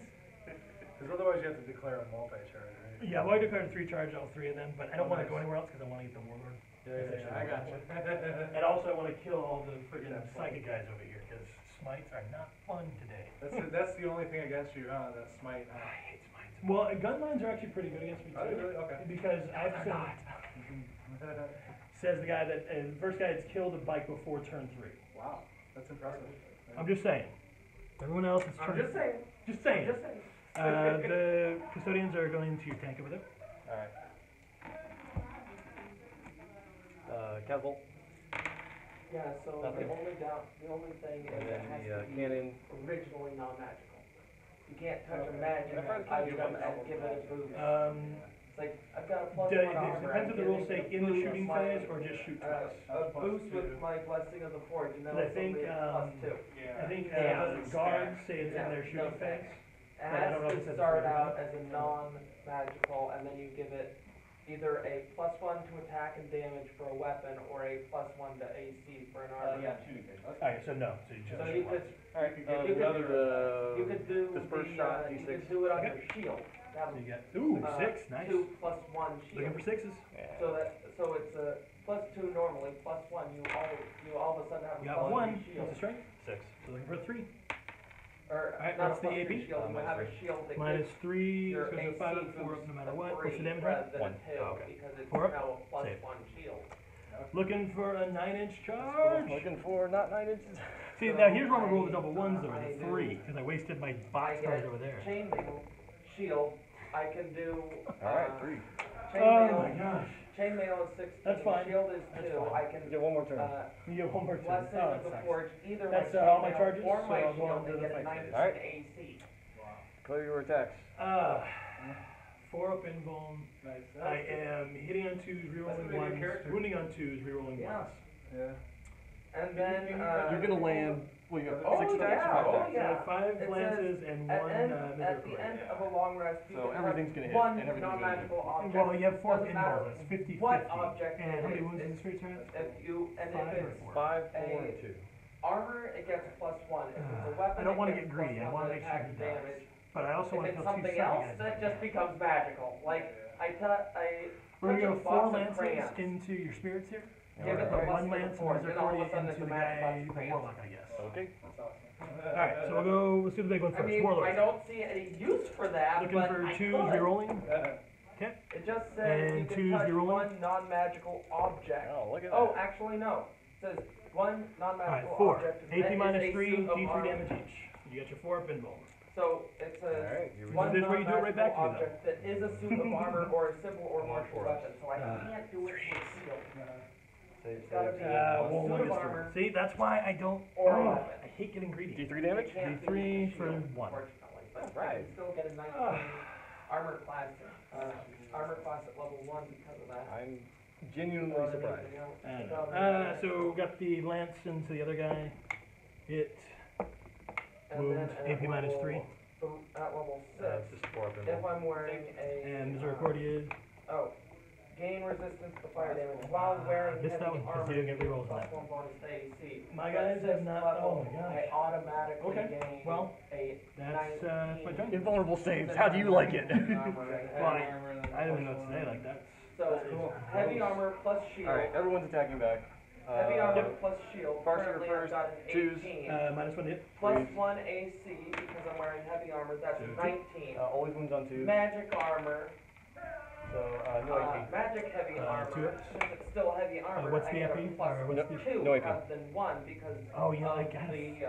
Because otherwise you have to declare a multi-charge, right? Yeah, well, I declared 3 charge, all 3 of them, but I don't want to go anywhere else because I want to get the warlord. Yeah, I got you. And also I want to kill all the friggin' psychic guys over here because smites are not fun today. That's the only thing against you, huh? That smite. I hate smites. Well, gun lines are actually pretty good against me Oh, too. really? Okay. Because I've says the guy that the first guy that's killed a bike before turn 3. Wow. That's impressive. I'm just saying. Everyone else is trying. Just saying. Just saying. Just saying. The custodians are going to your tank over there. Alright. Catapult. Yeah, so Nothing. the only thing is And it then has the to be cannon. originally non-magical. You can't touch a Okay. magic And I probably item can't and give it a boost. It's like, I've got a plus It one armor. depends I'm if the rules giving say it a in the boost shooting with phase my, or just shoot a twice. boost with my blessing of the forge, and then But I it's think, only a plus two. I think Yeah. guards say it's in Yeah, their shooting no phase. It But I don't know if has it to says start it's out as a non-magical, and then you give it either a plus one to attack and damage for a weapon, or a plus one to AC for an armor. Alright, so no. So you So just you could, Alright, you the could do disperse the, shot, you D6. could do it on your shield. Have, So you get ooh, 6, nice. 2 plus 1 shield. Looking for 6s. So it's a plus 2 normally, plus 1, you all of a sudden have a You got plus 1. 2 shield. What's the strength? 6. So looking for a 3. Or Alright, not what's a the plus 3 AP? shield, you Minus have a 3. shield that Minus gives 3, your so it's AC a 5 and 4 boost up no matter a what. What's the 3 damage rather rate? than 1. a 2, Oh, okay. because it's 4 up? now a plus Save. 1 shield. Looking for a 9-inch charge. Looking for not 9 inches. See, now here's where I'm gonna roll the double 1s though, the 3, because I wasted my box I cards get over there. chainmail shield, I can do, Alright, 3. Oh my gosh. Chainmail is 16, That's fine. shield is That's 2, fine. I can, Get one more turn. You get one more turn. blessing Oh, of that the sucks. forge, either That's, my all my chainmail charges, or so my I'll go on shield, to and the get a fight 19 phase. Alright. AC. Clear your attacks. 4 up in bone. Nice. I am hitting on 2s, rerolling That's a pretty good 1s, character. wounding on 2s, rerolling Yeah. 1s. Yeah. And then, You're gonna land. Well, you got Oh, 6 attacks. yeah, 5 oh, attacks. So I yeah. have 5 It lances and 1 at the misericordia. end of a long rest, you So can have everything's gonna hit, one and everything's gonna hit. non-magical object. Well, you have 4 Doesn't matter pinballs, that's 50-50. what object And it how many is, wounds does it's- the spirit have? If you, and 5 if or it's 4? 5, 4, and 2. armor, it gets a plus 1. If it's a weapon, I don't want to it get gets greedy, I plus 1 want to to make sure attack he damage. dies. But I also If want to it's kill 2 something second else, guys. that just becomes magical. Like, We're touch gonna a go 4 box of lances crayons. into your spirits here. Give it the Put plus 1 one lance force, and and all of a misericordia sudden into it's a the magic guy, box of the crayons. warlock, I guess. Okay. That's awesome. Alright, so we'll go, let's do the big one I first, mean, warlord. I don't see any use for that, Looking but for I 2s, could. rerolling. It just says And you 2s, can touch you're rolling? 1 non-magical object. Oh, look at Oh, that. actually, no. It says 1 Alright, non-magical 4. object. AP that is minus a 3, suit of D3 armor. damage each. You got your 4 up in bone. So it says Alright, here we one This is where you do it right back to me, though. object that is a suit of armor or a simple or martial for us. weapon. So I can't do it with shield. Say, It's gotta be say, Won't suit let of us armor through. See, that's why I don't. or a Oh, weapon. I hate getting greedy. D3 damage? It can't be D3 with for shield, 1. unfortunately. But I Right. can still get a 19 armor class at level 1 because of that. I'm genuinely Or surprised. anything else. I don't know. So we got the lance into the other guy. Hit. And Wound, then at AP minus level- 3. At level 6, It's just 4 up in if bone. I'm wearing a... And misericordia is. Gain resistance to fire damage while wearing missed that heavy one, 'cause armor. you didn't get rerolls on Plus that. 1 bonus to AC. My At guys have 6th not. level, Oh my I gosh. automatically Okay, gain well, a That's 19 my turn. Invulnerable saves. How do you like it? Well, I don't know what to say like that. So, cool. heavy armor plus shield. Alright, everyone's attacking back. Heavy armor plus shield. Varsity Currently first, I've got an twos. 18. Minus 1 hit. Plus 1 AC because I'm wearing heavy armor. That's Two. 19. Always wounds on 2. Magic armor. So, no AP. Magic heavy armor. 2 hits. Since it's still heavy armor, what's I the get AP? a plus Or what's the 2 no AP. rather than 1 because Oh, yeah, I of got it. the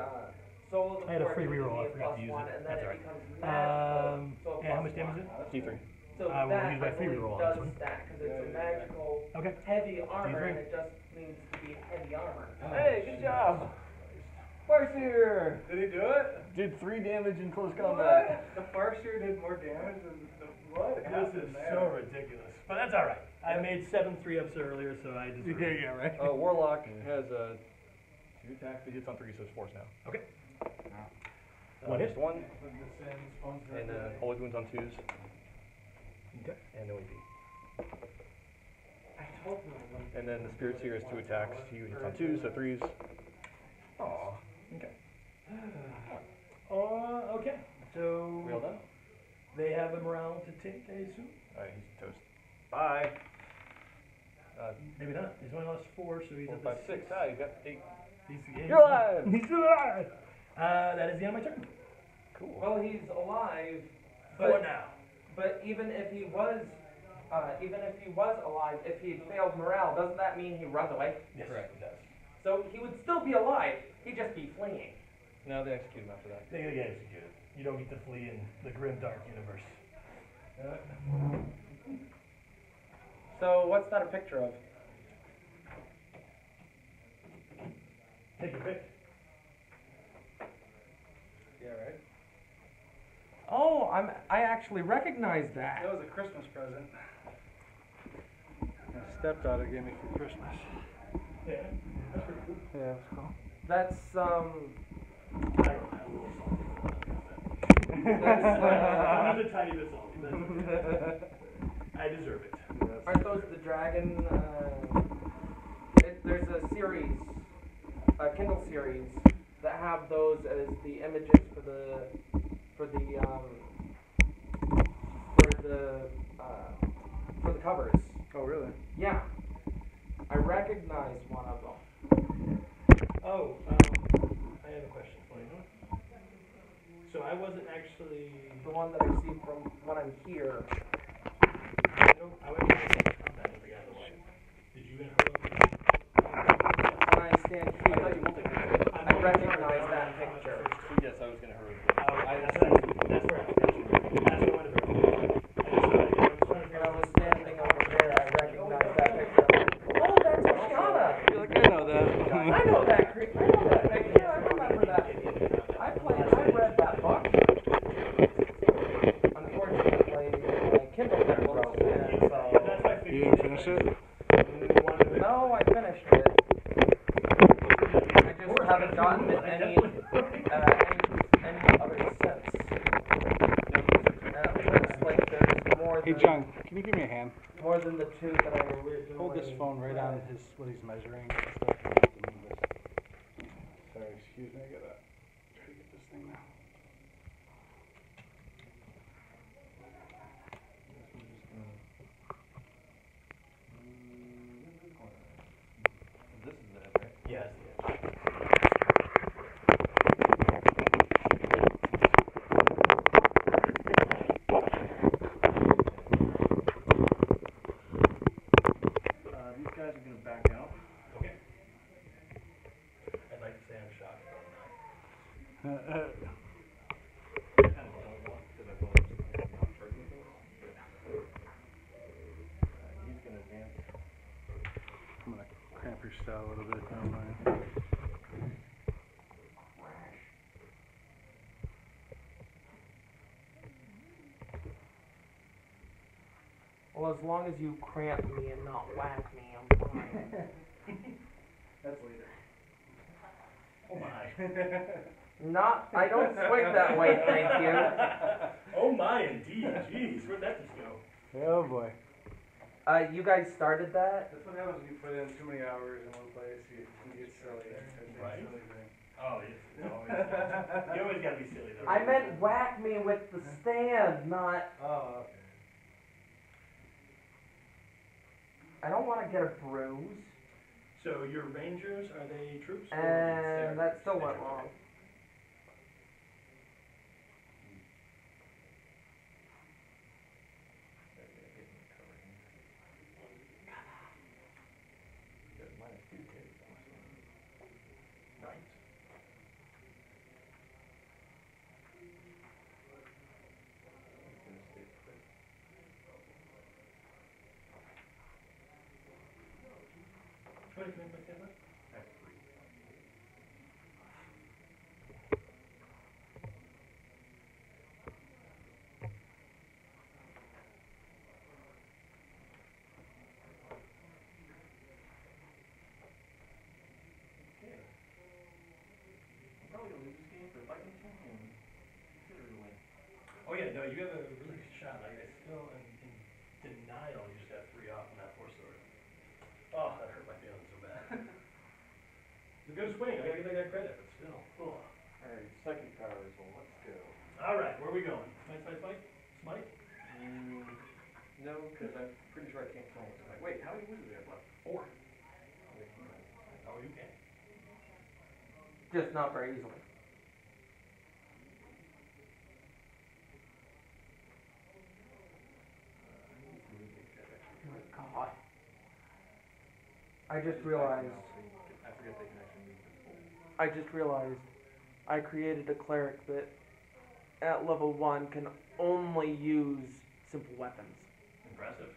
soul of the I had a forge free gives reroll, me I a forgot to plus use 1, it. and then That's it alright. becomes magical. So And how much plus damage 1. is it? D3. So I will that use my I free believe reroll on does this one. that because it's a magical Okay. heavy armor D3. and it just needs to be heavy armor. Hey, good job! Farseer! Did he do it? Did 3 damage in close combat. The Farseer did more damage than what This happened is there? so ridiculous. But that's alright. I made 7 3-ups earlier, so I just. Yeah, right. Warlock has 2 attacks. He hits on 3, so it's 4 now. Okay. One hit. 1, With the Sins, phones right and there. always wounds on 2s, Okay. and no AP. I told you. And then the Spirit Seer has 2 attacks. He hits on 2s, so 3s. Aw. Okay. Okay. So We all done? they have a morale to take, I assume. Alright, he's toast. Bye. Maybe not. He's only lost 4, so he's 4, at 5, the 6. Ah, you got 8. He's You're alive! He's still alive! That is the end of my turn. Cool. Well, he's alive, For but, now. but even if he was alive, if he had failed morale, doesn't that mean he runs away? Yes. Correct, it does. So he would still be alive, he'd just be fleeing. No, they execute him after that. They gotta get executed. You don't get to flee in the grim dark universe. So what's that a picture of? Take your pick. Yeah, right? Oh, I actually recognize that. That was a Christmas present. My stepdaughter gave me for Christmas. Yeah, that's pretty cool. Yeah, it's cool. That's I don't have a little something. I'm a tiny bit salty. That's okay. I deserve it. Aren't those the dragon? There's a series, a Kindle series, that have those as the images for the covers. Oh, really? Yeah, I recognize one of them. Oh, I have a question for you. So I wasn't actually. The one that I see from when I'm here. I went to combat with the guy. Did you interrupt me? When I stand here, I recognize that picture. Yes, I was gonna hurry. That's where I was. That's where I wanted to go. When I was standing over there, I recognized that picture. Oh, that's Oshana! You're like, I know that. I know that picture. I remember that. I read that book. Unfortunately, my Kindle got broke, and so. You didn't finish it? No, I finished it. I just haven't gotten any other since. It looks like there's more Hey, than, John, can you give me a hand? more than the two that I originally. Hold this phone right on his, what he's measuring and stuff. Sorry, excuse me, I gotta try to get this thing now. This is it, right? Yes. These guys are gonna back out. Okay. I'd like to say I'm shocked, but I'm not. I kind of don't want because I don't want charging things. But, he's gonna advance. I'm gonna cramp your style a little bit, don't mind. Well, as long as you cramp me and not whack me, I'm fine. That's later. Oh my. I don't swing that way, thank you. Oh my, indeed. Jeez, where'd that just go? Oh boy. You guys started that? That's what happens when you put in too many hours in one place. You get silly. Right. Silly thing. Oh, yes. You always gotta be silly though. I meant whack me with the stand, not. Oh, okay. I don't want to get a bruise. So your rangers, are they troops? or And they're- that still went they're- wrong. What do you think about that? Oh yeah, no, you have a really good shot. Like I still am in denial. You just got 3 off on that 4-sword. Oh, that hurt my feelings so bad. It's a good swing. I gotta give that guy credit, but still. Oh. Alright, second power result. Let's go. All right, where are we going? Smite? Smite? No, because I'm pretty sure I can't kill him tonight. Wait, how many wizards do we have left? 4. Oh, you can. Just not very easily. Oh my God. I just realized I forget they can I just realized I created a cleric that at level 1 can only use simple weapons. Impressive.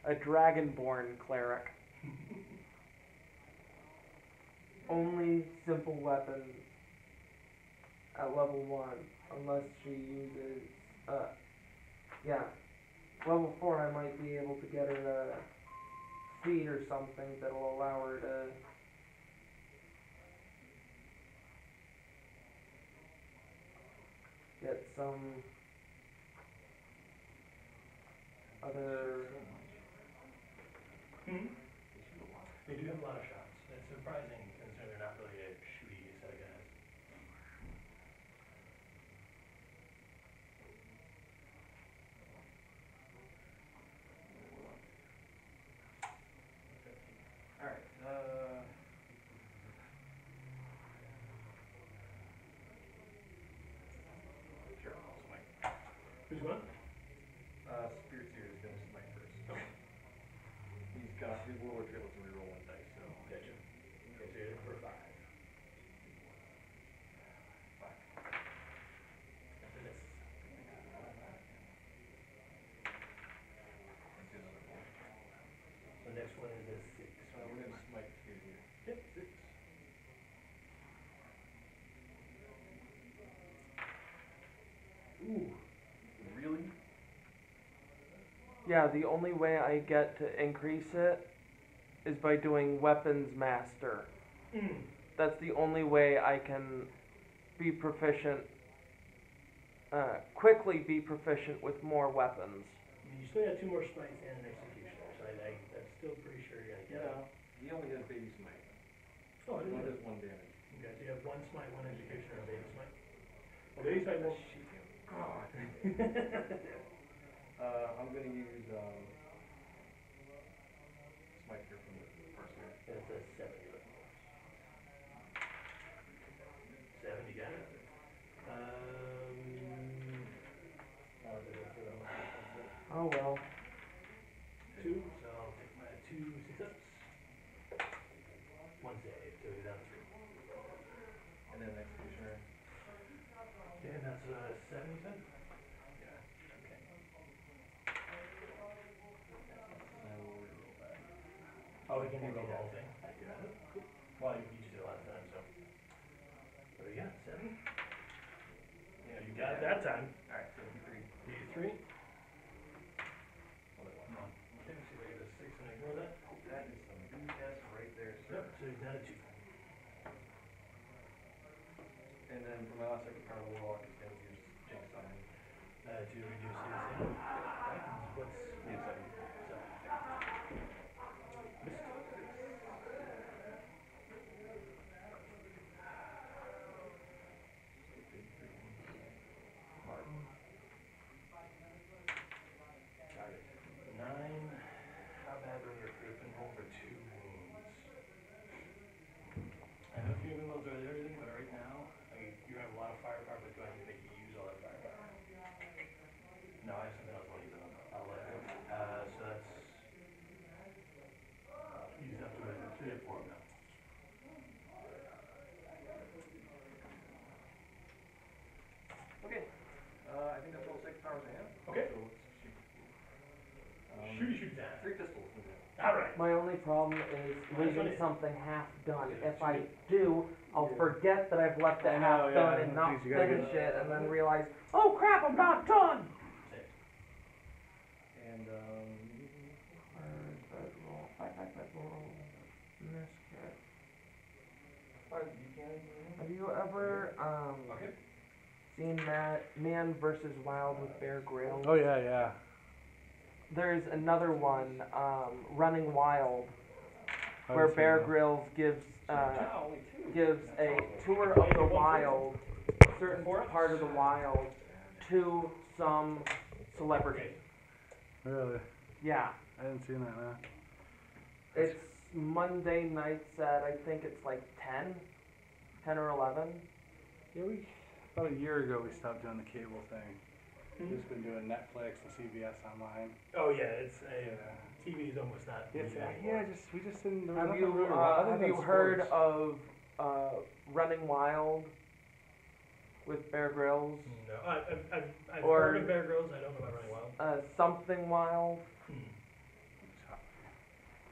A dragonborn cleric. Only simple weapons at level 1, unless she uses, yeah. Level 4 I might be able to get her a feat or something that'll allow her to get some other... They do have a lot of shots. It's surprising considering they're not really a shooty set of guys. Alright, sure, I'll smite. Who's going? Spirit Seer is gonna smite first. Okay. His warlord's able to reroll one dice, so. Gotcha. Okay, so you're in for 5. Five. That's a miss. Let's do another roll. The next one is a 6. We're gonna smite Spirit Seer. Yep, 6. Ooh. Really? Yeah, the only way I get to increase it is by doing Weapons Master. That's the only way I can be proficient, quickly be proficient with more weapons. You still got 2 more smites and an executioner, so I'm still pretty sure you're gonna get it. He only has baby smite. Oh, I He didn't only know does that. 1 damage. Okay, so you have 1 smite, 1 executioner, and a baby smite. Well, baby smite won't. God. I'm gonna use smite here from the first here. That's a 7. 7, you got it. Oh well. 2, so I'll take my 2 successes. 1 save, so you're down to 3. And then executioner. Okay, and that's 7, you said? Yeah. Okay. I will reroll that. Oh, we can reroll the whole thing. I got it. Cool. Well, you just did it last time, so. What do you got? 7? Yeah, you got it that time. Alright, so 3. 83. Come on. Okay, see if I get a 6 and ignore that. That is some BS right there, sir. Yep, so he's down to 2. And then for my last second power warlock, he's gonna use Jinx on me. To reduce his right? What's Yes, 7. 7? Missed. Got it. 9. How bad were your griffin roll for 2 wounds? I have a few wounds over everything, but right now, you have a lot of firepower, but do I need to make you use all that firepower? No, I have something else I'll use it on. I'll let it. So that's used up to 3 or 4 now. Okay. I think that's all 6 powers I have. Okay. So let's shoot. Shoot down. 3 pistols. Alright. My only problem is leaving something half done. If I do, I'll forget that I've left it half done and not finish it, and then realize, oh crap, I'm not done! And Have you ever seen Man vs. Wild with Bear Grylls? Oh yeah, yeah. There's another one, Running Wild, I where haven't seen Bear that. Grylls gives only 2. gives a tour of the wild, a certain part of the wild, to some celebrity. Really? Yeah. I didn't see that, no. It's Monday nights at, I think it's like 10 or 11. Yeah, about a year ago we stopped doing the cable thing. We've just been doing Netflix and CBS online. Oh yeah, it's a TV is almost not. It's, needed yeah, anymore. we just didn't. There was Have nothing you really other have than you heard sports. of Running Wild with Bear Grylls? No, I've Or- heard of Bear Grylls. I don't know about Running Wild. Something Wild. Hmm.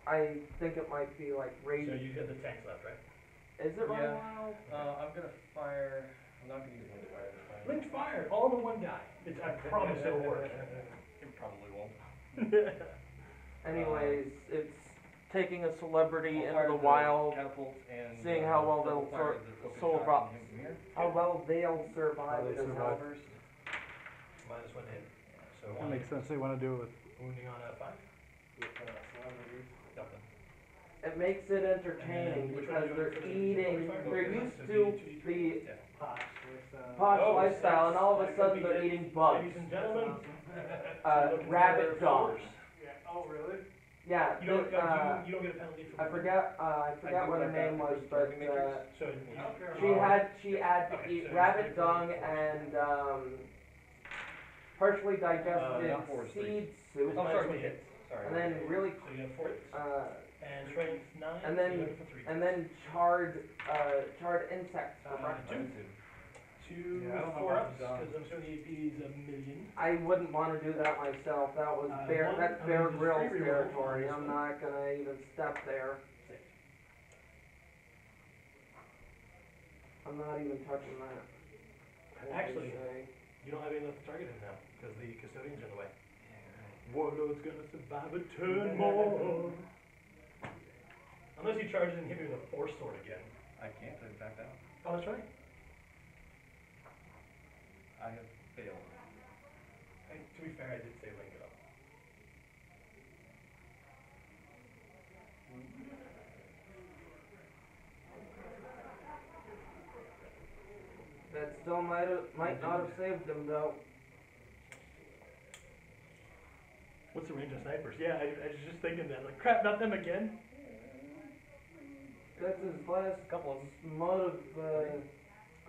I think it might be like So rated. you got the tanks left, right? Is it Running Yeah. Wild? I'm gonna fire, I'm not gonna use linked fire this time. Linked fire, all in one guy. I promise it'll work. It probably won't. Anyways, it's taking a celebrity I'll into fire the wild, catapults and, seeing how well double they'll fire sort- the focus soul shots drop. and hit from here. how well they'll survive How they this survive. outburst. Minus one hit. So That makes sense. They want to do it with. wounding on a 5. With, celebrities. Nothing. It makes it entertaining Which one because are you they're doing first? eating, Okay. they're Okay. used So to D2D3? the Yeah. Posh with, posh Oh, lifestyle, and all of a that sudden could they're be it. eating bugs. Ladies and gentlemen. Rabbit dogs. Yeah, oh, really? Yeah, You don't, the, you don't get a penalty for. I forget what her name was, but So she had to eat rabbit dung and partially digested not 4 is 3. seed soup, Oh, sorry, one we hit. hit. Sorry. and then really So you have 4 hits. uh, And strength 9. and so then- you have it for 3. and then charred insects for breakfast. 2, Yeah, I don't know 4 about ups, the dog. because I'm sure the AP is a million. I wouldn't want to do that myself. That was One, that's I mean, Bear there's Grylls 3 rerolls. territory. I'm not gonna even step there. 6. I'm not even touching that. What did Actually, they say? you don't have anything left to target him now, because the custodian's in the way. Warlord's gonna survive a turn more. Unless he charges and hit me with a force sword again. I can't, I backed out. Oh, that's right. I have failed. To be fair, I did say link it up. That still might not have saved him though. What's the range of snipers? Yeah, I was just thinking that. Like, crap, not them again. That's his last Couple of them. mode of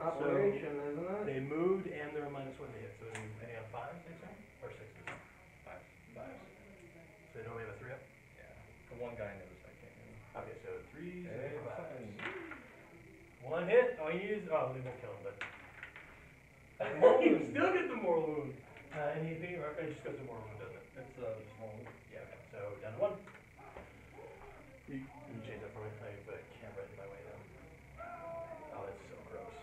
operation, isn't it? They moved and they're a -1 to hit, so they're hitting on 5s, they say? Or 6s? 5. 5s. So they don't have a 3 up? Yeah. The one guy knows I can't hit him. Okay, so 3s Hey, and 5s. fucking- 1 hit. Oh, he used. Oh, they won't kill him, but. You still get the mortal wound. Any AP, or it just goes to mortal wound, doesn't it? It's small. Yeah, okay. So down to 1. You change that for me. I put a camera in my way now. Oh, that's so gross.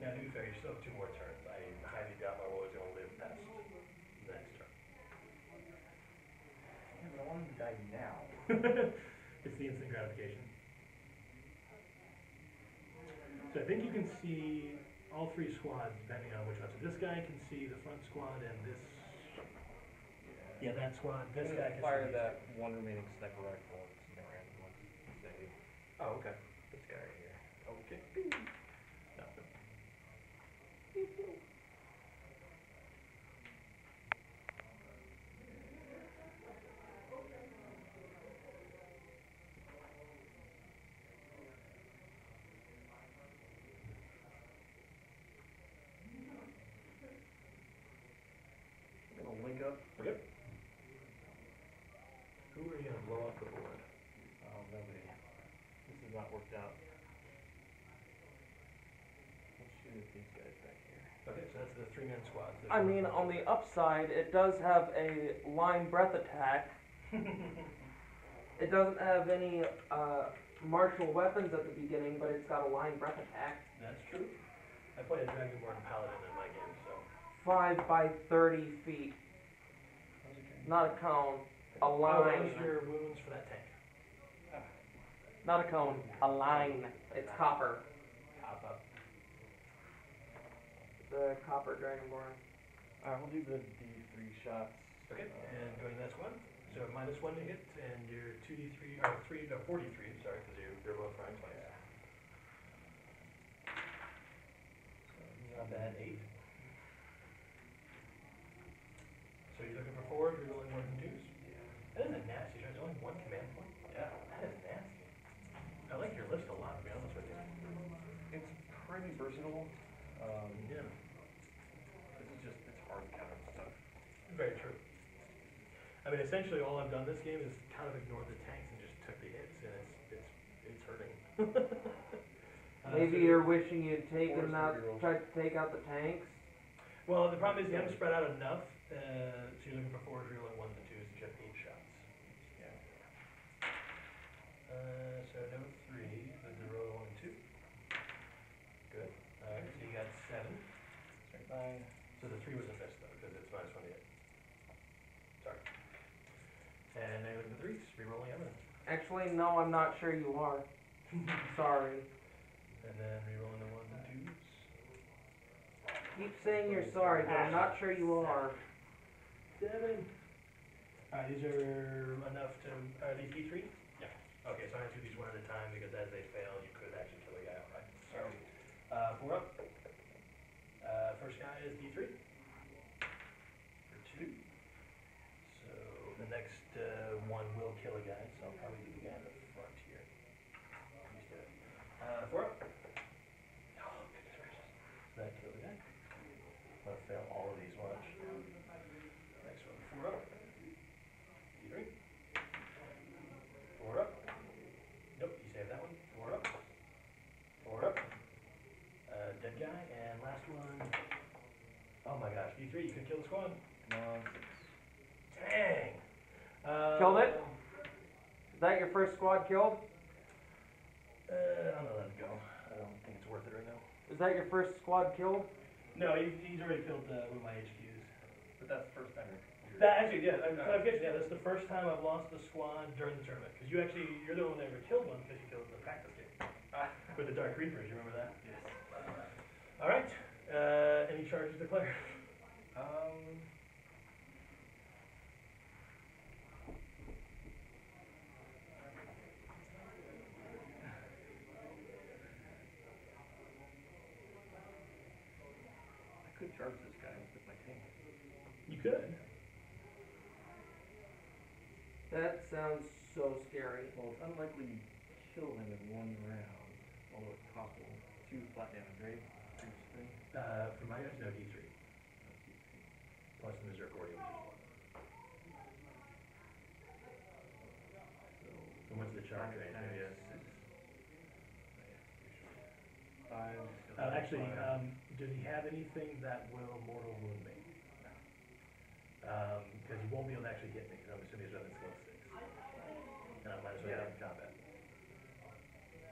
Now, to be fair, you still have 2 more turns. I highly doubt my roller's gonna live past the next turn. Yeah, but I want him to die now. It's the instant gratification. So I think you can see all 3 squads depending on which one. So this guy can see the front squad and this. Yeah, that squad. This I'm guy gonna can fire see. that one remaining sniper rifle. It's no random one. Save. Oh, okay. This guy right here. Okay. No. I'm gonna link up. Yep. Who are you gonna blow off the board? Oh, nobody. This has not worked out. Let's shoot at these guys back here. Okay, so that's the 3-man squad. I mean, on the upside, it does have a line breath attack. It doesn't have any martial weapons at the beginning, but it's got a line breath attack. That's true. I played a Dragonborn Paladin in my game, so. 5 by 30 feet. Not a cone, a Oh, line. what was your wounds for that tank? Not a cone, a line. It's copper. Pop up. The copper dragonborn. Alright, we'll do the D3 shots. Okay, and go to the next one. So -1 to hit, and you're 2d3, or 4d3, sorry, because you're both frying twice. Not bad, 8. So you're looking for 4, you're rolling 1s and 2s? That isn't nasty, there's only 1 command Yeah. This is just, it's hard to counter stuff. Very true. I mean, essentially, all I've done this game is kind of ignored the tanks and just took the hits, and it's hurting. Maybe so- you're wishing you'd taken Force out, reroll. tried to take out the tanks. Well, the problem is you haven't spread out enough, so you're looking for 4s, rerolling 1s and 2s, and you have 8 shots. Yeah. So no 3, but 0, 1, and 2. Good. Alright, so you got 7. Strength 9. So the 3 was a miss though, because it's minus 1 to hit. Sorry. And now you're looking for 3s, rerolling evidence. Actually, no, I'm not sure you are. Sorry. And then rerolling the 1s and 2s. Keep saying you're sorry, but I'm not sure you are. 7. Alright, these are enough to, are these D3? Yeah. Okay, so I'm gonna do these one at a time, because as they fail, you could actually kill a guy outright. So, 4 up. First guy is D3. For 2. So, the next one will kill a guy, so I'll probably do the guy in the front here. He's dead. 4 up. Oh, goodness gracious. So that killed the guy. I'm gonna fail all of these, watch. Next one, 4 up. D3. 4 up. Nope, you saved that one. 4 up. 4 up. Dead guy, and last one. Oh my gosh, D3, you could kill the squad. Come on. Dang! Killed it? Is that your first squad killed? I'm gonna let it go. I don't think it's worth it right now. Is that your first squad killed? No, he's already killed one of my HQs. But that's the first time That actually, yeah, clarification, yeah, that's the first time I've lost the squad during the tournament. Because you're the one that ever killed one because you killed in the practice game. With the Dark Reapers, you remember that? Yes. Alright, any charges declared? I could charge this guy with my tank. You could. That sounds so scary. Well, it's unlikely you kill him in one round, although it's possible. 2 flat damage, right? For my guys, no D3. Plus the Misericordia, which is 1. So what's the charge rate? Maybe a 6. 5. Actually, does he have anything that will mortal wound me? Because he won't be able to actually hit me, because I'm assuming he's running skill 6. And I might as well get in combat.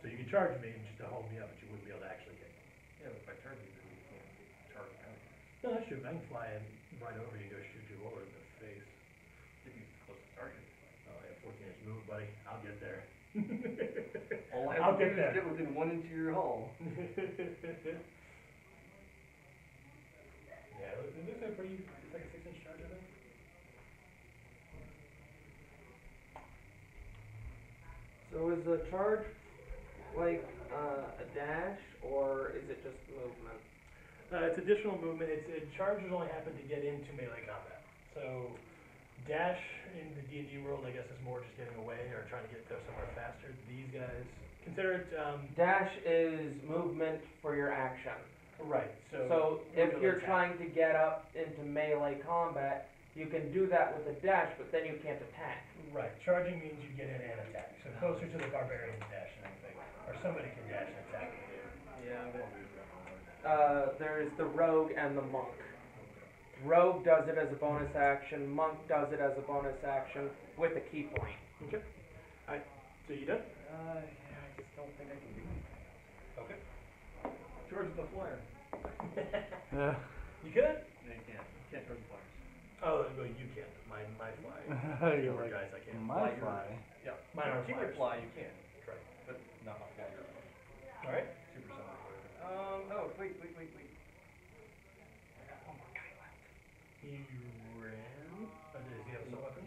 So you can charge me just to hold me up, but you wouldn't be able to actually hit me. Yeah, but if I charge you, then you can't charge me. No, that's true. I can fly in right over you and go shoot you over in the face. If he's the closest target. Oh, I have 14-inch move, buddy. I'll get there. All I I'll have to get do there. is get within 1 inch of your hull. Yeah, it looks like pretty, it's like a 6-inch charge, I think. So is the charge like a dash, or is it just movement? It's additional movement. Charges only happen to get into melee combat. So, dash in the D&D world, I guess, is more just getting away or trying to get there somewhere faster. These guys, consider it, Dash is movement for your action. right, so. So if melee you're attack. trying to get up into melee combat, you can do that with a dash, but then you can't attack. Right, charging means you get in and attack. So closer to the barbarian dash than anything. Or somebody can dash and attack with you. Yeah, I'm gonna lose that one. There's the rogue and the monk. Rogue does it as a bonus action, monk does it as a bonus action with a key point. Okay. Alright, so you done? Yeah, I just don't think I can do anything else. Okay. Charge the flyer. Yeah. You could? No, you can't. You can't charge the flyers. Oh, well, you can't. My fly. You're Your like, guys, I can't. my Fly, fly. Yeah. Mine are Keep your flyers. fly, you can. Right. But not my flyer. Alright. Super sonic. Oh, wait. He ran. Oh, does he have a weapon?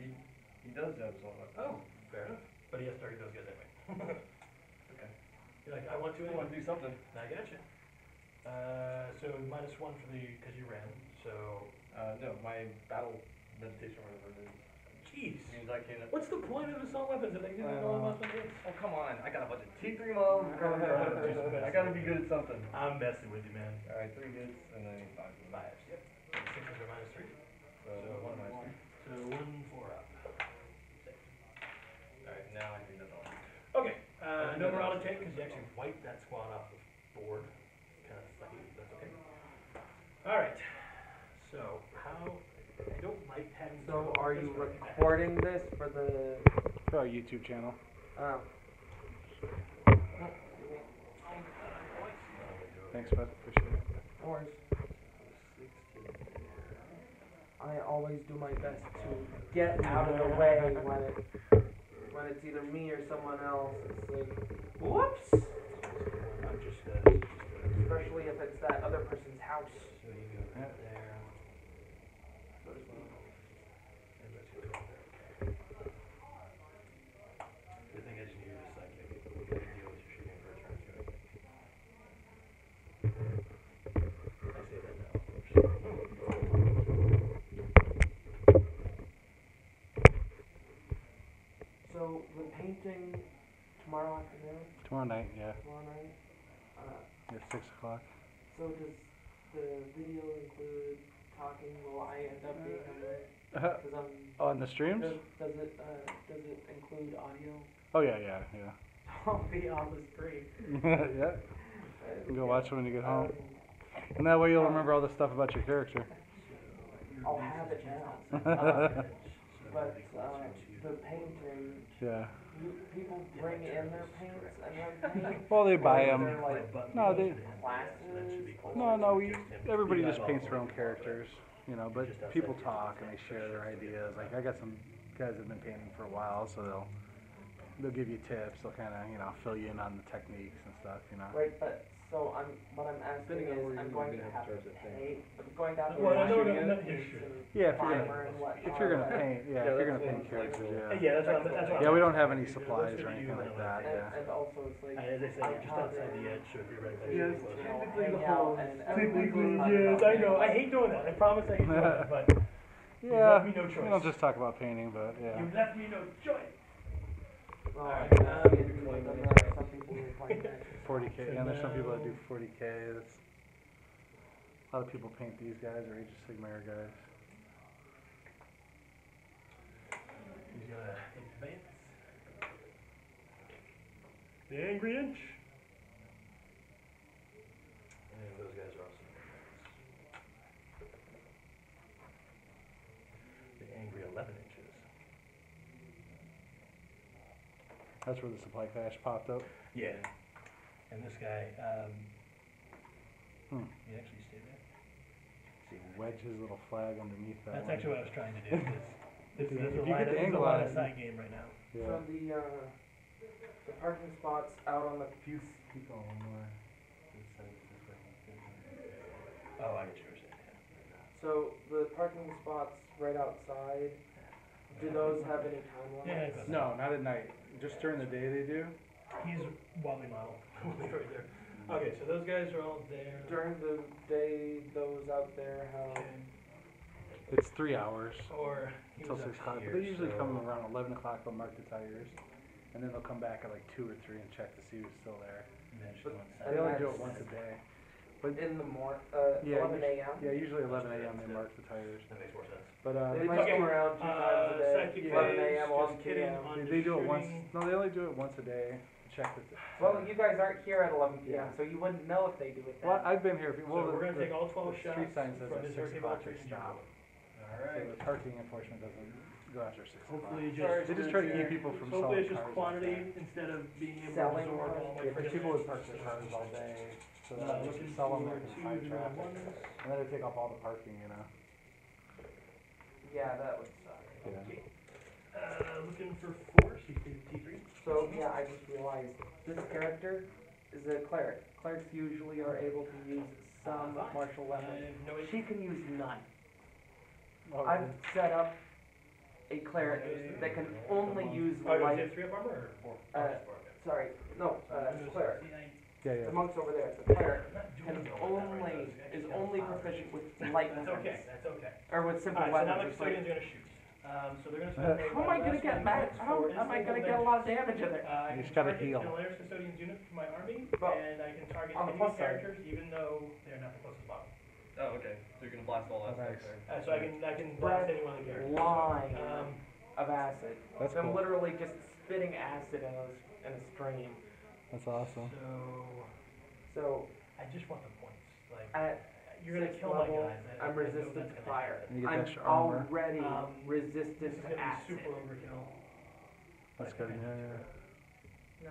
He does have assault weapon. Oh, fair enough. But he has to target those guys anyway. Okay. You're like, I want to I anyway. want to do something. I gotcha. So -1 for the, because you ran, so. No, my battle meditation or whatever it is. Jeez. Means I can. What's the point of assault weapons if they can all weapons? Oh come on! I got a bunch of T3 models. I gotta be good at something. I'm messing with you, man. All right, 3 hits and then 5 Fives. Yep. Sixes are -3. So 1 minus 3. So 1 4 up. All right, now I think that's all. Okay. No morale to take because you actually wiped that squad off the board. Kind of sucky. That's okay. All right. So how? I don't like having. So are you recording this for the? For our YouTube channel. Oh. Thanks, bud. Appreciate it. No worries. I always do my best to get out of the way when it's either me or someone else. It's like, whoops. I'm just Especially if it's that other person's house. So you go right there. I think I just need to psychic. We gotta deal with your shooting for a turn. I say that now. So the painting tomorrow afternoon, Tomorrow night, yeah. tomorrow night. At 6 o'clock. So does the video include talking? Will I end up being on it? Cause I'm. On the streams? Does it include audio? Oh, yeah, yeah, yeah. I'll be on the screen. Yeah. You can go watch it when you get home. And that way you'll remember all the stuff about your character. I'll have it now. But the painting, Yeah. people bring in their paints and then paint. Well, they buy them. They're like No, they. classes. No, everybody just paints their own characters, you know, but people talk and they share their ideas. Like, I got some guys that have been painting for a while, so they'll give you tips, they'll kind of, you know, fill you in on the techniques and stuff, you know. Right, but so what I'm asking is, I'm going to have to pay, I'm going to have to Well, buy no, paints sure. and Yeah, primer and whatnot. if you're gonna paint, yeah, if you're gonna paint characters, yeah. Yeah, that's what Yeah, we don't have any supplies or anything like that, yeah. And also it's like, As I said, I you're just have outside it, the edge, so if you're right by you the know, hang out and Technically, everyone's yes, I know. I hate doing that. I promise I hate doing that, but you Yeah, left me no we choice. don't just talk about painting, but yeah. You left me no choice. Well, Alright, I guess it doesn't matter. Some people will find that. 40K, and there's some people that do 40K. That's, a lot of people paint these guys or Age of Sigmar guys. He's gonna advance. The Angry Inch. And those guys are also the Angry 11 inches. That's where the supply cache popped up. Yeah. And this guy, Hmm. he actually stayed there. See, wedge his little flag underneath that That's one. actually what I was trying to do. This is If a you line, get the this is a angle line on of it, sight game right now. Yeah. So the parking spots out on the, Keep going one more. Oh, I get you what you're saying. so the parking spots right outside, do those have any time Yeah, limits? it does. No, not at night. Just during the day they do. He's wobbly model. Right there. Okay, so those guys are all there. During the day, those out there have, It's 3 hours Or he until was 6 up o'clock. here, But they usually so- come around 11 o'clock. They'll mark the tires, and then they'll come back at like 2 or 3 and check to see who's still there. And then just But- go inside. They only do that's- it once a day. But in the Yeah, 11 a.m.? yeah, usually 11 a.m. they mark the tires. That makes more sense. But They they might Okay, come around 2 times a day, psychic 11 phase, a.m., just 1 kidding p.m. on they do it once. shooting. No, they only do it once a day. Check the. Well, you guys aren't here at 11 p.m., Yeah. so you wouldn't know if they do it then. Well, I've been here. So Well, we're gonna the, take all 12 the shots street sign says from at this 6 earthy o'clock box they stop. So Alright. the parking enforcement doesn't go after 6 o'clock. Hopefully Sorry, They just try to keep people from Hopefully selling it's just cars quantity like that. instead of being able Selling to absorb cars? all my Yeah, because friction. people would park their cars all day, so that they Looking can sell them for and two find zero traffic. ones. And then they take off all the parking, you know. Yeah, that would suck. Yeah. Looking for 4, T3. So, yeah, I just realized this character is a cleric. Clerics usually are able to use some martial weapons. No issue. She can use none. Oh, I've set up a cleric that can only use Oh, do you light. have 3 up armor or 4? Sorry, no, cleric. yeah, yeah. The monk's over there. The cleric is only proficient with light That's weapons. okay, that's okay. Or with simple Alright, so now weapons. the It's like custodian's gonna shoot. So they're gonna spend How am I gonna get back? How am I gonna get a lot of damage in there? I You can just gotta target heal. the Layers Custodian's unit from my army, But and I can target on the enemy plus side. characters even though they're not the closest bottom. Oh, okay. So you're gonna blast all that Nice. stuff there. So I can blast any one of the characters. Line Um, of acid. That's I'm cool. literally just spitting acid in a stream. That's awesome. So I just want the points. Like at you're gonna 6th kill level, my guys. and I I'm know resistant that's to gonna fire. happen. And you get I'm extra armor. already This resistant is to gonna be acid. super overkill. That's good. Yeah,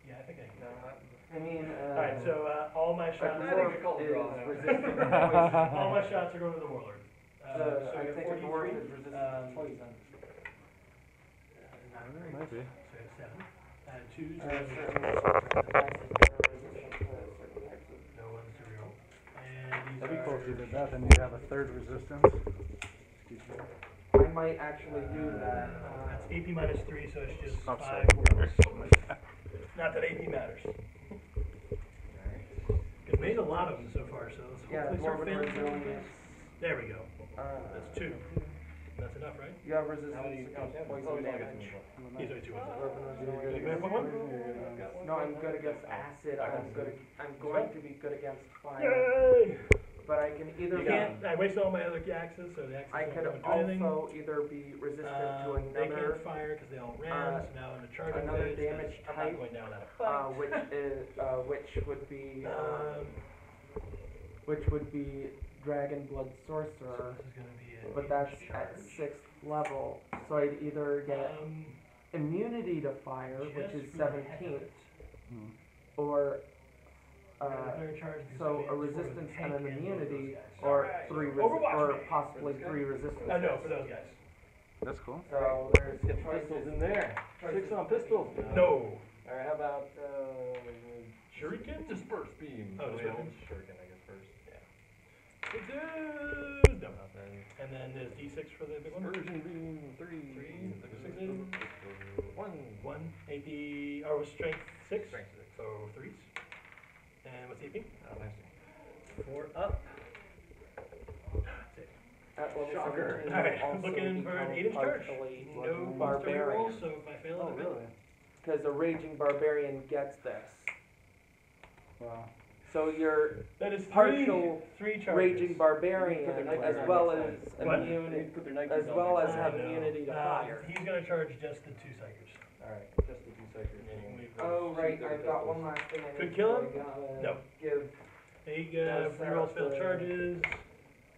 Yeah, I think I can. No, not. I mean, Alright, so all my a shots. dwarf we call it is draw now. resistant to yeah. All my shots are going to the warlord. So I we have think a dwarf 43. is resistant to poison. Might be. So we have 7. Twos are Certain types of resistant to certain types of. no ones to reroll. And these That'd be are cool if you did that. Then you'd have a third resistance. Excuse me. I might actually do that. That's AP minus 3, so it's just Oh, 5 sorry. rolls. Not that AP matters. We've made a lot of them so far, so let's Yeah, hopefully start Dwarven failing some of resilience. these. There we go. That's 2. That's enough, right? You have resistance How many? to Oh, poison yeah, damage. These are 2 ones. Dwarven resilience. You gonna put one? No, I'm good against acid. I'm going to be good against fire. Yay! But I can either You be. can't, I wasted all my other axes, so the axes I don't could go into anything. also either be resistant to They another, can't fire because they all ran, so now in the charging another phase, damage I'm type, not going down that fight. which would be Dragon Blood Sorcerer. This is gonna be a But that's charge. at 6th level, so I'd either get immunity to fire, which is Just for the heck of 17th, it. or Regular charge is so gonna be a for the resistance tank and an and immunity, those guys. or Overwatch or me. possibly 3 resistance. No, for those guys. That's cool. So there's Get pistols in there. 6 on pistols. No. Alright, how about, Shuriken? disperse beam? Oh, disperse beam? Shuriken, I guess, first. No. Not then. And then there's D6 for the big one. Dispersion beam, 3. 1. 1 AP, or was strength 6? Strength 6. So 3s. And what's AP? Nice. 4 up. at level Shocker. 17, Alright, also looking for an 8 inch become charge. partially No monster barbarian. rolls, so if I fail Oh, it, I fail. really? Because a raging barbarian gets this. Wow. So you're That is partial 3 charges. raging barbarian Put their Nikes as on well next as time. What? immune, Put their Nikes as on well next as time. have immunity to fire. He's gonna charge just the 2 psychers. Alright, just the 2 seconds. Oh right, I've got one last thing I need Could to kill do. him? I gotta No. give. He Set rerolls up failed the- charges.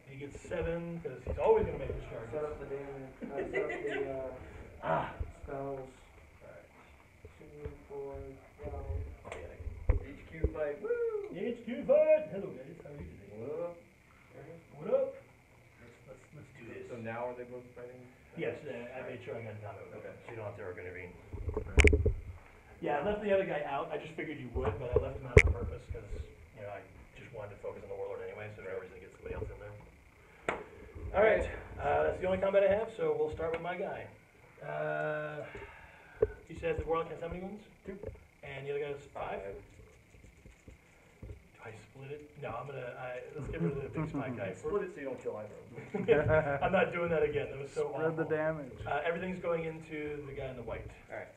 He gets 7 because he's always gonna make his Set charges. up the damage. Set up the spells. 2, 4, 12. HQ fight, woo! HQ fight. Hello guys, how are you today? What up? What up? Let's do this. So now are they both fighting? Yes, I made sure I got Nano, Okay. so you don't have to intervene. Yeah, I left the other guy out. I just figured you would, but I left him out on purpose because I just wanted to focus on the warlord anyway, so there's no reason to get somebody else in there. All right, that's the only combat I have, so we'll start with my guy. You said the warlock has how many wounds? 2. And the other guy has 5. Do I split it? No, let's get rid of the big spike guy. Split it so you don't kill either of them. I'm not doing that again. That was so Spread the awful. damage. Everything's going into the guy in the white. Alright.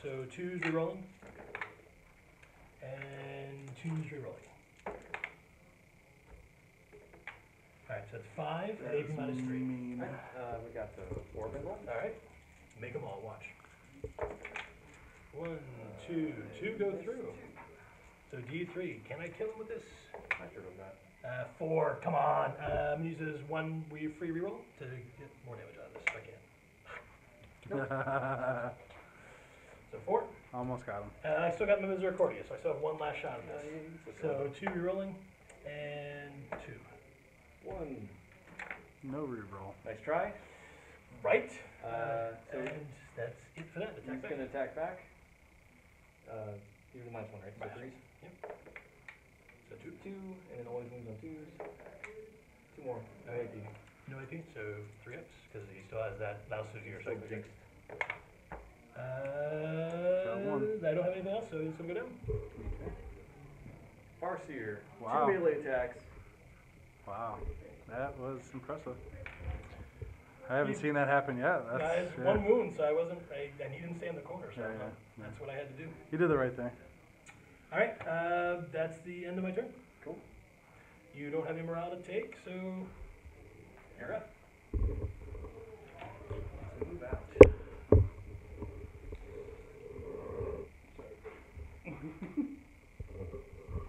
So 2's rerolling. And 2's rerolling. Alright, so that's 5 and AP minus 3. Mean. We got the orbital. Alright. Make them all, watch. 1, 2, 2 go through. So D3, can I kill him with this? I should have that. 4, come on. Uses 1 free reroll to get more damage out of this if I can. So 4. Almost got him. I still got my Misericordia, so I still have 1 last shot of this. So 2 rerolling and 2. 1. No reroll. Nice try. Right. So And that's it for that. he's Attack back. gonna attack back. He's the -1, right? So Right. 3s. Yep. So 2. 2, and then always moves on 2s. 2 more. No AP. No AP, so 3 ups, because he still has that mouse to your So second jinxed. I don't have anything else, so it's gonna go down. Farseer. Wow. 2 melee attacks. Wow. That was impressive. I haven't seen that happen yet. That's, It's one wound, so and he didn't stay in the corner, so Yeah, that's what I had to do. You did the right thing. All right, that's the end of my turn. Cool. You don't have any morale to take, so you're up. So move out.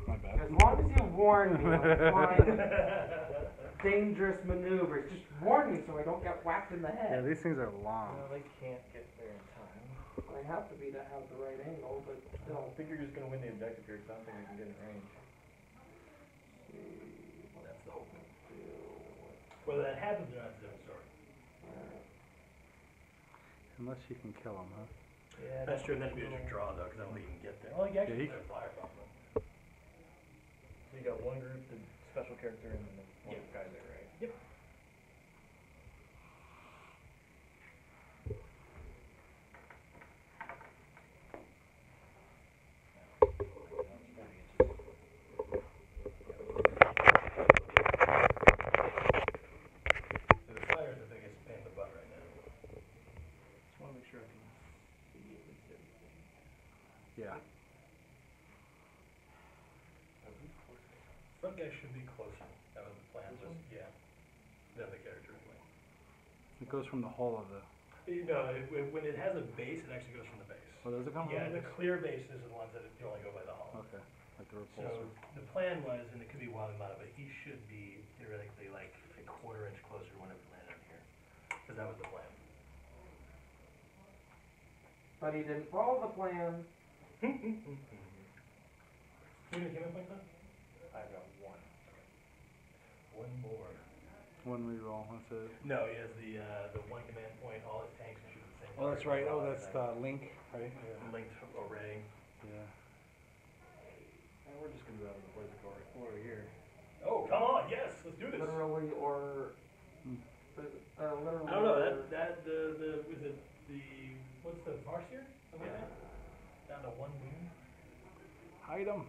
My bad. As long as you warn me of flying dangerous maneuvers, just warn me so I don't get whacked in the Yeah, head. these things are long. Well, they can't get there in time. I have to be to have the right angle, but I still. don't think you're just gonna win the objective here, because I don't think we can get in range. That's the whole thing. Whether that happens or not is a different story. Unless you can kill them, huh? Yeah, that's true. And then it'd be a draw though, because I don't think you can get there. Well, you actually Yeah, get a flyer from them. So you got one group, the special character, and then one guy there, right? Yep. So the flyer is the biggest pain in the butt right now. Just wanna make sure I can see at least everything. Yeah. Front guy should be closer. That was the plan. Just, yeah. Than the character anyway. It goes from the whole of the. No, when it has a base, it actually goes from the base. Oh, does it come Yeah, from the clear bases are the ones that you only go by the hull. Okay. Like the So repulsor. the plan was, and it could be wildly modified, but he should be theoretically like a quarter inch closer whenever we land on here. Because that was the plan. But he didn't follow the plan. How many command points on? I've got one. One more. One reroll. That's it. No, he has the one command point, all his tanks can shoot the same. Oh, that's target, right. Oh, all that's that the link, right? linked array. Yeah. And we're just gonna go out before the floor here. Oh, come on, yes, let's do this. Literally or. Literally. I don't know, or- was it what's the Marcyr? Something like that? Down to one wound? Hide them.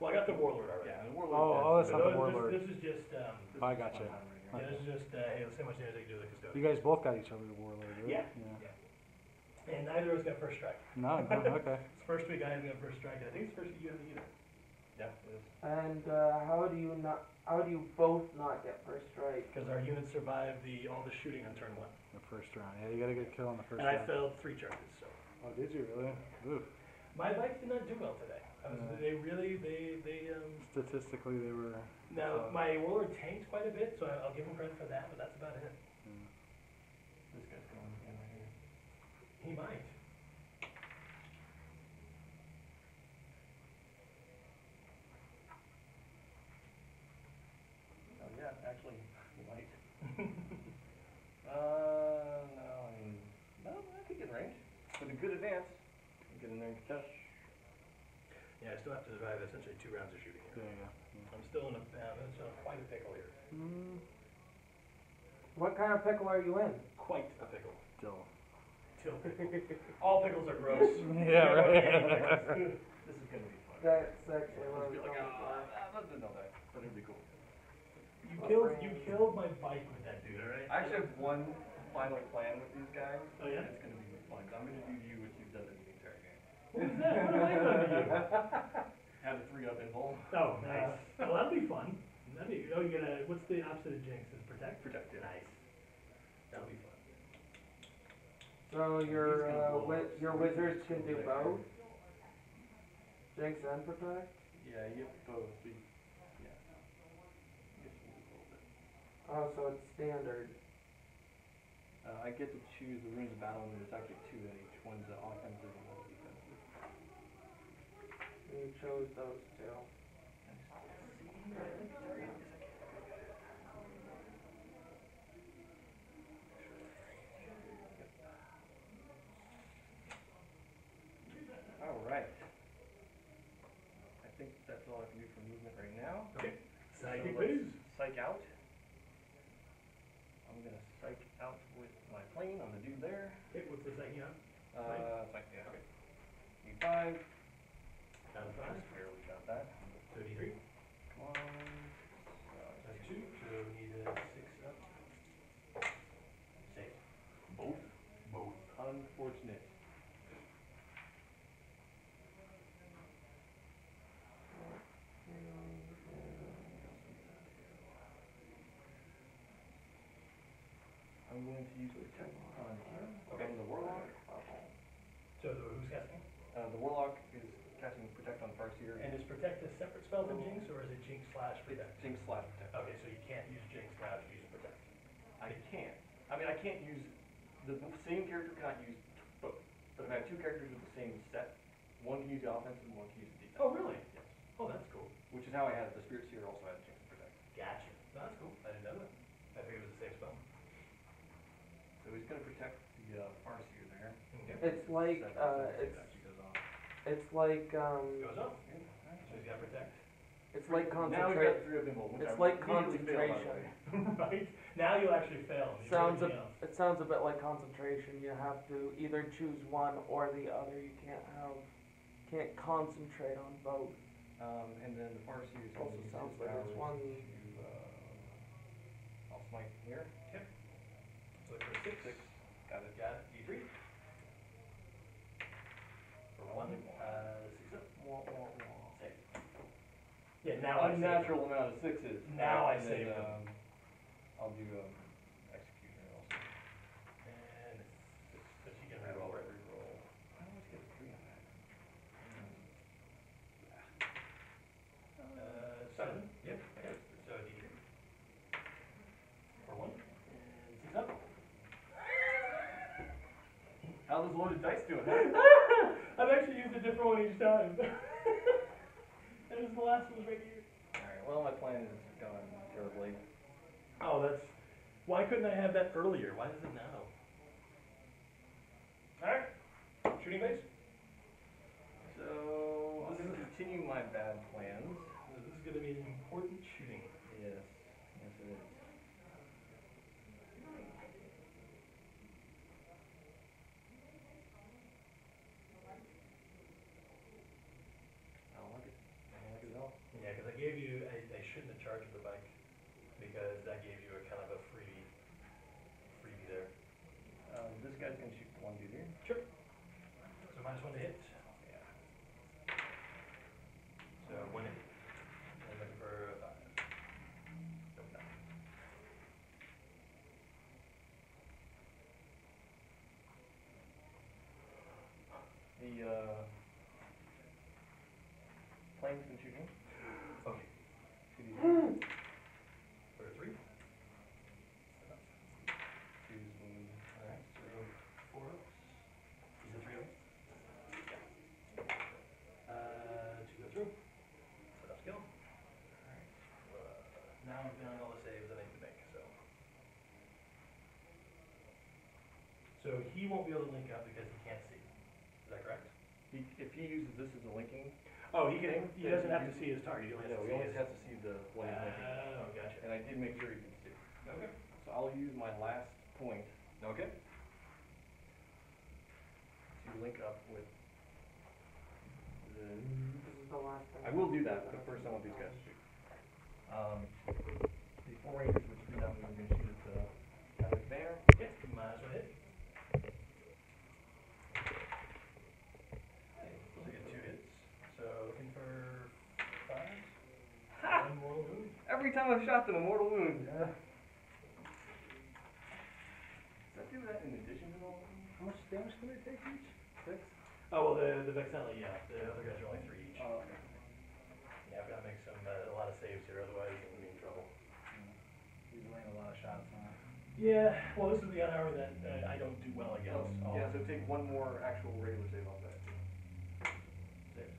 Well, I got the Warlord already. Yeah, and Oh, that's not the This- Warlord. This is just, I gotcha. yeah, this is just, hey, let's see how much damage I can do with the Custodes. You guys both got each other the warlord, right? Yeah. And neither of us got first strike. No, okay. It's first week I haven't got first strike, and I think it's first week you haven't either. Yeah, it is. And how do you both not get first strike? Because our units survived all the shooting on turn one. The first round. Yeah, you gotta get a kill on the first And I round. failed 3 charges, so. Oh, did you really? Oof. My bikes did not do well today. They Statistically, they were. now, my Warlord tanked quite a bit, so I'll give him credit for that, but that's about it. This guy's going again right here. He might. Oh yeah, actually, he might. No, I could get in range. With a good advance, get in there and touch. Yeah, I still have to survive essentially 2 rounds of shooting There here. you go. I'm still in quite a pickle here. What kind of pickle are you in? Quite a pickle. Still. Till pickle. All pickles are gross. Yeah, right. This is gonna be fun. That's actually what I was Be like, going for. let's do that. But it'd be cool. You killed my bike with that dude, alright? I actually have one final plan with these guys. Oh, yeah? And it's gonna be fun. I'm gonna do you what you've done to me the entire game. What is that? What have I done to you? Have a 3-up invul. Oh, nice. Oh, that'll be fun. You're gonna, what's the opposite of Jinx? Is protect? Protect, yeah. Nice. That'll be fun. So your wizards can do both? Jinx and protect? Yeah, you get both. Yeah. I guess we'll do a little bit. Oh, so it's standard. I get to choose the runes of battle, and there's actually 2 in each. One's offensive and one's defensive. You chose those two. Alright. I think that's all I can do for movement right now. Okay. Psychic, So let's please. Psych out. I'm gonna psych out with my plane on the dude there. Okay, what's the second on? Psych, yeah, okay. E5. Down to 5. Just barely got that. 33. Come on. That's 2, so we need a 6 up. unfortunate. I'm going to use protect on here. Okay. On the warlock. So who's casting? The warlock is casting protect on Farseer. And is protect a separate spell than jinx, or is it jinx slash protect? Jinx slash protect. Okay, so you can't use jinx now to use protect. I can't. I mean, I can't use the same character cannot use both. But if I have two characters with the same set, one can use the offensive and one can use the defensive. Oh, really? Yes. Oh, that's cool. Which is how I had the Spirit Seer also had Jinx protect. Gotcha. No, that's cool. I didn't know that. I figured it was the same spell. So he's going to protect the Farseer there. Okay. It's like, actually goes off. it's like, Goes up. So he's got protect. it's like Now we've got concentration. three of them, which It's I like immediately failed, by the way. Right? Now you'll actually fail. You Sounds everything else. It sounds a bit like concentration. You have to either choose one or the other. You can't concentrate on both. And then the Farseer is Also going to use sounds his like powers it's one. to, I'll smite here. So for 6. Got it. Got it. D3. For 1. 6 up. Save. Yeah, now I save. Unnatural amount of sixes. Now I And save then, them. I'll do executioner also. And but you can reroll, right? Reroll. I always get a 3 on that. 7. Yep. Okay. So D3. For 1. And 6 up. How's this loaded dice doing? Huh? I've actually used a different one each time. That was the last one right here. Alright, well my plan is gone terribly. Oh, that's... Why couldn't I have that earlier? Why is it now? Alright. Shooting base? So, I'm going to continue my bad plans. This is going to be an important shooting. Yes. Yes it is. I don't like it. I don't like it at all. Yeah, because I gave you... I shouldn't have charged the bike. Because that gave you a kind of a freebie there. This guy's going to shoot the one dude here. Sure. So -1 to hit. Yeah. So 1 hit. I'm looking for 5. Nope, not. The plane's been shooting. Okay. For 3. Choose wound. Alright, so 4 ups. Is it 3 ups? Yeah. 2 go through. Set up skill. Alright. Now I'm feeling all the saves I need to make, so. So he won't be able to link up because he can't see. Is that correct? If he uses this as a linking, Oh, he doesn't have to see his target. He only has to we see always his. have to see the one he's linking. Oh, gotcha. And I did make sure he could see. Okay. So I'll use my last point Okay. to link up with the... This is the last thing. I will do that, but first I want these guys to shoot. The 4 rangers, which do not move, are going to shoot at the guy with banner. Okay, -1 hit. So I get 2 hits. So looking for 5. Ha! 1 mortal wound. Every time I've shot them, a mortal wound. Does that do that in addition to all of them? How much damage can they take each? 6? Oh, well, the Vexella, yeah. The other guys are only 3 each. Oh, okay. Yeah, I've got to make a lot of saves here, otherwise I'm going to be in trouble. He's laying a lot of shots on it. Yeah, well, this is the hour that I don't do well against. Yeah, so take one more actual regular save off that. Save.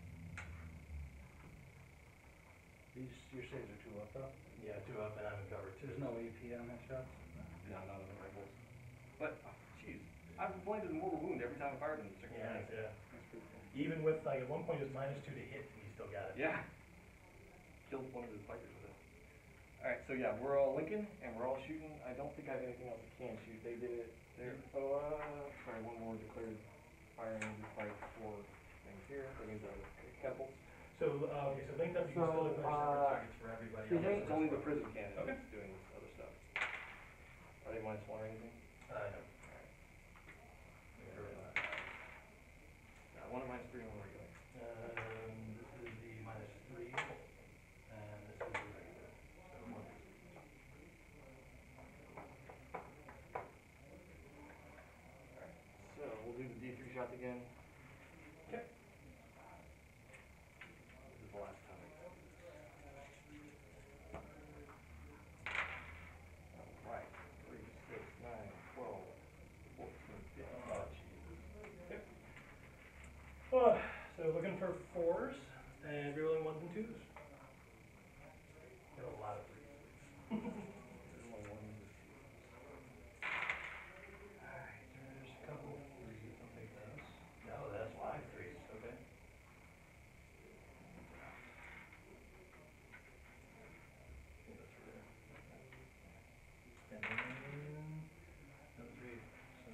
Your saves are 2 up though? Yeah, 2 up and I'm in cover 2. There's no AP on that shot? No, not on the rifles. But, jeez, I've blinded a mortal wound every time I fired him. Yeah, yeah. That's pretty cool. Even with, like, at one point it was -2 to hit and he still got it. Yeah. Killed one of his fighters with it. Alright, so yeah, we're all linking and we're all shooting. I don't think I have anything else I can shoot. They did it. Sorry, one more declared firing despite 4 things here. That means catapults. So, okay, so linked up, you can still declare separate targets for everybody do you else. think- It's only the prison cannon Okay. that's doing this other stuff. Are they -1 or anything? No. one of mine's 3 and one regular. This is the -3, and this is the regular. So 1. Alright, so we'll do the D3 shots again. Okay. This is the last time. Alright, 3, 6, 9, 12, 14, 15. Oh, Jesus. Okay. So looking for 4s, and rerolling 1s and 2s. Got a lot of 3s. Alright, There's a couple 3s. I'll take those. No, that's 5 3s. Okay. And then another 3. So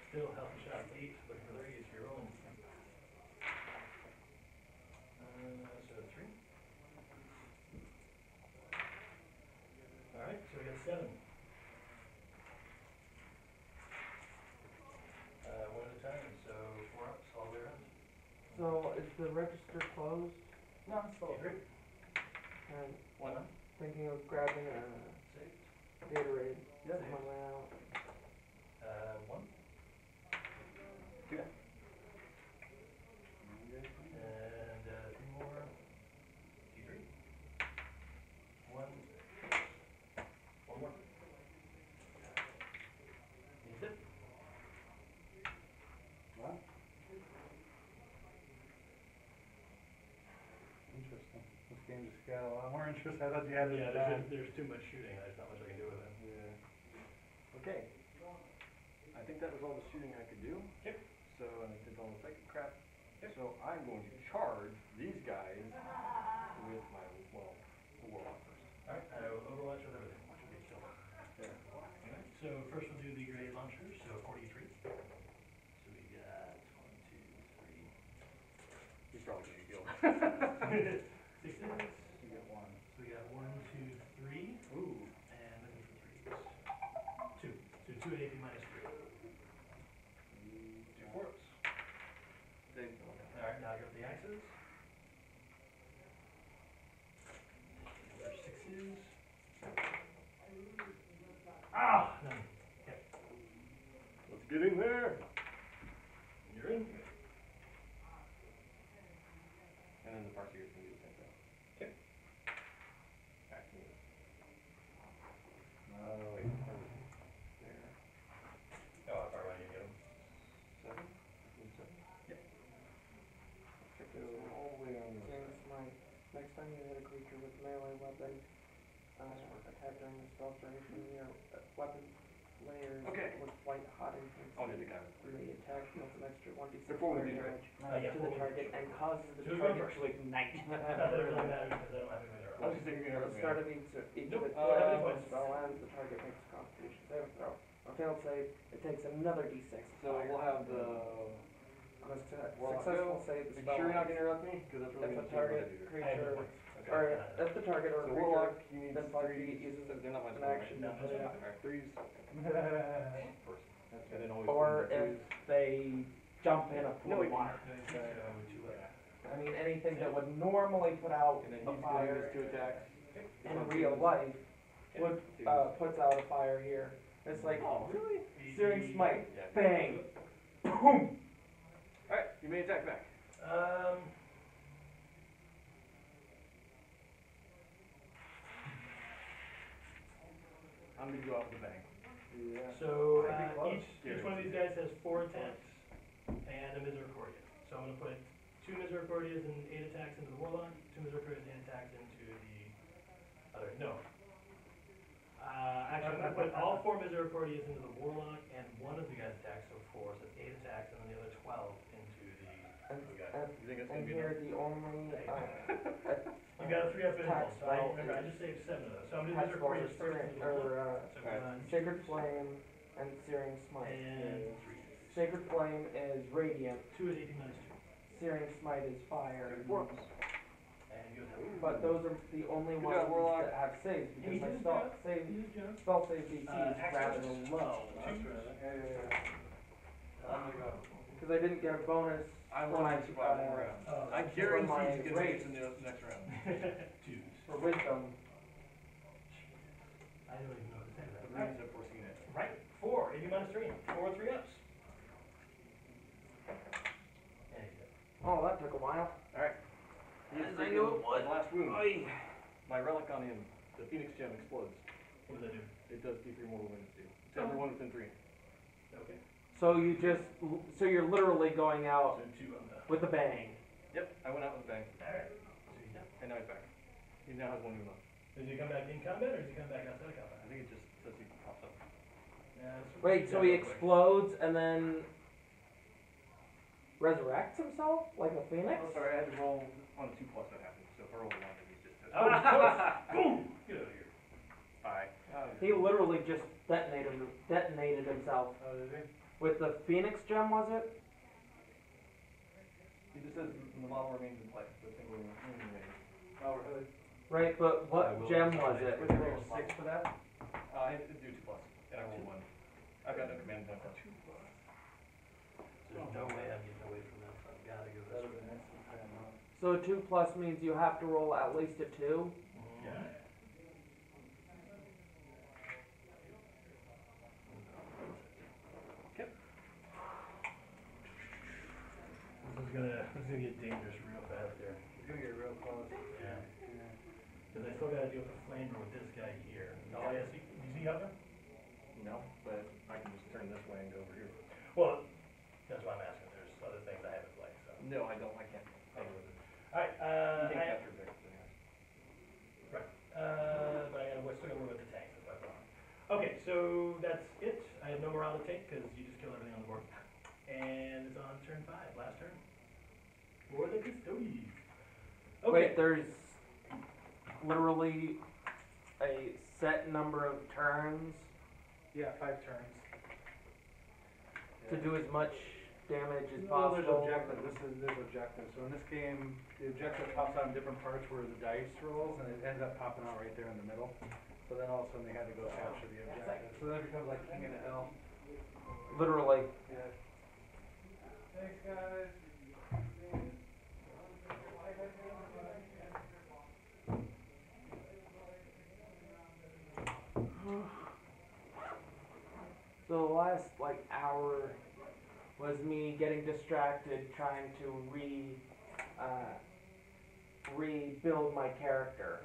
still healthy shot 8. Looking for 3s. You're rolling. So 3. Alright, so we got 7. One at a time, so 4 ups all the way around. So is the register closed? No, it's still great. And Why not? thinking of grabbing a Saved. Gatorade Yeah, on my way out. 1. 2. And 3 more. D3. 1. 1 more. Needs it. Wow. Interesting. This game just got a lot more interest. I thought you had it Yeah, down. there's too much shooting. There's not much I can do with it. Yeah. Okay. I think that was all the shooting I could do. Okay. So, and I did all the psychic crap. So I'm going to charge these guys with my, well, the warlock first. Alright, I will overwatch with everything. Watch it be still. There. Alright, so first we'll do the grenade launchers, so 43. So we got 1, 2, 3. He's probably going to get killed. 6 hits. You get 1. So we got 1, 2, 3. Ooh. And looking for 3s. 2. So 2 at AP -3. 2 4s. Save. Alright, now I got the axes. Another 6s. Ah! None. Okay. Let's get in there. You're in. And then the Farseer's going to do the same thing. Okay. Back to me. Wait. There. Oh, how far away you get them? 7? I think 7. Yep. Check this all the way on the Searing Smite. Next time you hit a creature with melee weapon, attack during the spell duration, your weapon layers Okay. with white hot intense. I'll hit the guy. The attack deals an extra 1d6 They're forward fire these, right? damage Yeah, to the target and causes the Who's going target first? to ignite. Not that it really matters because I don't have any I was just thinking At the start of each Nope, of the I don't have any when points. spell ends, the target makes a constitution saving throw. On a failed save, it takes another d6 of So fire. we'll have the... On a Warlock successful go. save, the Are you spell sure you're not ends. going to interrupt me? Because that's really If going a to change what I target do here. creature, Okay. or if the target or So creature Warlock, you need then 5 3s. uses They're not my an spell, action right? to put it out. Alright, 3s. First. And then always Or the if they jump in a pool of water. So 2 left. I mean, anything that would normally put out And then a he's doing fire his 2 attacks. in real life would puts out a fire here. It's like Oh, really? Searing Smite, Yeah. bang, boom. Alright, you may attack back. I'm going to go out with a bang. Yeah. So That'd be close. each one of these guys has 4 attacks and a Misericordia. So I'm going to put 2 Misericordias and 8 attacks into the Warlock, 2 Misericordias and 8 attacks into the other. No. Actually, I'm going to put all 4 Misericordias into the Warlock and one of the guys' attacks, so 4, so 8 attacks, and then the other 12 into the other guy. You think it's And going to be here enough? the only You got a 3 up in attack so I spell remember I is- just saved 7 of those. So I'm going to do attack spells Misericordias are first into the Warlock. So Alright. Sacred Flame and Searing Smite. and 3. Sacred Flame is Radiant, 2 is 18 minus 2. Searing Smite is Fire. And you have But those are the only Good ones job, Warlock. that have saves Hey, because my he's spell good. save He's good. DC is Axis. rather low. Yeah. I'm going to go. Cause I didn't get a bonus I when want I, to survive one round. I for guarantee my he's gonna race get in the next round. Twos. for wisdom. I don't even know what to say to that. The reasons have foreseen it. Right, 4, AB minus 3, 4 3 ups. And he's dead. Oh, that took a while. Alright. As I knew it would. Last wound. Oy. My relic on him, the Phoenix Gem explodes. What does that do? It does D3 mortal wounds to everyone within 3. Okay. So you just, so you're literally going out So 2 on the. with a bang. Yep, I went out with a bang. Alright. So he's down. And now he's back. He now has 1 wound left. Does he come back in combat or does he come back outside of combat? I think it just says he pops up. Yeah, let's Wait, so read he that real quick. explodes and then resurrects himself like a phoenix? Oh, sorry, I had to roll on a 2+ that happened. So if I roll a 1, then he's just Oh, of course. Boom! Get out of here. Bye. He literally just detonated himself. Oh, did he? With the phoenix gem, was it? He just says the model remains in play. The single wound remains. Oh, really? Right, but I what will gem install was it. it? Was it roll 6 for that? I had to do 2+, and I rolled 1. I've got no command point left. There's no way I'm getting away from this. I've gotta go this way. So 2+ means you have to roll at least a 2? Yeah. Okay. This is gonna get dangerous real fast here. It's gonna get real close. Yeah. Cause I still gotta deal with the flamer with this guy here. Oh, yeah, see, do you see how there? No, but I can just turn this way and go over here. Well, that's why I'm asking. There's other things I haven't played, so. No, I don't. I can't. Play with it. Alright, You can't capture Vicks anyways. right, but we're still gonna work with the tanks, that's my problem. Okay, so that's it. I have no morale to take, cause you just killed everything on the board. And it's on turn 5, last turn. For the Custodes. Okay. Wait, there's literally a set number of turns Yeah, 5 turns. to do as much damage as Well, there's possible. objective, there's objective, so in this game, the objective pops out in different parts where the dice rolls, and it ends up popping out right there in the middle. So then all of a sudden they had to go capture the objective, so then it becomes like King of the Hill. Literally. Yeah. Thanks, guys. So the last like hour was me getting distracted trying to rebuild my character.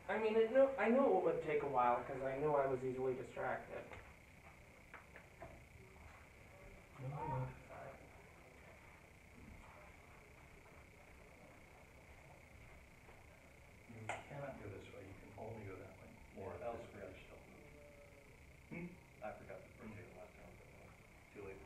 I mean, I knew it would take a while because I knew I was easily distracted. You cannot go this way, you can only go that way. Or else we're still. I forgot to rotate the last time. Too late.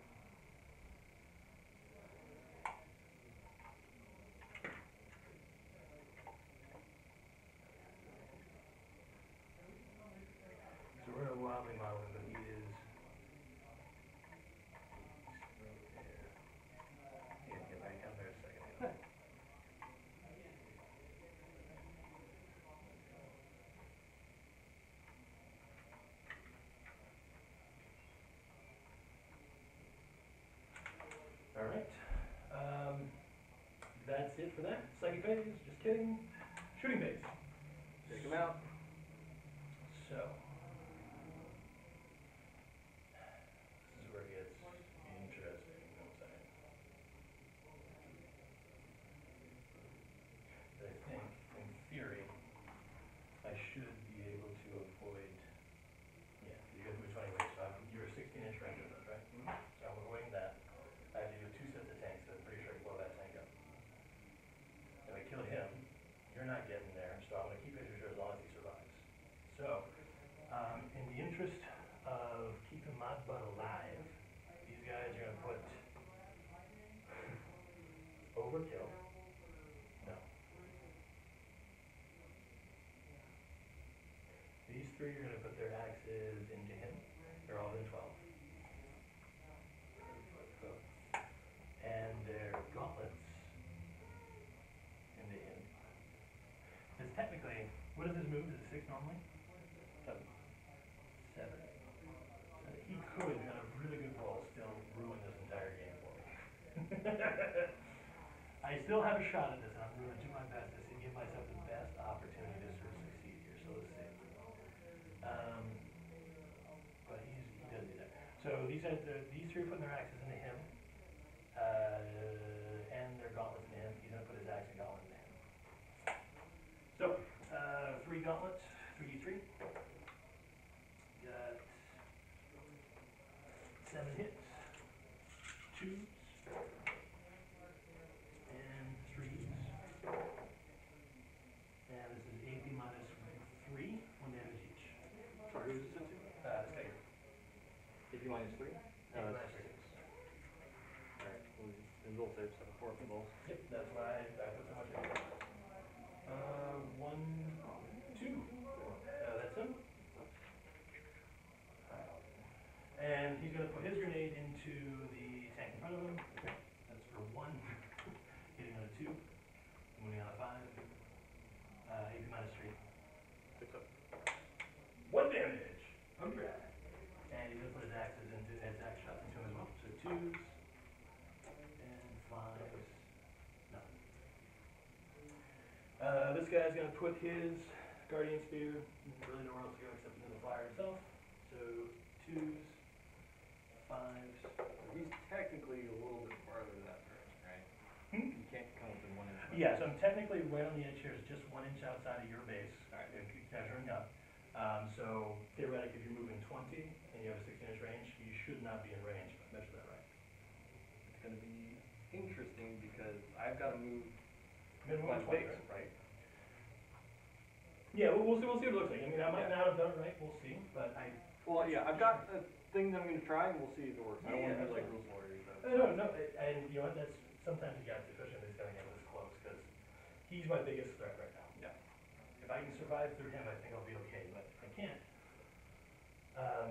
So we're gonna wobbly model him, but he is. Right there. He can get back down there a second. Alright, that's it for that. Psychic phase, just kidding. Shooting phase. Take him out. So. This is where it gets interesting, you know what I'm saying? I think, in theory, I should be able to avoid, yeah, you guys move 20 ways, so you're a 16-inch range of those, right? So I'm avoiding that. I have to do 2 sets of tanks, so I'm pretty sure I can blow that tank up. If I kill him, you're not getting there, so I'm gonna keep it as long as he survives. So, in the interest of keeping my butt alive, these guys are gonna put overkill. No. These 3 are gonna put their axes into him. They're all in 12. And their gauntlets into him. Because technically, what is his move? Is it 6 normally? 7. 7. So he I still have a shot at this, and I'm going to do my best to give myself the best opportunity to sort of succeed here. So let's see. But he does do that. So these three are putting their axes into him, and their gauntlets into him. He's going to put his axe and gauntlet into him. So 3 gauntlets, 3d3. Got 7 hits, 2s, and 3s. And this is AP minus 3, 1 damage each. Sorry, who's this into? This guy here. AP minus 3? AP minus 6. Alright, and roll save, so 4 for balls. Yep, that's why I put so much in. 1, 2. That's him. And he's going to put his grenade into the tank in front of him. That's for 1. Hitting on a 2. Moving on a 5. AP minus 3. 6 up. 1 damage. Alright. And he's going to put his axes into his axe shots into him as well. So 2s and 5s. Nothing. This guy's going to put his guardian spear, really nowhere else to go except into the fire itself. So 2s, 5s. He's technically a little bit farther than that person, right? You can't come within 1 inch. Yeah, so I'm technically right on the edge here. It's just 1 inch outside of your base. Alright. Measuring up. So theoretically, if you're moving 20 and you have a 16-inch range, you should not be in range. If I measure that right. It's gonna be interesting because I've gotta move Minimum my 20, base, right? right? Yeah, we'll see. We'll see what it looks like. I mean, I might not have done it right. We'll see. But Well, yeah, I've got a thing that I'm gonna try and we'll see if it works. I don't Yeah, wanna be like that's rules lawyers No. And you know what? That's sometimes you got to, especially when he's going to get this close, because he's my biggest threat right now. Yeah. If I can survive through him, I think I'll be okay. But if I can't, I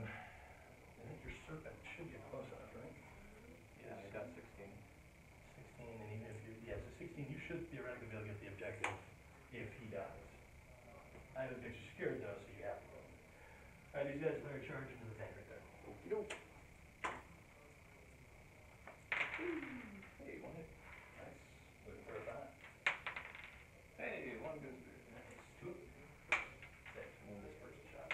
think your serpent should get close enough, right? Yeah, I got 16. 16, and even if so 16, you should theoretically be able to get the objective if he dies. I have a bit scared though, so you have to go. Alright, these guys are charged into the tank right there. Okey doke. Hey, 1 hit. Nice. Looking for a 5. Hey, 1 good. Nice. 2. Six. And then this first shot.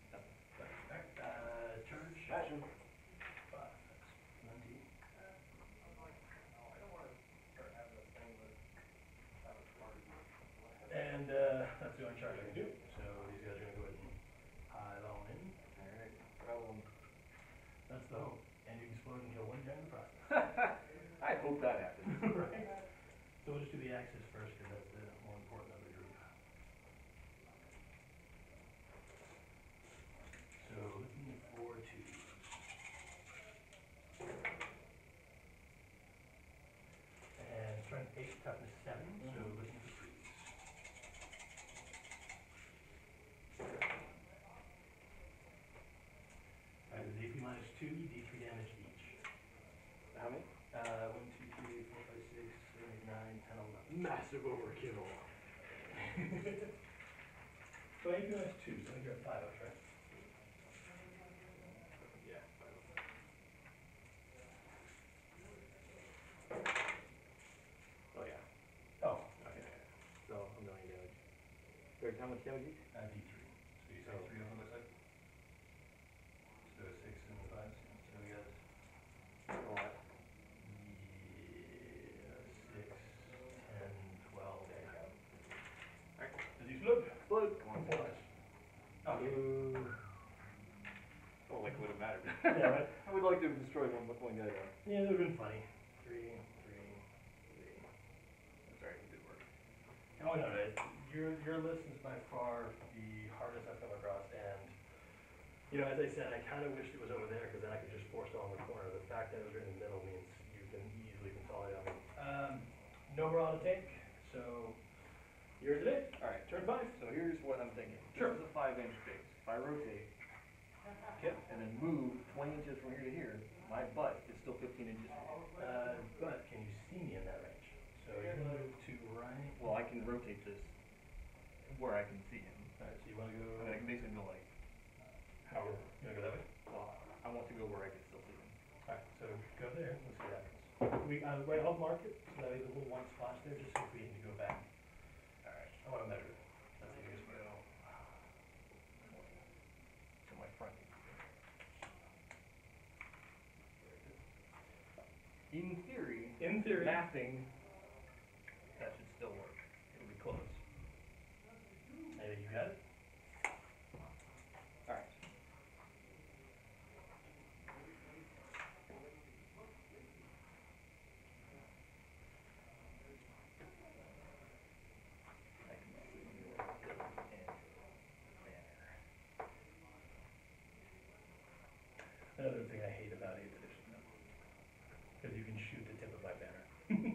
Alright, charge. Action. 5. That's plenty. And that's the only charge I can do. So these guys are going to go ahead and pile on in. Alright, problem. That's the hope. And you explode and kill 1 guy in the process. I hope that happens. Right? So we'll just do the axis first because that's the more important of the group. So looking for 2. And strength 8, toughness 7, so looking for 3s. Alright, there's AP minus 2, D3 damage each. How many? 1, 2, 3, 4, 5, 6, 7, 8, 9, 10, 11. Massive overkill. So AP minus 2, so I think you're at 5 ups, right? Yeah, 5. Oh yeah. Oh, Okay. So, a million damage. Wait, how much damage each? D3. So you say 3 of them looks like? So 6 and 5. So we got A lot. 6, 10, 12, there you go. Alright. Does he explode? Explode. Come on. Okay. Oh, like it would have mattered. Yeah, right? I would like to have destroyed one guy though. Yeah, that would have been funny. 3, 3, 3. Sorry, it did work. Oh no, your list is by far the hardest I've come across, and you know, as I said, I kind of wished it was over there because then I could just force it on the corner. The fact that it was right in the middle means you can easily consolidate on me. No more on the tank, so yours it is. Alright, Turn 5. so here's what I'm thinking. Sure. This is a 5-inch base. If I rotate Okay. and then move 20 inches from here to here, my butt is still 15 inches from here. But can you see me in that range? So you move to right. Well, I can rotate this where I can see him. Alright, so you want to go. I mean, I can basically go like, How? You want to go that way? well, I want to go where I can still see him. So go there, let's see what happens. I'll mark it, so that way the little one splash there, just so if we need to go back. Alright, I wanna measure it. Let's see, here's where it'll. So my front. In theory, mapping, that should still work. It'll be close. Hey, you got it? Alright. I can see your build and banner. Another thing I hate about 8th edition though, because you can shoot the tip of my banner. I can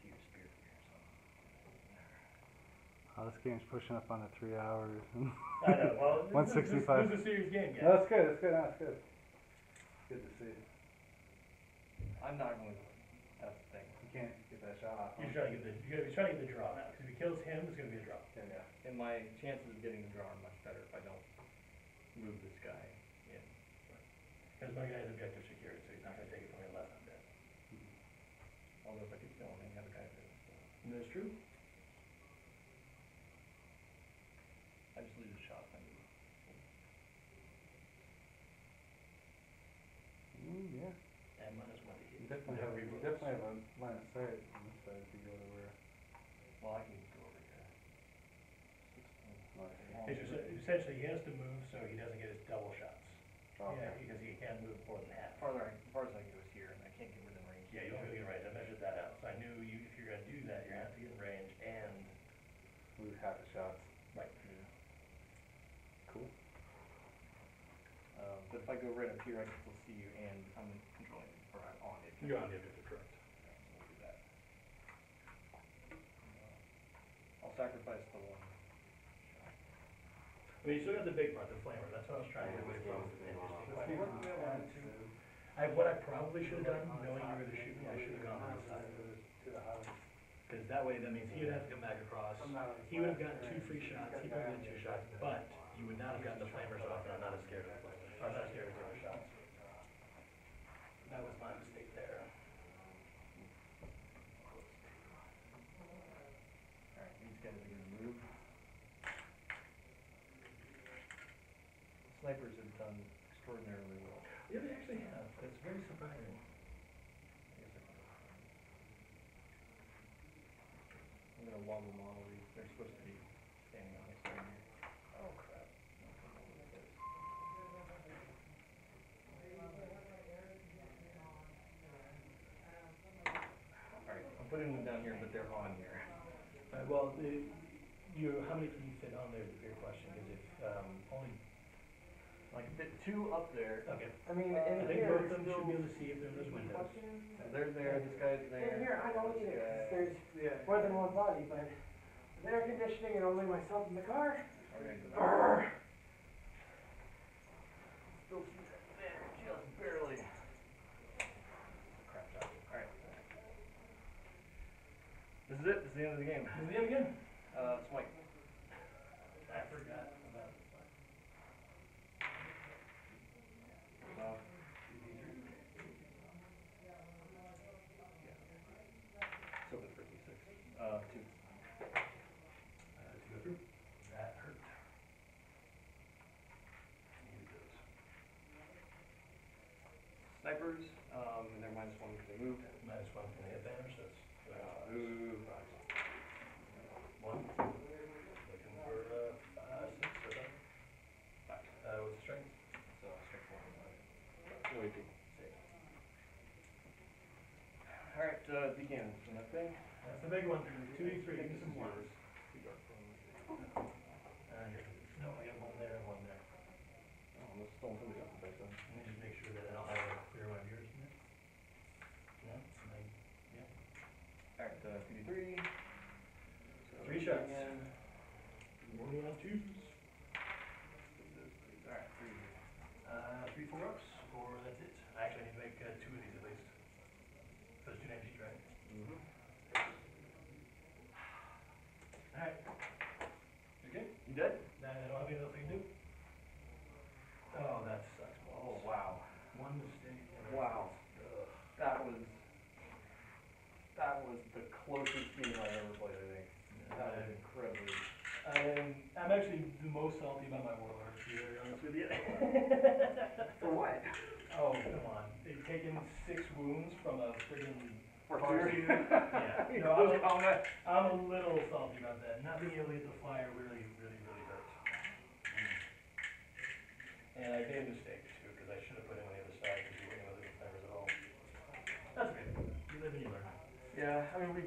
see your spear here, so. Oh, this game's pushing up on the 3 hours. I know, well, this 165. is a serious game, guys. No, that's good, that's good, no, that's good. Good to see. I'm not going to. That's the thing. You can't get that shot off. You're trying to get the draw now, because if he kills him, it's gonna be a draw. Yeah. And my chances of getting the draw are much better if I don't move this guy in. Because my guy's objective secured, so he's not gonna take it from me unless I'm dead. Although if I keep going, I have a guy there. So. That's true. I just lose a shot if I move. Yeah. And -1 to hit. You definitely have a line of sight on this side if you go to where. Well, I can go over here. 16. It's just, essentially, he has to move so he doesn't get his double shots. Okay. Yeah, because he can't move more than half. As far as I can go is here, and I can't get within range. Yeah, you don't really get range. I measured that out. So I knew if you're gonna do that, you're gonna have to get in range and. Lose half the shots. Right. Yeah. Cool. But if I go right up here, I can still see you, and I'm controlling, or I'm on it. You're on the objective, correct. So we'll do that. I'll sacrifice the one. I mean, you still got the big part, the flamer. That's what I was trying to get away from. What I probably should have done, knowing you were gonna shoot me, I should have gone on the side. Because that way, that means he would have to come back across. He would have gotten 2 free shots. He probably had 2 shots, but you would not have gotten the flamers off, and I'm not as scared of the flamers. I'm not scared of the shots. That was my mistake there. Alright, these guys are gonna move. Snipers have done extraordinarily well. Yeah, they actually have. It's very surprising. I'm gonna wobble model these. They're supposed to be standing on this right here. Oh crap. Alright, I'm putting them down here, but they're on here. Well, how many can you fit on there is a bigger question, because if, only, I can fit 2 up there. okay. I mean, I in think here, both of them should be able to see if they're in those windows. They're there, this guy's there. in here, I don't this need it, 'cause guy. there's more than one body, but with air conditioning and only myself in the car. Okay, Brrr. still keep that there, just barely. Crap shot. Alright. This is it, this is the end of the game. Is the end again? Smite. I forgot about it. So good for D6. 2. 2 go through. That hurt. Needed those. Snipers, they're -1 because they moved. -1 from the hit damage, so it's. Ooh. 1. Looking for 5, 6, or 7. 5. What's the strength? So strength 1. No, 18. Alright, decans from that thing. That's the big one. 2d3, give me some 1s. No, I got 1 there and 1 there. Oh, I'm just stolen somebody else back then. Let me just make sure that I don't have a clear one of yours in there. No? Yeah. Alright, 2d3. So 3 shots. Again. Morning on 2s. Alright, 3. 3 4-ups, or that's it. I actually need to make 2 of these at least. So it's 2 names each, right? And I'm actually the most salty about my warlord, to be very honest with you. For what? Oh, come on. They've taken 6 wounds from a friggin' For party. two? Yeah. No, I'm a little salty about that. Not being able to hit the fire really hurts. And I made a mistake too, because I should have put him on the other side, because he wouldn't have the flares at all. That's okay. You live and you learn. Yeah, I mean,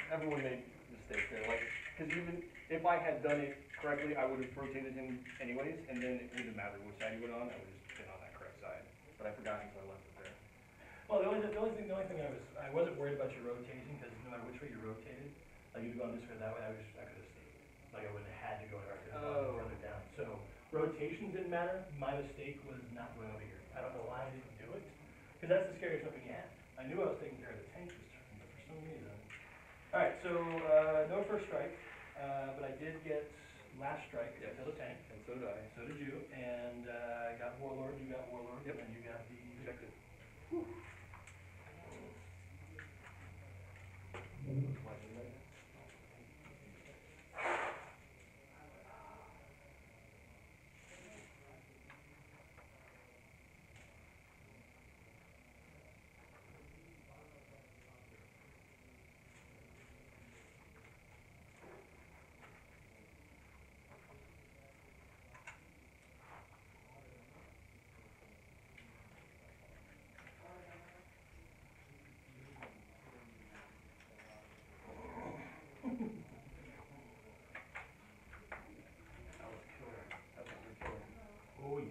everyone made mistakes there, like, because even if I had done it correctly, I would have rotated him anyways, and then it wouldn't matter which side he went on, I would have just been on that correct side. But I forgot until I left it there. Well, the only thing I wasn't worried about your rotation, because no matter which way you rotated, like you'd gone this way or that way, I could have stayed. Like I wouldn't have had to go there, I could have gone further down. So rotations didn't matter. My mistake was not going over here. I don't know why I didn't do it, because that's the scariest weapon you have. I knew I was taking care of the tank this turn, but for some reason. All right, so no first strike, but I did get last strike. I killed a tank. And so did I. So did you, and I got warlord. You got warlord, Yep. and you got the objective. Oh yeah.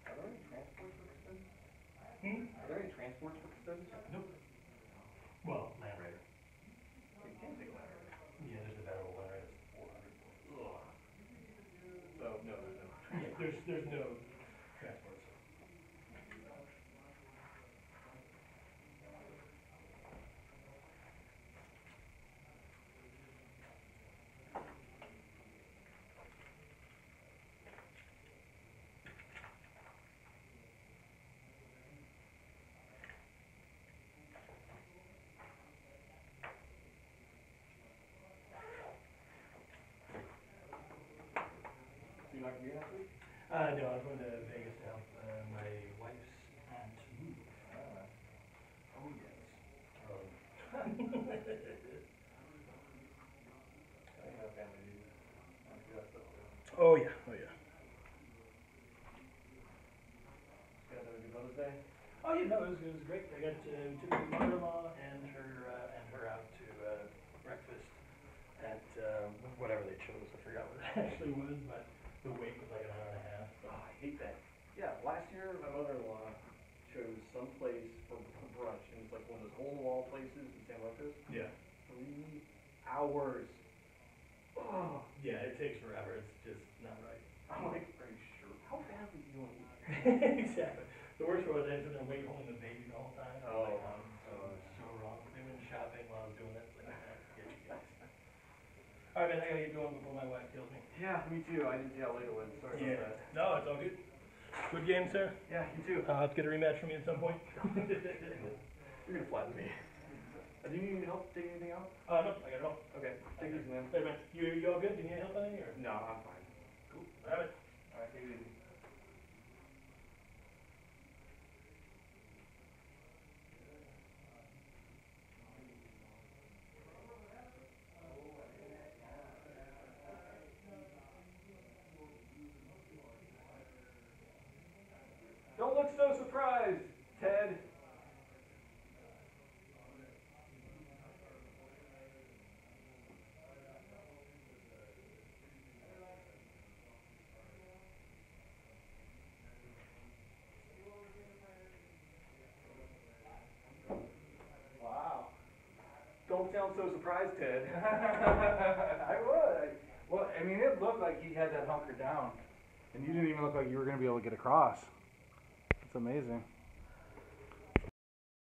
Are there any transports for Custodes? Hmm? Are there any transports for Custodes? Nope. Well, Land Raider. You can take a ladder. Yeah, there's a battle Land Raider. It's 400 points. Ugh. So, no, there's no. Yeah, there's no transports. So you're not gonna be here next week? No, I'm going to Vegas to help my wife's aunt move. Oh, yes. I have family to do that stuff too. Oh yeah, oh yeah. You guys have a good Mother's Day? Oh yeah, no, it was great. I got took my mother-in-law and her out to breakfast at whatever they chose. I forgot what it actually was, but the wait was like an hour and a half. Oh, I hate that. Yeah, last year my mother-in-law chose some place for brunch, and it's like one of those hole-in-the-wall places in San Marcos. Yeah. 3 hours. Oh. Yeah, it takes forever. It's just not right. I'm like, are you sure? How badly do you want to eat? Exactly. The worst part was I had to wait holding the baby the whole time. Oh, So wrong. They went shopping while I was doing that. It's like, get you guys. All right, man, I gotta get going before my wife kills me. Yeah, me too. I didn't see how late it was. Sorry about that. No, it's all good. Good game, sir. Yeah, you too. I'll have to get a rematch from you at some point. You're gonna flatten me. Do you need any help taking anything out? No, I got it all. Okay, take it easy, man. Hey, man, you all good? Do you need help on anything, or? No, I'm fine. Cool. All right. Alright, take it easy. Don't look so surprised, Ted. sound so surprised, Ted. I would. Well, I mean, it looked like he had that hunkered down, and you didn't even look like you were gonna be able to get across. It's amazing.